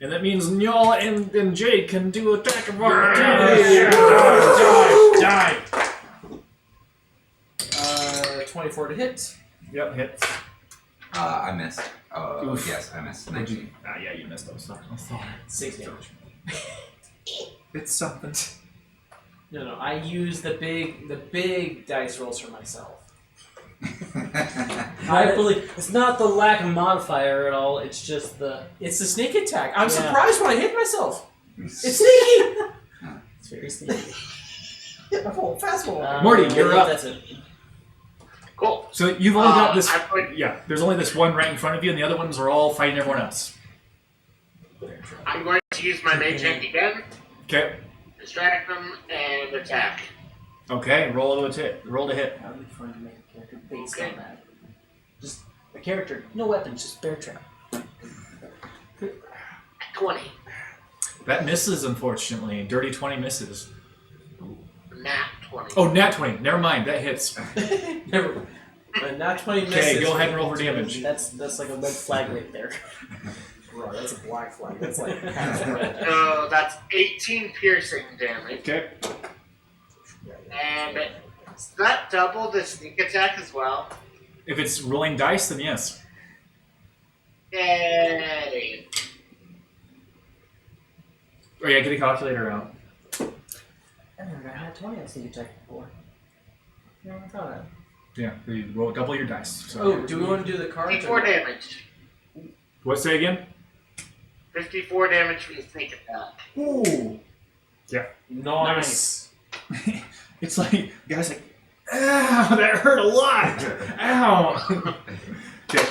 And that means Njal and Jake can do attack of Die! opportunity. Die! 24 to hit. Yep, hits. I missed. Oof. Yes, I missed. Would you- 19. yeah, you missed those. I'm sorry. 6 damage. It's something. No, I use the big dice rolls for myself. I believe it's not the lack of modifier at all. It's just the. It's the sneak attack. I'm Yeah. surprised when I hit myself. It's sneaky. It's very sneaky. Fast roll. Morty, you're up. That's it. Cool. So you've only got this. I'm going, Yeah, there's only this one right in front of you, and the other ones are all fighting everyone else. I'm going to use my mage hand again, Okay. distract them, and attack. Okay. Roll to hit. Roll to hit. That would be fun to make a character based Okay. on that. Just a character, no weapons, just bear trap. 20. That misses, unfortunately. Dirty 20 misses. Nat 20. Oh, nat 20. Never mind. That hits. Never. Not 20 misses. Okay, go ahead and roll for damage. That's like a red flag right there. Right, that's a black flag. That's like half red. So that's 18 piercing damage. Okay. And does that double the sneak attack as well? If it's rolling dice, then yes. Yay! Oh yeah, get a calculator out. I never got had 20 on sneak attack before. Never thought of that. Yeah, you roll double your dice. So. Oh, do we want to do the cards? 54 damage. What? Say again. 54 damage for the sneak attack. Ooh. Nice. It's like the guy's like, ow, that hurt a lot. Ow. Okay.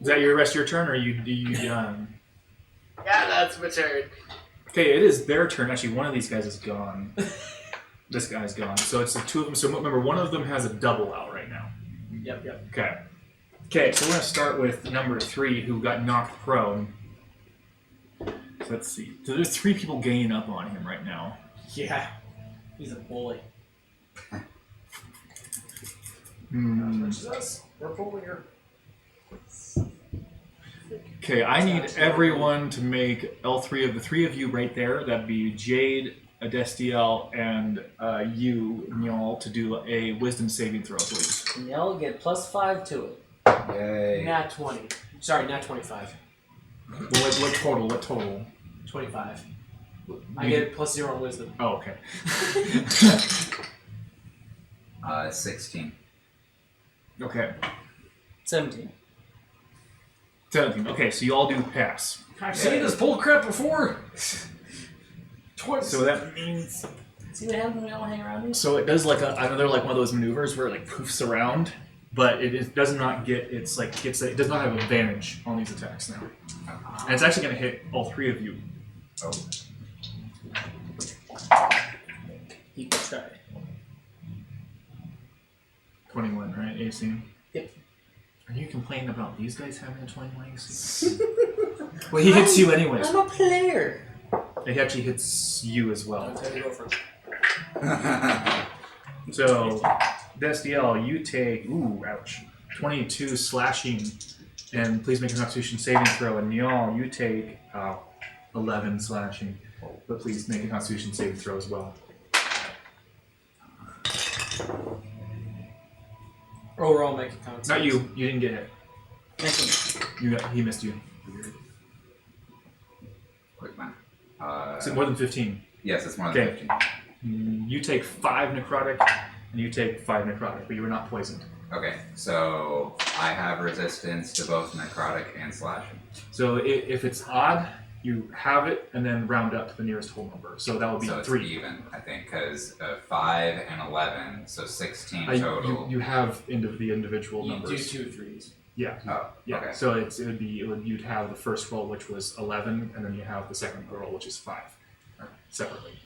Is that your rest of your turn, or are you done? Yeah, that's my turn. Okay, it is their turn. Actually, one of these guys is gone. This guy's gone. So it's the two of them. So remember, one of them has a double out right now. Yep. Okay. Okay, so we're going to start with number 3, who got knocked prone. So let's see. So there's 3 people ganging up on him right now. Yeah. He's a bully. us. We're fully here. Okay, I need everyone to make L3 of the 3 of you right there. That'd be Jade, Adestiel, and you, Nyal, to do a wisdom saving throw, please. And y'all get +5 to it. Yay. Nat 20. Sorry, nat 25. Well, what total? 25. I get +0 on wisdom. Oh, okay. 16. Okay. 17. 17. Okay, so you all do pass. I've seen this bull crap before. Twice. So that means... See what happens when we all hang around here? So it does like another like one of those maneuvers where it like poofs around, but it does not get it does not have advantage on these attacks now, and it's actually going to hit all 3 of you. Oh. You can try. 21, right? AC. Yep. Are you complaining about these guys having a 21 AC? Well, he hits you anyways. I'm a player. He actually hits you as well. I'll tell you go first. So, Destiel, you take, ouch, 22 slashing, and please make a Constitution saving throw. And Nyal, you take 11 slashing, but please make a Constitution saving throw as well. Overall, make a con. Not you. You didn't get hit. Thank He missed you. Quick math. Is it more than 15? Yes, it's more than Okay. 15. You take 5 necrotic, and you take 5 necrotic, but you were not poisoned. Okay, so I have resistance to both necrotic and slashing. So if it's odd, you have it, and then round up to the nearest whole number. So that will be So it's 3. even, I think, because 5 and 11, so 16 total. You have the individual You numbers. do 2 threes. Yeah. Oh, Yeah. okay. So you'd have the first roll, which was 11, and then you have the second roll, which is 5, separately.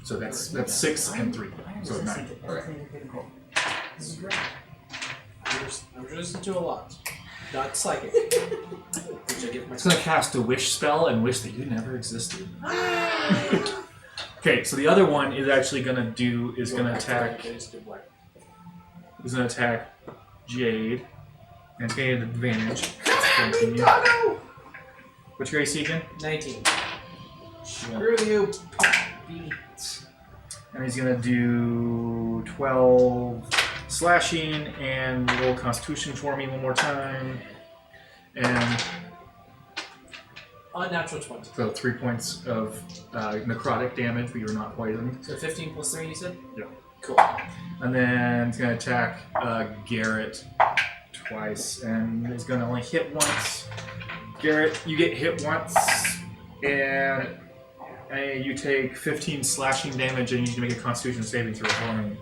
So that's 6 and 3. So 9. This is great. I'm resistant to a lot. Not psychic. Which I give It's myself. gonna cast a wish spell and wish that you never existed. Okay, so the other one is actually gonna attack Jade, and it's gonna get an advantage. Continue. What's your AC again? 19. Screw you. And he's gonna do 12 slashing and roll Constitution for me one more time. And Unnatural 20. so 3 points of necrotic damage, but you're not poisoned. So 15 plus 3, you said? Yeah. Cool. And then it's gonna attack Garrett twice, and it's gonna only hit once. Garrett, you get hit once, and you take 15 slashing damage, and you need to make a Constitution saving throw for me.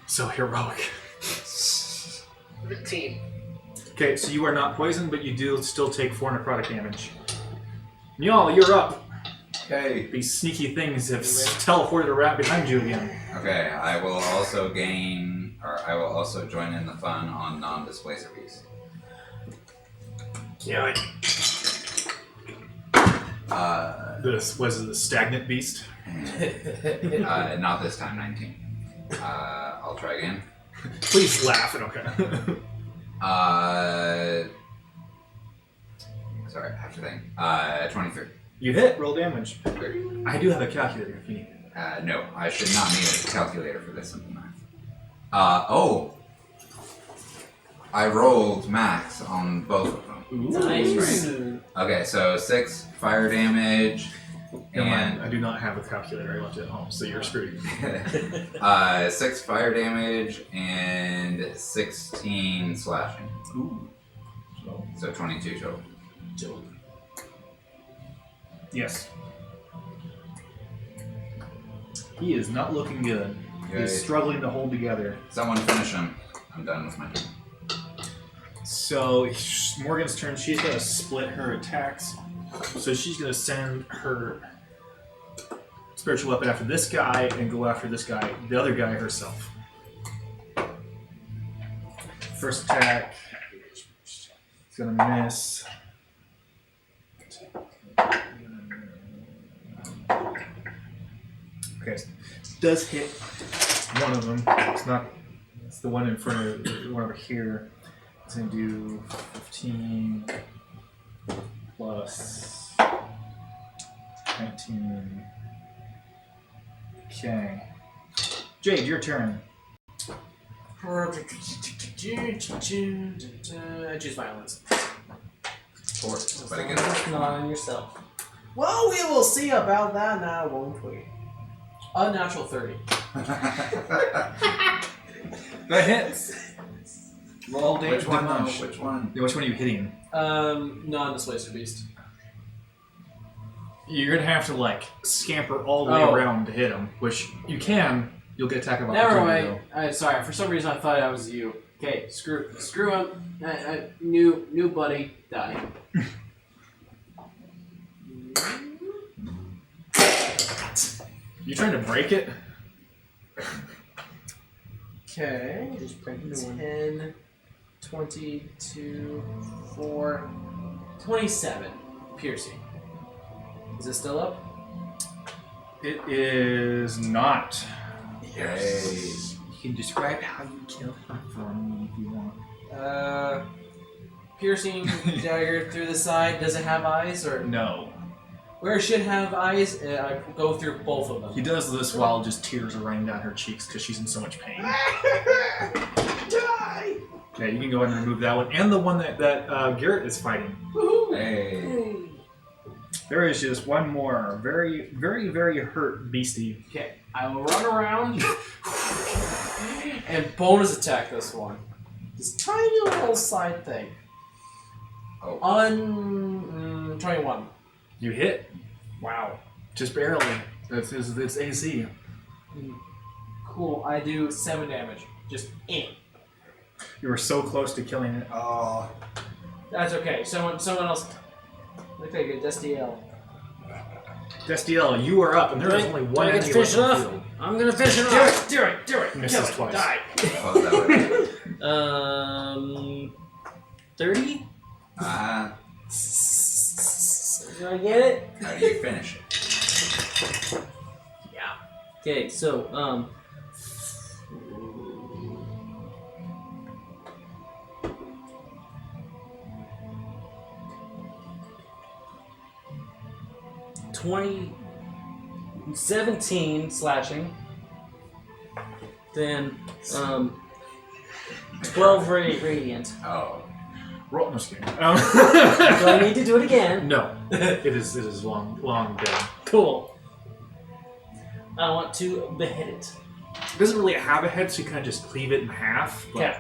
So heroic. 15. Okay, so you are not poisoned, but you do still take 4 necrotic damage. Nyal, you're up. Okay. These sneaky things have teleported around behind you again. Okay, I will also join in the fun on non-displacer beast. Kill it. This was the stagnant beast. Not this time, 19. I'll try again. Please laugh and okay. Sorry, I have to think. 23. You hit, roll damage. I do have a calculator if you need it. No, I should not need a calculator for this simple math. I rolled max on both of them. Nice. Okay, so 6 fire damage. And I do not have a calculator. I left it at home, so you're screwed. 6 fire damage and 16 slashing. Ooh. So 22 total. Yes. He is not looking good. Good. He's struggling to hold together. Someone finish him. I'm done with my turn. So Morgan's turn. She's gonna split her attacks. So she's gonna send her spiritual weapon after this guy and go after this guy, the other guy herself. First attack. It's gonna miss. Okay, does hit one of them. It's not. It's the one in front of the one over here. It's gonna do 15 plus 19. Okay. Jade, your turn. I choose violence. Of course. But again, Not on yourself. Well, we will see about that now, won't we? Unnatural 30. That hits. Roll damage. which one? Which one? Which one are you hitting? Non-displacer beast. You're gonna have to like scamper all the way around to hit him, which you can. You'll get attack of Never opportunity. mind. Sorry, for some reason I thought I was you. Okay, screw him. New buddy, die. You trying to break it? Okay, just break a new one. 10, 22, 4, 27. Piercing. Is it still up? It is not. Yes. You can describe how you kill him for me if you want. Piercing dagger through the side. Does it have eyes or No. where it should have eyes? I go through both of them. He does this while just tears are running down her cheeks because she's in so much pain. Die! Okay, you can go ahead and remove that one and the one that Garrett is fighting. Hey. There is just one more very, very, very hurt beastie. Okay, I will run around and bonus attack this one. This tiny little side thing. Oh. 21. You hit, Wow. just barely. It's AC. Cool. I do 7 damage. Just in. You were so close to killing it. Oh. That's okay. Someone else. Look like a Destiel. Destiel, you are up, and there is only one I get enemy to fish left it on the off? field. I'm gonna fish it Do off. it! Do it! Misses Kill it. twice. Die. Oh, that way. 30? Do I get it? How do you finish it? Yeah. Okay, so, 17 slashing. Then, 12 radiant. Oh. Roll, no, just kidding. Do I need to do it again? No, it is long dead. Cool. I want to behead it. It doesn't really have a head, so you kind of just cleave it in half. But Okay.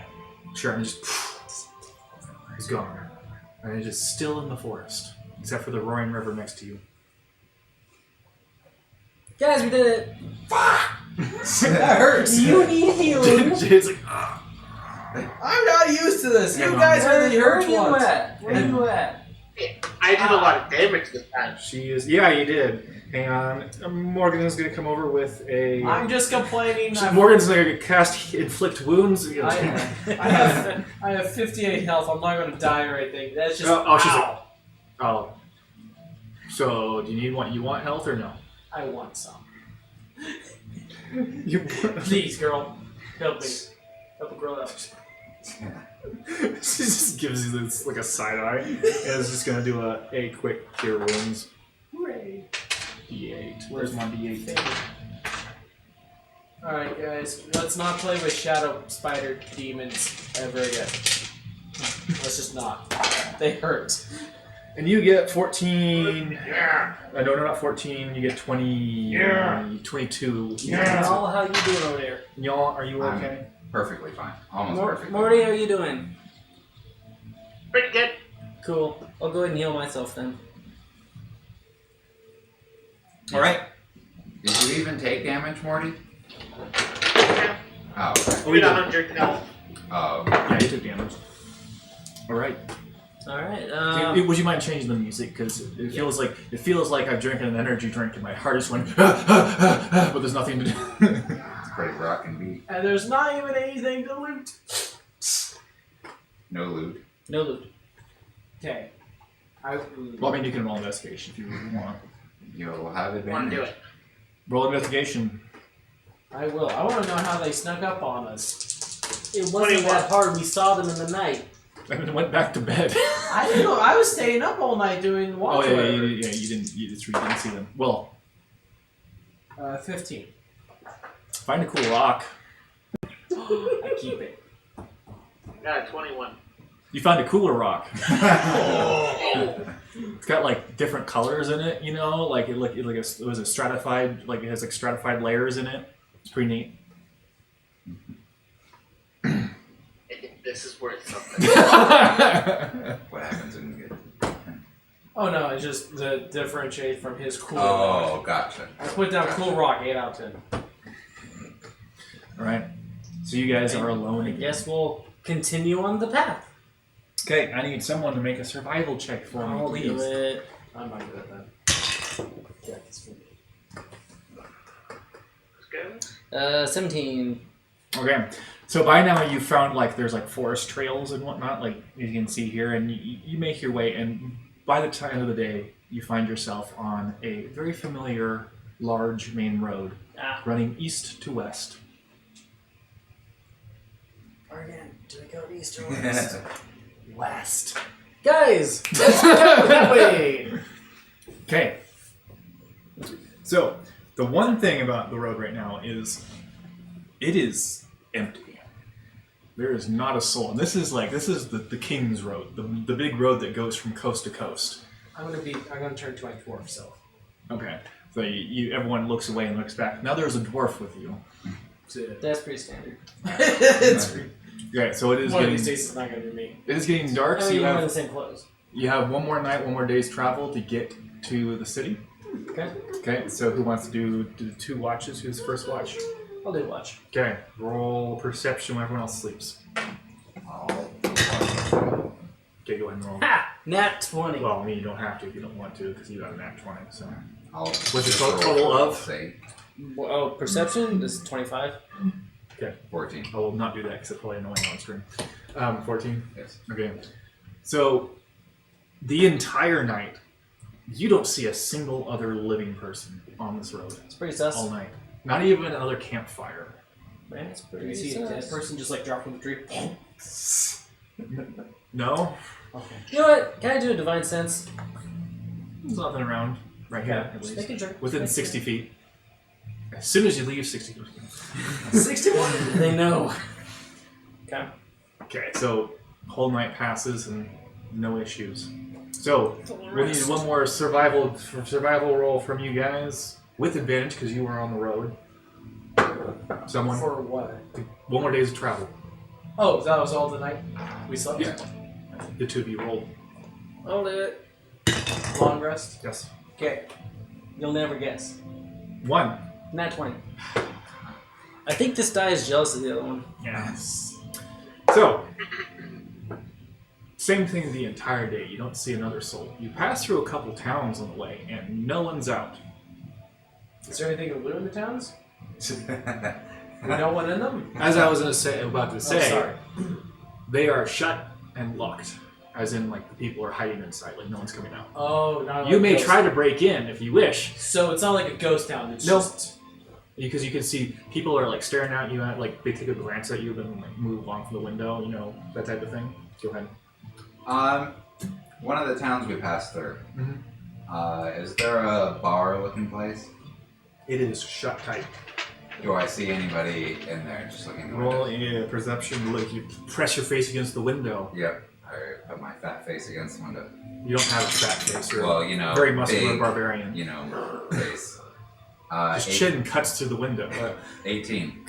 sure, and just he's gone, and it's just still in the forest, except for the roaring river next to you. Guys, we did it! That hurts. You need healing! Jade's like, I'm not used to this. You Hang on. guys are the Where hurt are you ones. at? Where are you at? I did a lot of damage this time. she is. Yeah, you did. Hang on. Morgan is going to come over with a. I'm just complaining. Morgan's going to cast inflict wounds. I have 58 health. I'm not going to die or anything. That's just. She's ow. like, oh. So, do you want health or no? I want some. You. Please, girl, help me. Help a girl out. She just gives you this like a side eye, and is just gonna do a quick cure wounds. Hooray! D8. Where's my D8? All right, guys, let's not play with shadow spider demons ever again. Let's just not. They hurt. And you get 14. Yeah. No, not 14. You get 20. Yeah. 22. Y'all, how you doing over there? Y'all, are you I'm okay? perfectly fine. Almost perfectly Morty, fine. how you doing? Pretty good. Cool. I'll go ahead and heal myself then. All right. Did you even take damage, Morty? Yeah. Oh, okay. Oh, we Get did. 100 now. Oh, Yeah, you took damage. All right. All right. Would you mind changing the music? Because it feels like I've drinking an energy drink and my heart is going, but there's nothing to do. it's pretty rockin' beat. And there's not even anything to loot. No loot. no loot. Okay. Well, I mean, you can roll investigation if you really want. You'll have Want to advantage. do it. Roll investigation. I will. I want to know how they snuck up on us. It wasn't 21. that hard. We saw them in the night. And then went back to bed. I didn't know. I was staying up all night doing Oh watch. yeah, you didn't. You didn't see them. Well, 15. find a cool rock. I keep it. Got a 21. You found a cooler rock. Oh. It's got like different colors in it. You know, like it was a stratified. Like it has like stratified layers in it. It's pretty neat. This is worth something. What happens when you get... Oh no, it's just to differentiate from his cool. Oh, gotcha. I put down cool rock 8 out of 10. All right. So you guys are alone I again. guess we'll continue on the path. Okay, I need someone to make a survival check for I'll me, do please. it. I'm not good at that. Yeah, it's for me. Let's go. 17. Okay, so by now you found like there's like forest trails and whatnot, like you can see here, and you make your way, and by the time of the day, you find yourself on a very familiar, large main road running east to west. Again, do we go east or West? West. Guys, let's go that way. Okay, so the one thing about the road right now is it is empty. There is not a soul, and this is the King's Road, the big road that goes from coast to coast. I'm gonna turn to my dwarf self. Okay, so everyone looks away and looks back. Now there's a dwarf with you. That's pretty standard. It's pretty, Okay, so it is one of getting these days it's not gonna be me. it is getting dark. I So mean, you we're in the have same clothes. one more night, one more day's travel to get to the city. Okay, Okay, so who wants to do 2 watches? Who's first watch? I'll do watch. Okay, roll perception when everyone else sleeps. Okay, go ahead and roll. Ha! Nat 20. Well, I mean, you don't have to if you don't want to, because you got a nat 20. So What's the total of? Say Oh, perception is 25. Okay, 14. I will not do that because it's probably annoying on screen. 14. Yes. Okay, so the entire night, you don't see a single other living person on this road It's pretty sus. all night. Not even another campfire. Man, it's Do pretty you see a dead sus. person just like drop from the tree? No, Okay. You know what? Can I do a divine sense? there's nothing around right here, Yeah, at just least. making sure. Within 60 feet. As soon as you leave 60 feet. 61. They know. Okay. Okay, so whole night passes and no issues. So we need one more survival roll from you guys with advantage because you were on the road. Someone. For what? One more day's travel. Oh, that was all the night we slept? Yeah. The 2 of you rolled. I'll do it. Long rest? Yes. Okay. You'll never guess. 1. Nat 20. I think this die is jealous of the other one. Yes. So, same thing the entire day. You don't see another soul. You pass through a couple towns on the way, and no one's out. Is there anything to loot in the towns? No one in them? As I was about to say, sorry. they are shut and locked. As in, like, the people are hiding inside, like no one's coming out. Oh, not You like may ghost. try to break in if you wish, So it's not like a ghost town. It's No. just because you can see people are like staring at you, like they take a glance at you, then like move on from the window, you know, that type of thing. Go ahead. One of the towns we passed through. Mhm. Is there a bar-looking place? It is shut tight. Do I see anybody in there just looking? Roll a perception. Look, you press your face against the window. Yep. I put my fat face against the window. You don't have a fat face. You're Well, you know, very muscular big, barbarian. You know, face. His chin cuts through the window. 18.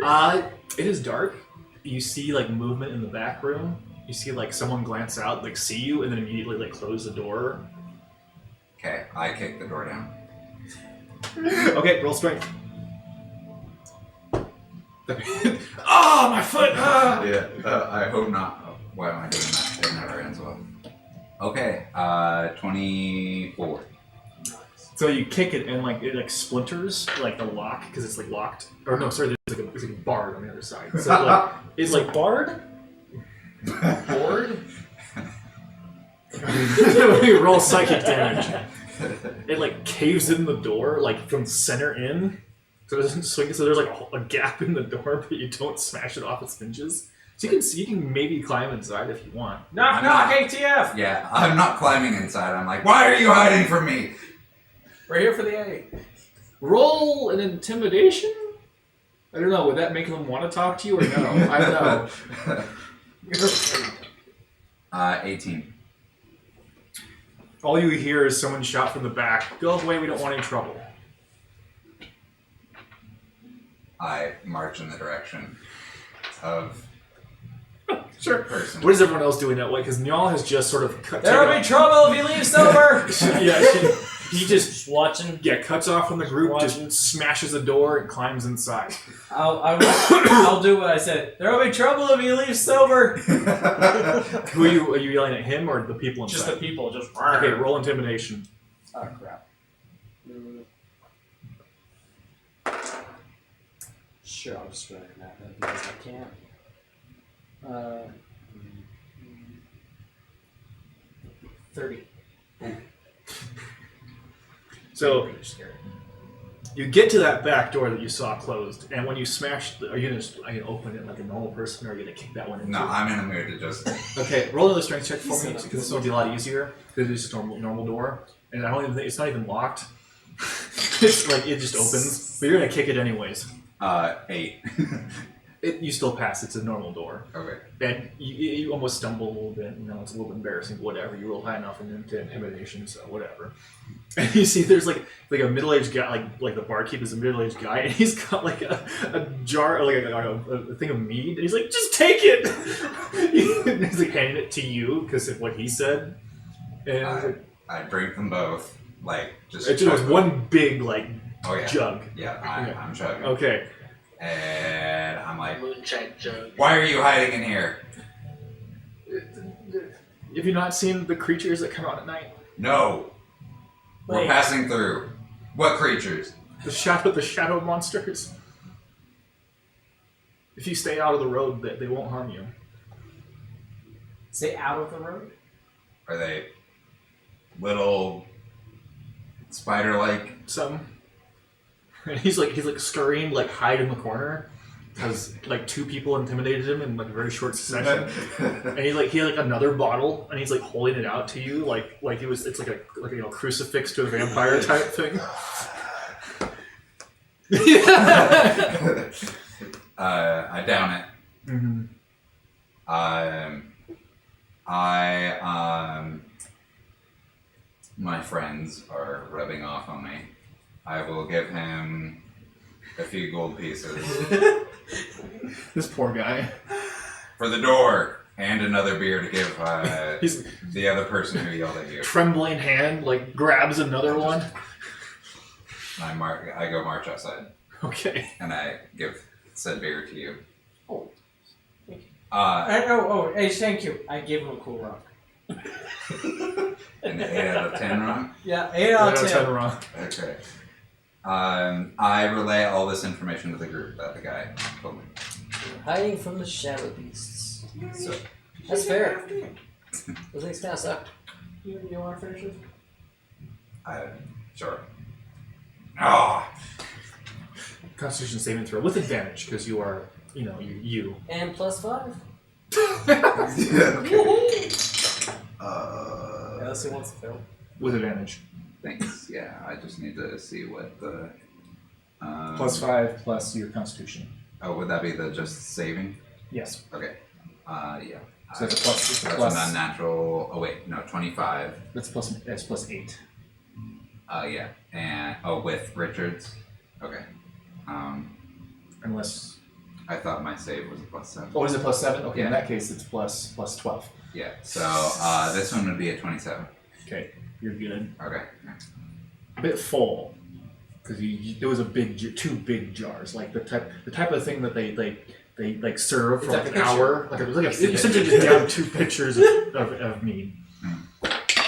It is dark. You see like movement in the back room. You see like someone glance out, like see you, and then immediately like close the door. Okay, I kick the door down. Okay, roll strength. Oh, my foot! Ah! Yeah, I hope not. Oh, why am I doing that? It never ends well. Okay, 24. So you kick it and like it like splinters like the lock because it's like locked. Or no, sorry, there's like a bar on the other side. So like it's like barred. Board. Roll psychic damage. It like caves in the door like from center in, so it doesn't swing. So there's like a gap in the door, but you don't smash it off its hinges. So you can maybe climb inside if you want. Knock, knock, ATF! Yeah, I'm not climbing inside. I'm like, why are you hiding from me? We're here for the A. Roll an intimidation. I don't know. Would that make them want to talk to you or no? I don't know. 18. All you hear is someone shout from the back, "Go away, we don't want any trouble." I march in the direction of Sure. person. What is everyone else doing that way? Because Nyal has just sort of cut. There'll be trouble if you leave sober! He just Just watching. cuts off from the group, Watching. just smashes the door and climbs inside. I'll do what I said. There'll be trouble if you leave sober! Who are you yelling at him or the people inside? Just the people. Just. Okay, roll intimidation. Oh crap. Sure, I'll just recommend that because I can't. 30. So you get to that back door that you saw closed, and when you smash, are you gonna open it like a normal person, or are you gonna kick that one in? No, I'm in the mood to just... Okay, roll another strength check for me because this will be a lot easier. Because it's just a normal door, and I don't even think it's not even locked. It's like it just opens, but you're gonna kick it anyways. 8. You still pass. It's a normal door, Okay. and you almost stumble a little bit. You know, it's a little embarrassing, but whatever. You roll high enough into intimidation, so whatever. And you see, there's like a middle-aged guy, like the barkeep is a middle-aged guy, and he's got like a jar, like a thing of mead, and he's like, "Just take it." He's like handing it to you because of what he said, and I drink them both. Like, just... it was one big like jug. Yeah, I'm chugging. Okay. And I'm like, Moonshine jug. why are you hiding in here? Have you not seen the creatures that come out at night? No. We're Wait. passing through. What creatures? The shadow monsters. If you stay out of the road, they won't harm you. Stay out of the road? Are they little spider-like? Some. And he's like scurrying, like hide in the corner, because like 2 people intimidated him in like a very short succession. And he had like another bottle, and he's like holding it out to you, like it's like a crucifix to a vampire type thing. I down it. Mm-hmm. My friends are rubbing off on me. I will give him a few gold pieces This poor guy. for the door and another beer to give He's the other person who yelled at you. trembling hand, like grabs another one. I go march outside Okay. and I give said beer to you. Oh, thank Uh, hey, thank you. I gave him a cool rock. an 8 out of 10 wrong? Yeah, 8 out of 10. Wrong. Okay. I relay all this information to the group that the guy told me. Hiding from the shadow beasts. So, That's fair. Those things kind of suck. You want to finish this? sure. Ah! Constitution saving throw with advantage because you are, you. And +5. Yeah, okay. Yeah, let's see what's the fail. With advantage. Thanks. Yeah, I just need to see what the... +5 plus your Constitution. Oh, would that be the just saving? Yes. Okay. Yeah. So it's a plus. It's a That's plus. an unnatural. Oh wait, no, 25. That's plus. That's plus 8. Yeah, and with Richards. Okay. Unless. I thought my save was a +7. Oh, is it plus 7? Okay, Yeah. in that case, it's plus 12. Yeah. So this one would be a 27. Okay, you're good. Okay. A bit full, because it was a big, 2 big jars, like the type of thing that they like serve for It's a like an pitcher. hour. Like essentially just down 2 pitchers of mead.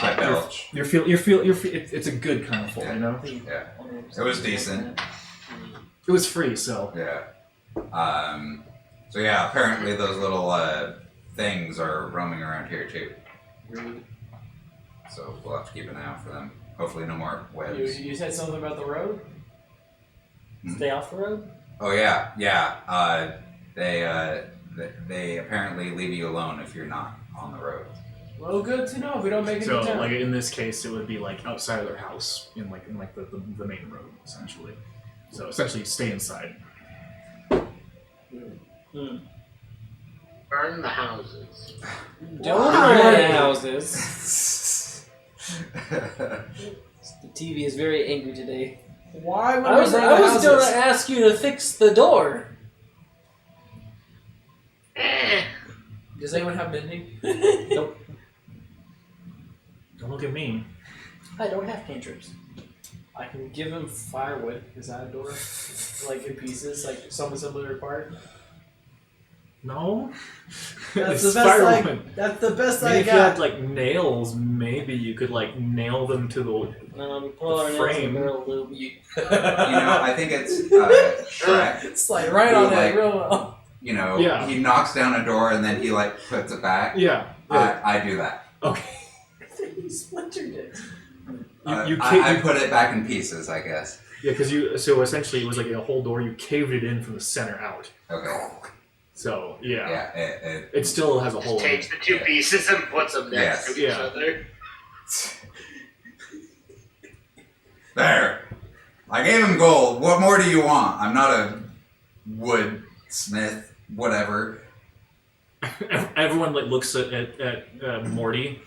I belch. It's a good kind of full, you know. Yeah. It was decent. It was free, so. Yeah. So yeah, apparently those little things are roaming around here too. So we'll have to keep an eye out for them. Hopefully no more webs. You said something about the road? Stay off the road? Oh yeah, yeah. They apparently leave you alone if you're not on the road. Well, good to know if we don't make it So to town. like in this case, it would be like outside of their house in the main road essentially. So essentially, stay inside. Burn the houses. Don't burn the houses. The TV is very angry today. Why would I was going going to ask you to fix the door. Does anyone have mending? Nope. Don't look at me. I don't have cantrips. I can give him firewood. Is that a door? Like in pieces, like some similar part. No. That's It's the best. firewood. That's the best Maybe I if you had got. like nails, maybe you could like nail them to the. Pull our nails in frame. the barrel lube. You know, I think it's Shrek. Slide right You on like- that real well. You know, Yeah. he knocks down a door and then he like puts it back. Yeah. I do that. Okay. You splintered it. You can't. I put it back in pieces, I guess. Yeah, because so essentially it was like a whole door. You caved it in from the center out. Okay. So yeah, Yeah. it still has a hole. Just in takes it. the 2 pieces and puts them next to each Yeah. other. There. I gave him gold. What more do you want? I'm not a woodsmith. Whatever. Everyone like looks at Morty,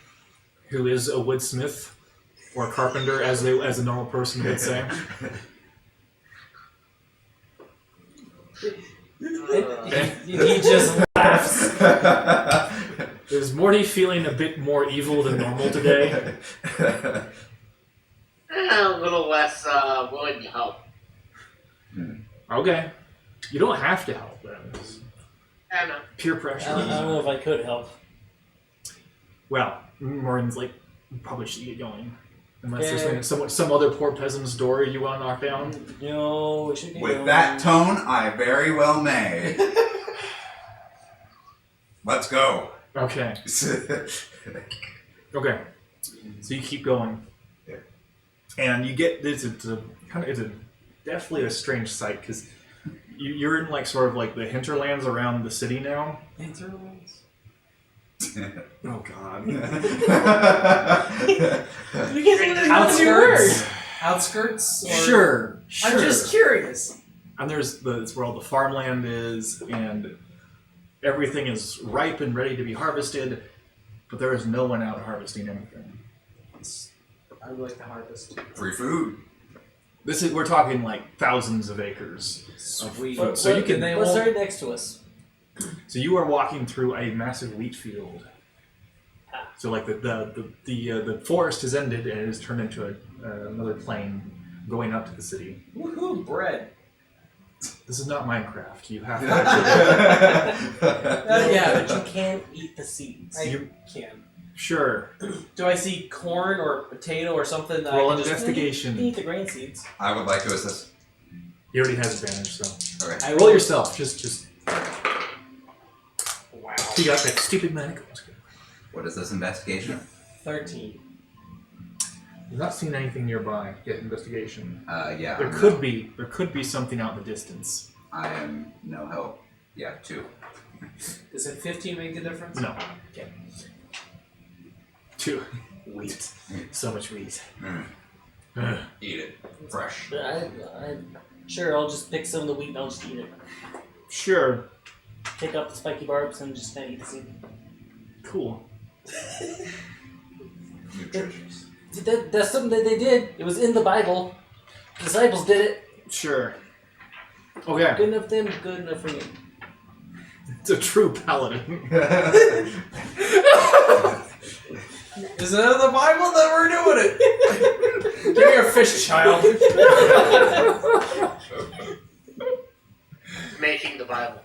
who is a woodsmith or carpenter, as a normal person would say. He just laughs. Is Morty feeling a bit more evil than normal today? A little less willing to help. Okay, you don't have to help them. It's I know. peer I pressure. don't know if I could help. Well, Morton's like, we probably should get going. Unless Yeah. there's some other poor peasant's door you want to knock down. No, we should get With going. that tone, I very well may. Let's go. Okay. Okay. So you keep going. Yeah. And you get it's a definitely a strange sight because you're in like sort of like the hinterlands around the city now. Interlands. Oh God. Outskirts. Outskirts. Or... Sure. I'm just curious. And it's where all the farmland is, and everything is ripe and ready to be harvested, but there is no one out harvesting anything. I would like to harvest. Free food. We're talking like thousands of acres. Sweet. Of food. So you can. What's right next to us? So you are walking through a massive wheat field. So like the forest has ended and it has turned into another plain going up to the city. Woohoo! Bread. This is not Minecraft. You have to. Yeah. But you can't eat the seeds. I can. Sure. Do I see corn or potato or something that Roll I an can just... investigation. You can eat the grain seeds. I would like to assist. He already has advantage, so Okay. roll yourself. Just Wow. you got that stupid medical. What is this investigation? 13. You've not seen anything nearby. Get investigation. Yeah. There could be something out in the distance. I am no help. Yeah, 2. Does a 15 make a difference? No. Okay. 2. Wheat. So much wheat. Eat it. Fresh. Sure, I'll just pick some of the wheat and I'll just eat it. Sure. Pick up the spiky barbs and just eat the seed. cool. Nutritious. That's something that they did. It was in the Bible. Disciples did it. Sure. Oh yeah, Good enough for them, good enough for me. it's a true paladin. Is it in the Bible that we're doing it? Give me your fish, child. Making the Bible.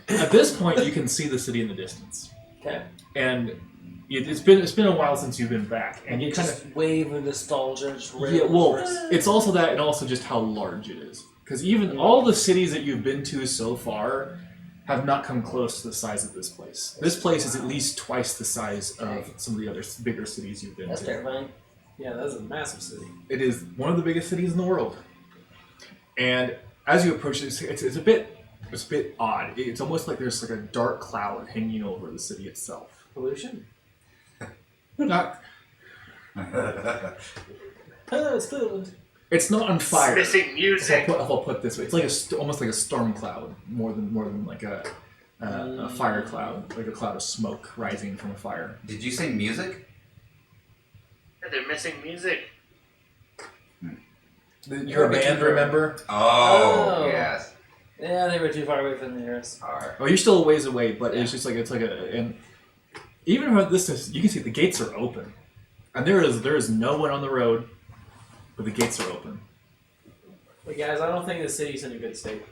At this point, you can see the city in the distance, Okay. and it's been a while since you've been back, and you kind of Just wave of nostalgia. Just yeah. Well, it's also that, and also just how large it is, because even all the cities that you've been to so far have not come close to the size of this place. This place is at least twice the size of some of the other bigger cities you've been That's to. terrifying. Yeah, that's a massive city. It is one of the biggest cities in the world. And as you approach it, it's a bit odd. It's almost like there's like a dark cloud hanging over the city itself. Pollution? Not, Oh, it's Cleveland. it's not on fire. Missing music. If I'll put it this way, it's like almost like a storm cloud, more than like a fire cloud, like a cloud of smoke rising from a fire. Did you say music? They're missing music. You're a band, remember? Oh, Oh. yes. Yeah, they were too far away from the nearest. Alright. Oh, you're still a ways away, but it's just like and even from this distance, you can see the gates are open, and there is no one on the road, but the gates are open. But guys, I don't think the city's in a good state.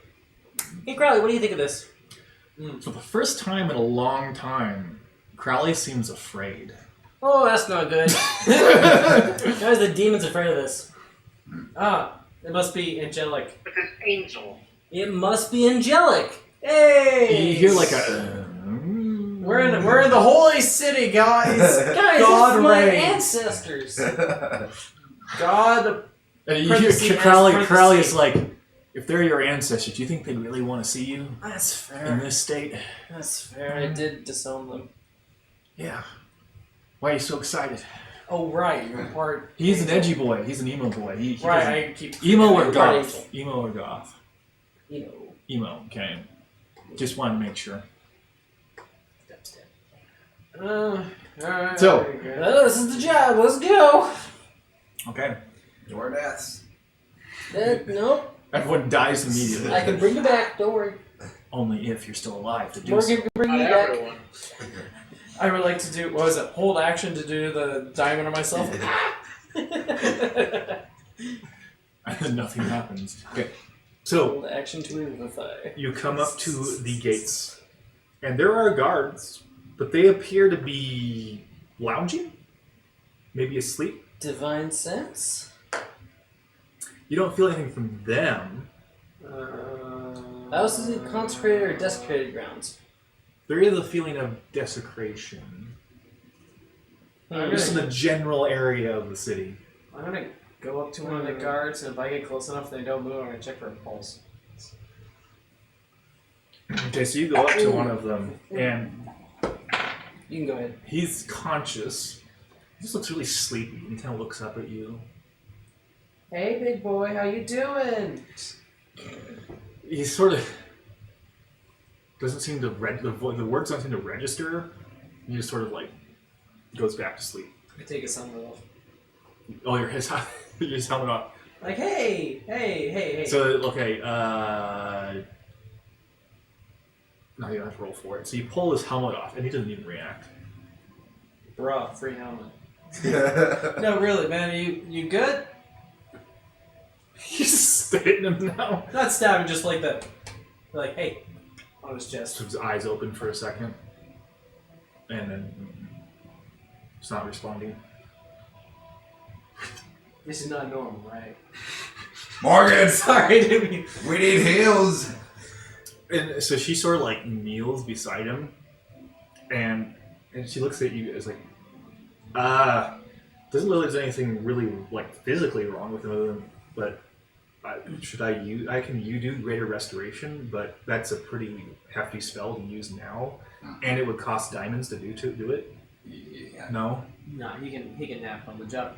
Hey, Crowley, what do you think of this? For the first time in a long time, Crowley seems afraid. Oh, that's not good. Why is the demons afraid of this? Ah, it must be angelic. With an angel. It must be angelic. Hey! You hear like a. We're in the holy city, guys. Guys, God it's my reigns. ancestors. God. And you Parentheses, hear Crowley. parentheses. Crowley is like, if they're your ancestors, do you think they really want to see you That's in fair. this state? That's fair. I did disown them. Yeah. Why are you so excited? Oh right, you're part. He's an edgy boy. He's an emo boy. He Right, doesn't- I keep. Emo or Part goth? angel. Emo or goth? You know. Emo. Okay. Just wanted to make sure. Alright. So- This is the job. Let's go. Okay. Your deaths. Nope. Everyone dies immediately. I can bring you back. Don't worry. Only if you're still alive to do Morgan so. can bring Not you back. everyone. I would like to do. What was it? Hold action to do the diamond on myself. And then nothing happens. Okay. So Hold action to revivify. you come up to the gates, and there are guards, but they appear to be lounging, maybe asleep. Divine sense. You don't feel anything from them. How else is it consecrated or desecrated grounds? There is a feeling of desecration, just in the general area of the city. I'm gonna go up to one of the guards, and if I get close enough, they don't move. I'm gonna check for a pulse. Okay, so you go up to one of them, and You can go ahead. he's conscious. He just looks really sleepy, and he kind of looks up at you. Hey, big boy, how you doing? He sort of doesn't seem to the words don't seem to register. He just sort of like goes back to sleep. I take his helmet off. Oh, your helmet off. Like, hey. So okay, now you have to roll for it. So you pull his helmet off, and he doesn't even react. Bruh, free helmet. No, really, man, you good? He's spitting him now. Not stabbing, just like that. Like, hey, on his chest. So his eyes open for a second, and then it's not responding. This is not normal, right? Morgan! Sorry, I didn't mean. We need heals! And so she sort of like kneels beside him, and she looks at you as like, doesn't look like there's anything really like physically wrong with him, other than, but can you do greater restoration, but that's a pretty hefty spell to use now, and it would cost diamonds to do it. Yeah. No, No, he can nap on the job.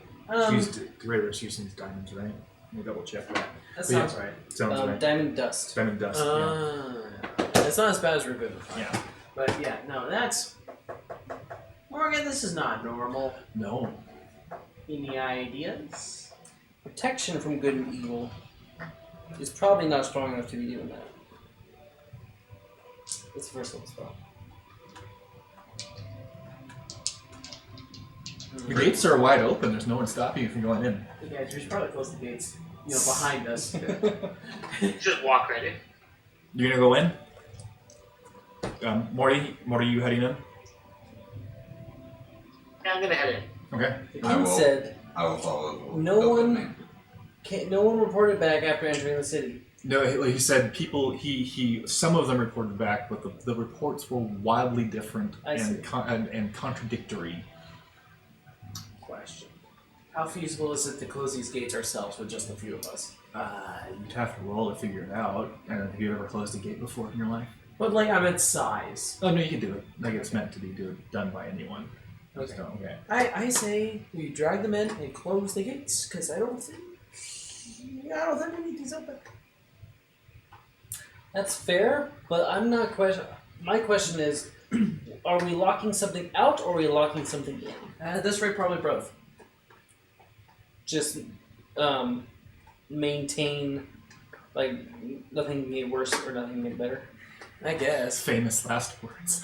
greater using these diamonds, right? We'll double check that. That yeah. sounds right. Sounds right. Diamond dust. Diamond dust. It's not as bad as Revivify. Yeah. But yeah, no, that's. Morgan, this is not normal. No. Any ideas? Protection from good and evil is probably not strong enough to be doing that. It's the first level spell. The gates are wide open. There's no one stopping you from going in. Yeah, we should probably close the gates. You know, behind us. Just walk right in. You're gonna go in? Morty, you heading in? Yeah, I'm gonna head in. Okay. The I king will- said I will follow. No the one- man. no one reported back after entering the city. No, he said people. He some of them reported back, but the reports were wildly different I see. and contradictory. Question. How feasible is it to close these gates ourselves with just a few of us? You'd have to roll to figure it out. And have you ever closed a gate before in your life? But like, I meant size. Oh no, you can do it. Like it's meant to be done by anyone. Okay. So, okay. I say we drag them in and close the gates, because I don't think we need these open. That's fair, but I'm not question. My question is, are we locking something out or are we locking something in? At this rate, probably both. Just maintain, like, nothing can get worse or nothing can get better. I guess. Famous last words.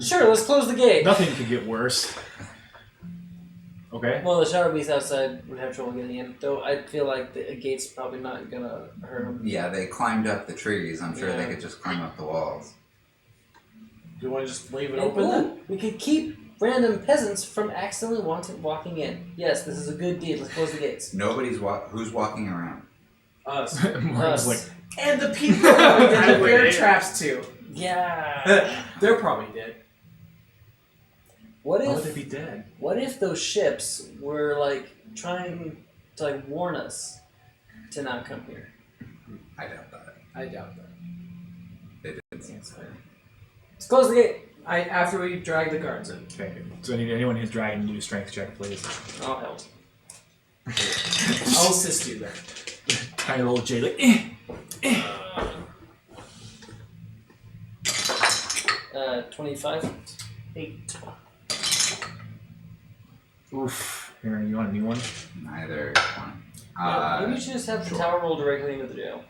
Sure, let's close the gate. Nothing could get worse. Okay. Well, the shadow beast outside would have trouble getting in, though I feel like the gate's probably not gonna hurt them. Yeah, they climbed up the trees. I'm sure Yeah. they could just climb up the walls. Do you want to just leave it And, open then? ooh, we could keep random peasants from accidentally walking in. Yes, this is a good deed. Let's close the gates. Nobody's who's walking around. Us. Morgan's Us. like, And the people who did the I bear would. traps too. Yeah. They're probably dead. What why would they if? be dead? What if those ships were like trying to like warn us to not come here? I doubt that. I doubt that. They didn't seem so. Let's close the gate. After we drag the guards in. Okay. So anyone who's dragging, do a strength check, please. I'll help. I'll assist you there. Tiny little Jay, like, 25. 8. oof. Here, you want a new one? Neither one. Maybe you should just have the sure. tower roll directly into the jail.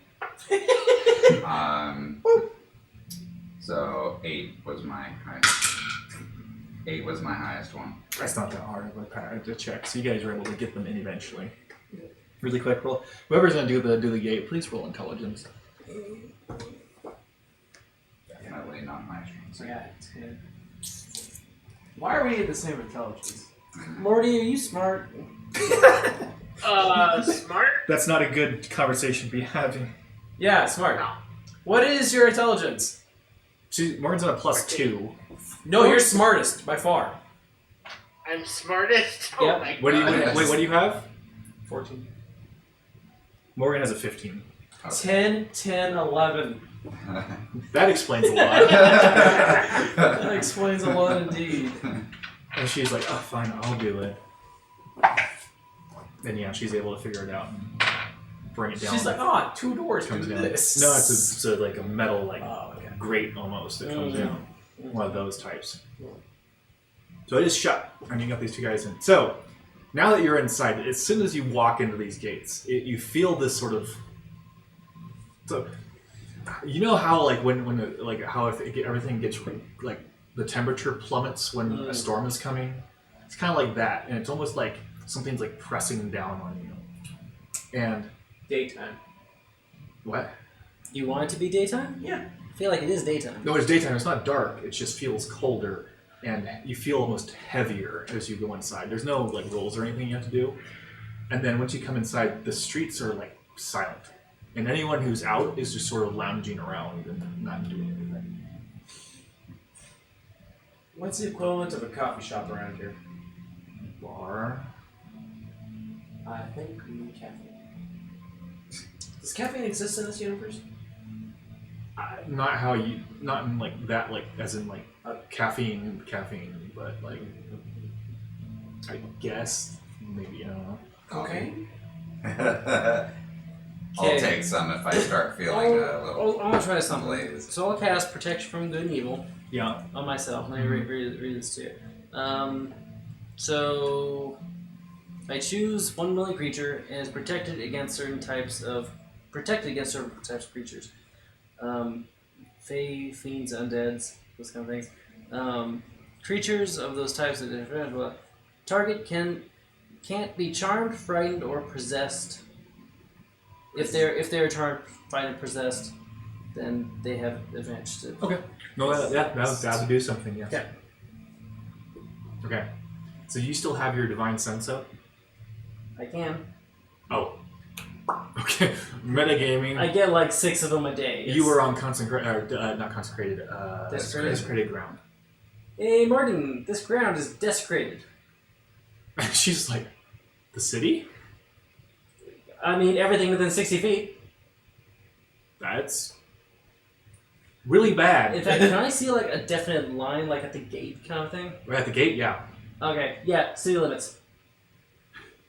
So 8 was my highest. 8 was my highest one. That's not that hard of a check. So you guys were able to get them in eventually. Really quick roll. Whoever's gonna do the gate, please roll intelligence. Definitely not my strength. Yeah, it's good. Why are we at the same intelligence? Morty, are you smart? Smart? That's not a good conversation to be having. Yeah, smart. No. What is your intelligence? Morgan's on a +2. No, you're smartest by far. I'm smartest? Oh Yep. my What do you god. wait? What do you have? 14. Morgan has a 15. 10, 10, 11. That explains a lot. That explains a lot indeed. And she's like, "Oh, fine, I'll do it." And yeah, she's able to figure it out and bring it down. She's like, oh, 2 doors, do comes down. this. No, it's a like a metal Oh, okay. grate almost that comes Mm. down. One of those types. So it is shut, and you got these two guys in. So now that you're inside, as soon as you walk into these gates, you feel this sort of. So you know how like when the, like how if everything gets like the temperature plummets when a storm is coming. It's kind of like that, and it's almost like something's like pressing down on you. And Daytime. what? You want it to be daytime? Yeah. I feel like it is daytime. No, it's daytime. It's not dark. It just feels colder, and you feel almost heavier as you go inside. There's no like rolls or anything you have to do. And then once you come inside, the streets are like silent, and anyone who's out is just sort of lounging around and not doing anything. What's the equivalent of a coffee shop around here? Bar. I think we need caffeine. Does caffeine exist in this universe? Not how you, not in like that, like as in like caffeine, but like I guess maybe I don't know. Okay. I'll Okay. take some if I start feeling a little. I'm gonna try something. malaise. So I'll cast Protection from Good and Evil. Yeah. on myself. Let me read this to you. So I choose one willing creature and is protected against certain types of creatures. Fae, fiends, undeads, those kind of things. Creatures of those types of target can't be charmed, frightened, or possessed. If they're charmed, frightened, or possessed, then they have advantage to. Okay. No, that would do something. Yes. Yeah. Okay. So you still have your divine sense up? I can. Oh. Okay. Metagaming. I get like 6 of them a day. You were on not consecrated. Desecrated? Desecrated ground. Hey, Martin, this ground is desecrated. She's like, the city? I mean, everything within 60 feet. That's really bad. In fact, can I see like a definite line, like at the gate kind of thing? Right at the gate, yeah. Okay, yeah, city limits.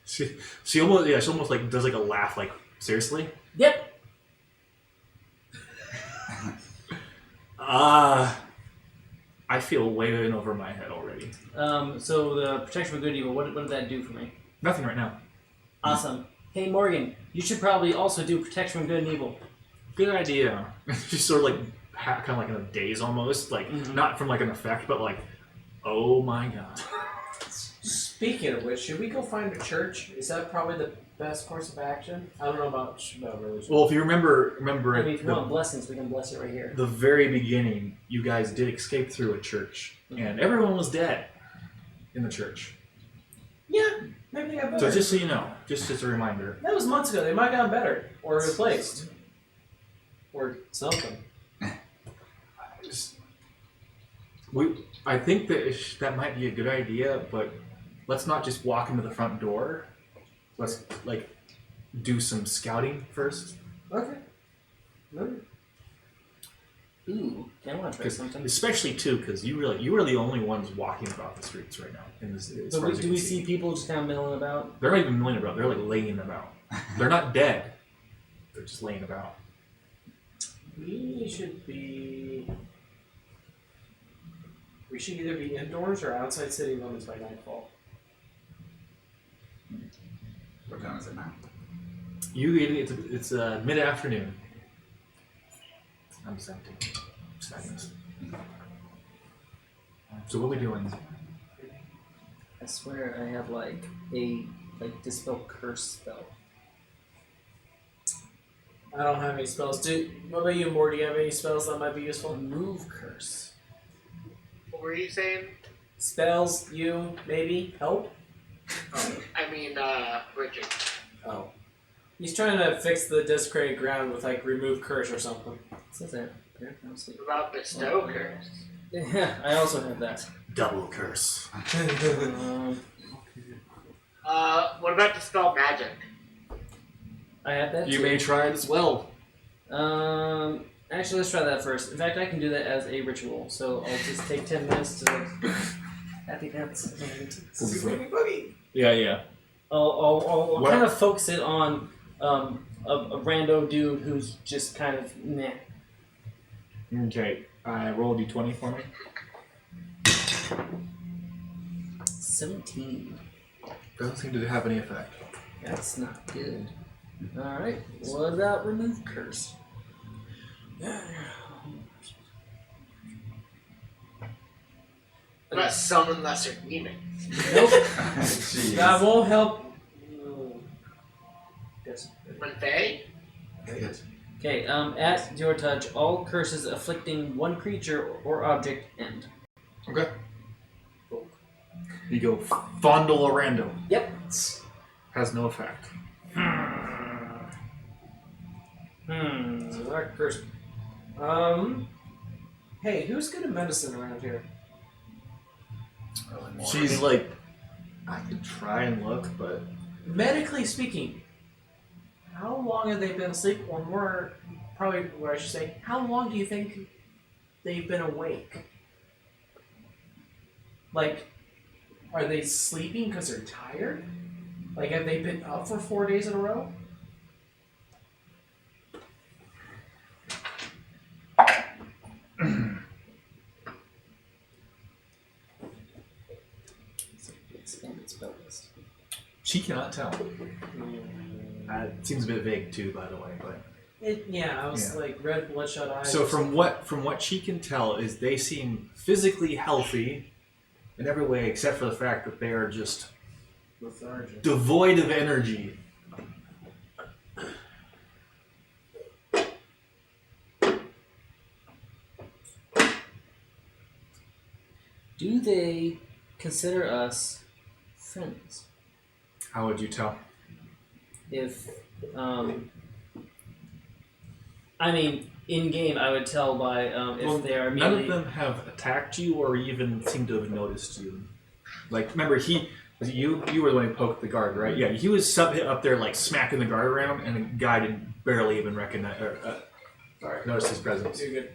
She almost like does like a laugh, like seriously. Yep. I feel way in over my head already. So the protection of good and evil. What did that do for me? Nothing right now. Awesome. Hey Morgan, you should probably also do protection from good and evil. Good idea. She's sort of like kind of like in a daze almost, like not from like an effect, but like, oh my god. Speaking of which, should we go find a church? Is that probably the best course of action? I don't know about religion. Well, if you remember I mean, if you at want blessings, we can bless it right here. the very beginning, you guys did escape through a church, and everyone was dead in the church. Yeah, maybe they got better. So just so you know, just as a reminder. That was months ago. They might have gotten better. Or replaced. Or something. I think that might be a good idea, but let's not just walk into the front door. Let's like do some scouting first. Okay. Ooh, I want to try something. Especially too, because you are the only ones walking about the streets right now in this. As So far as you do can we see people just kind of milling about? They're not even milling about. They're like laying about. They're not dead. They're just laying about. We should either be indoors or outside city limits by nightfall. What time is it now? It's mid-afternoon. I'm 17 seconds. So what are we doing? I swear I have like a dispel curse spell. I don't have any spells. What about you, Morty? Do you have any spells that might be useful? Move curse. What were you saying? Spells, you, maybe? Help? I mean, Richard. Oh. He's trying to fix the desecrated ground with, like, remove curse or something. What says that? Here, I'll see. What about bestow curse? Yeah, I also have that. Double curse. What about dispel magic? I have that You too. may try it as well. Actually, let's try that first. In fact, I can do that as a ritual, so I'll just take 10 minutes to like happy dance. Yeah. I'll What? kind of focus it on a rando dude who's just kind of meh. Okay. Roll a d20 for me. 17. Doesn't seem to have any effect. That's not good. Alright, what about remove curse? What about summon lesser demons? Nope. Jeez. That won't help. Yes. When Faye? Okay, at your touch, all curses afflicting one creature or object end. Okay. You go fondle a rando. Yep. Has no effect. So that curse. Hey, who's good at medicine around here? She's like, I could try and look, but Medically speaking, how long have they been asleep? Or more, probably what I should say, how long do you think they've been awake? Like, are they sleeping because they're tired? Like, have they been up for 4 days in a row? She cannot tell. It seems a bit vague too, by the way. But I was like red bloodshot eyes. so from what she can tell is they seem physically healthy in every way except for the fact that they are just lethargic. devoid of energy. Do they consider us friends? How would you tell? If, I mean, in game, I would tell by if they are none immediately. of them have attacked you or even seem to have noticed you. Like, remember, you were the one who poked the guard, right? Yeah, he was up there like smacking the guard around, and the guy didn't barely even recognize or notice his presence. You're good.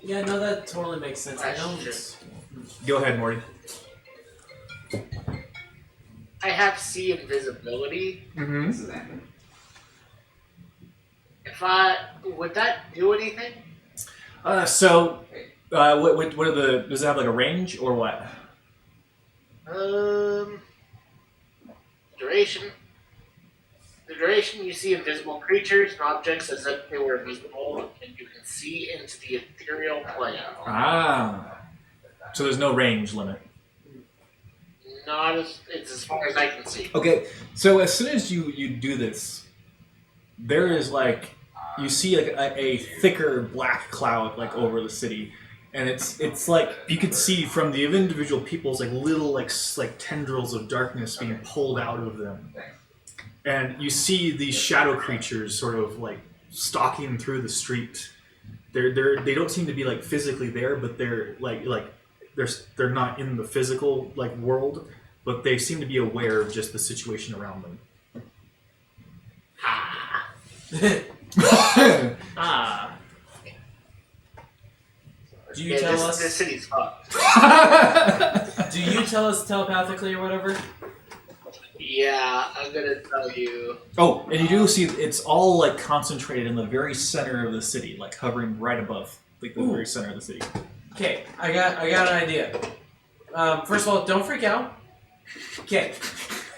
Yeah, no, that totally makes sense. I don't. Go ahead, Morty. I have see invisibility. Mm-hmm. This is Andy. Would that do anything? What are the? Does it have like a range or what? Duration. The duration you see invisible creatures and objects as if they were invisible, and you can see into the ethereal plane. Ah. So there's no range limit. It's as far as I can see. Okay, so as soon as you do this, there is like you see like a thicker black cloud like over the city, and it's like you could see from the individual people's like little like tendrils of darkness being pulled out of them, and you see these shadow creatures sort of like stalking through the street. They don't seem to be like physically there, but they're like they're not in the physical like world, but they seem to be aware of just the situation around them. Ah. Do you tell us? This city's fucked. Do you tell us telepathically or whatever? Yeah, I'm gonna tell you. Oh, and you do see it's all like concentrated in the very center of the city, like hovering right above like the very center of the city. Okay, I got an idea. First of all, don't freak out. Okay,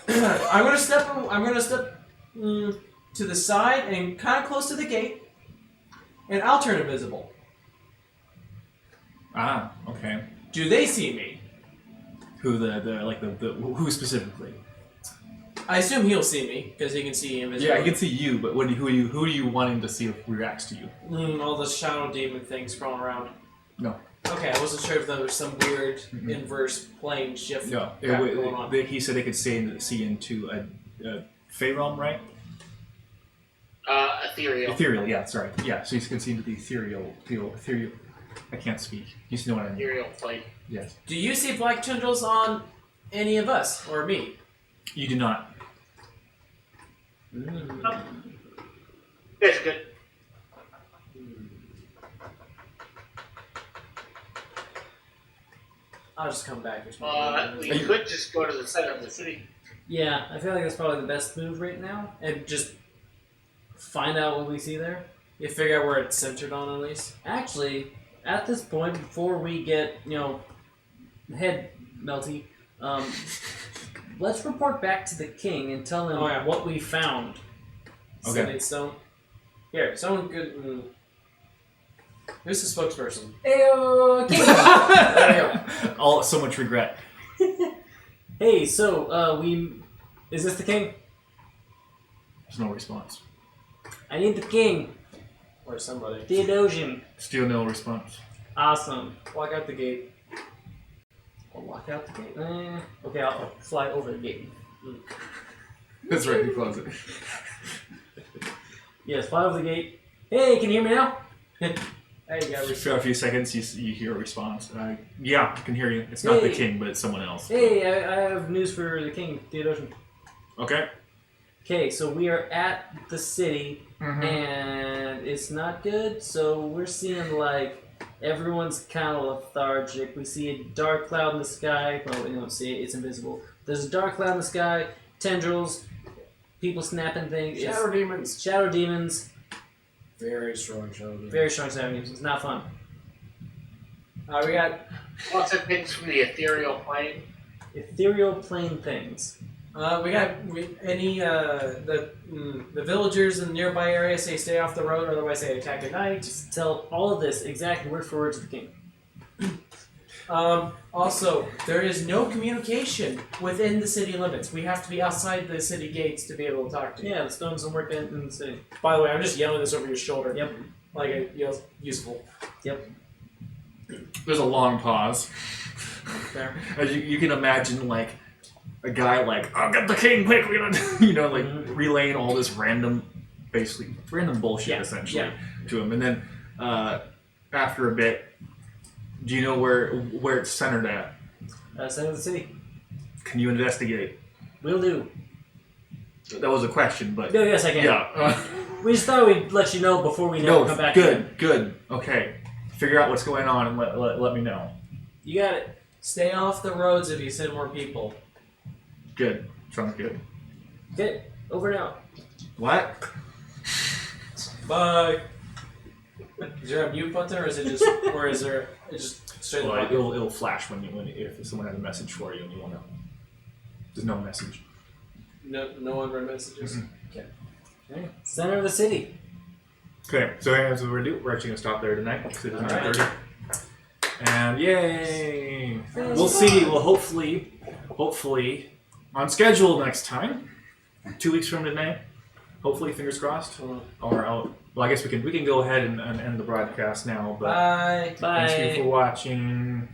I'm gonna step to the side and kind of close to the gate, and I'll turn invisible. Ah, okay. Do they see me? Who the who specifically? I assume he'll see me because he can see invisible. Yeah, I can see you, but who do you want him to see if he reacts to you? All the shadow demon things crawling around. No. Okay, I wasn't sure if there was some weird inverse plane shift. No, going on. he said they could see into a Fey realm, right? Ethereal. Ethereal, yeah, sorry. Yeah, so you can see into the ethereal. I can't speak. You just know what I mean. Ethereal plane. Yes. Do you see black tendrils on any of us or me? You do not. It's good. I'll just come back or something. We could just go to the center of the city. Yeah, I feel like that's probably the best move right now. And just Find out what we see there. you figure out where it's centered on at least. Actually, at this point, before we get, head melty, let's report back to the king and tell him what we found. Okay. Sending stone. Here, someone good. Who's the spokesperson? Ayo, king! There you go. So much regret. Hey, so, is this the king? There's no response. I need the king. Or somebody. Theodosian. Still no response. Awesome. Walk out the gate. I'll walk out the gate. Okay, I'll fly over the gate. That's right, you close it. Yes, fly over the gate. Hey, can you hear me now? Hey, you got For a few seconds, you hear a response. Yeah, I can hear you. It's not the Hey. king, but it's someone else. Hey, I have news for the king, Theodosian. Okay. Okay, so we are at the city, Mhm. and it's not good. So we're seeing like everyone's kind of lethargic. We see a dark cloud in the sky. Well, we don't see it; it's invisible. There's a dark cloud in the sky. Tendrils, people snapping things. Shadow demons. Shadow demons. Very strong shadow demons. Very strong shadow demons. It's not fun. We got. Lots of things from the ethereal plane. Ethereal plane things. The villagers in the nearby area say stay off the road, otherwise they attack at night. Just tell all of this exactly word for word to the king. Also, there is no communication within the city limits. We have to be outside the city gates to be able to talk to you. Yeah, the stones don't work in the city. By the way, I'm just yelling this over your shoulder. Yep. Like it feels useful. There's a long pause. There. As you can imagine, like a guy like, "Oh, get the king quick!" We're gonna, like relaying all this random bullshit essentially to him, and then after a bit, do you know where it's centered at? Center of the city. Can you investigate? Will do. That was a question, but No, yes, I can. yeah. We just thought we'd let you know before we No, come back. good. Okay, figure out what's going on and let me know. You got it. Stay off the roads if you send more people. Good. Sounds good. Okay, over now. What? Bye. Is there a mute button, or is it just, or is there it just straight? Well, up? it'll flash when if someone has a message for you and you want to. There's no message. No one read messages. Okay. Center of the city. Okay, so that's what we're doing. We're actually gonna stop there tonight because it's All right. 9:30. And yay! We'll see. Well, hopefully, on schedule next time. 2 weeks from today. Hopefully, fingers crossed. Or well, I guess we can go ahead and end the broadcast now. But Bye. Bye. thank you for watching.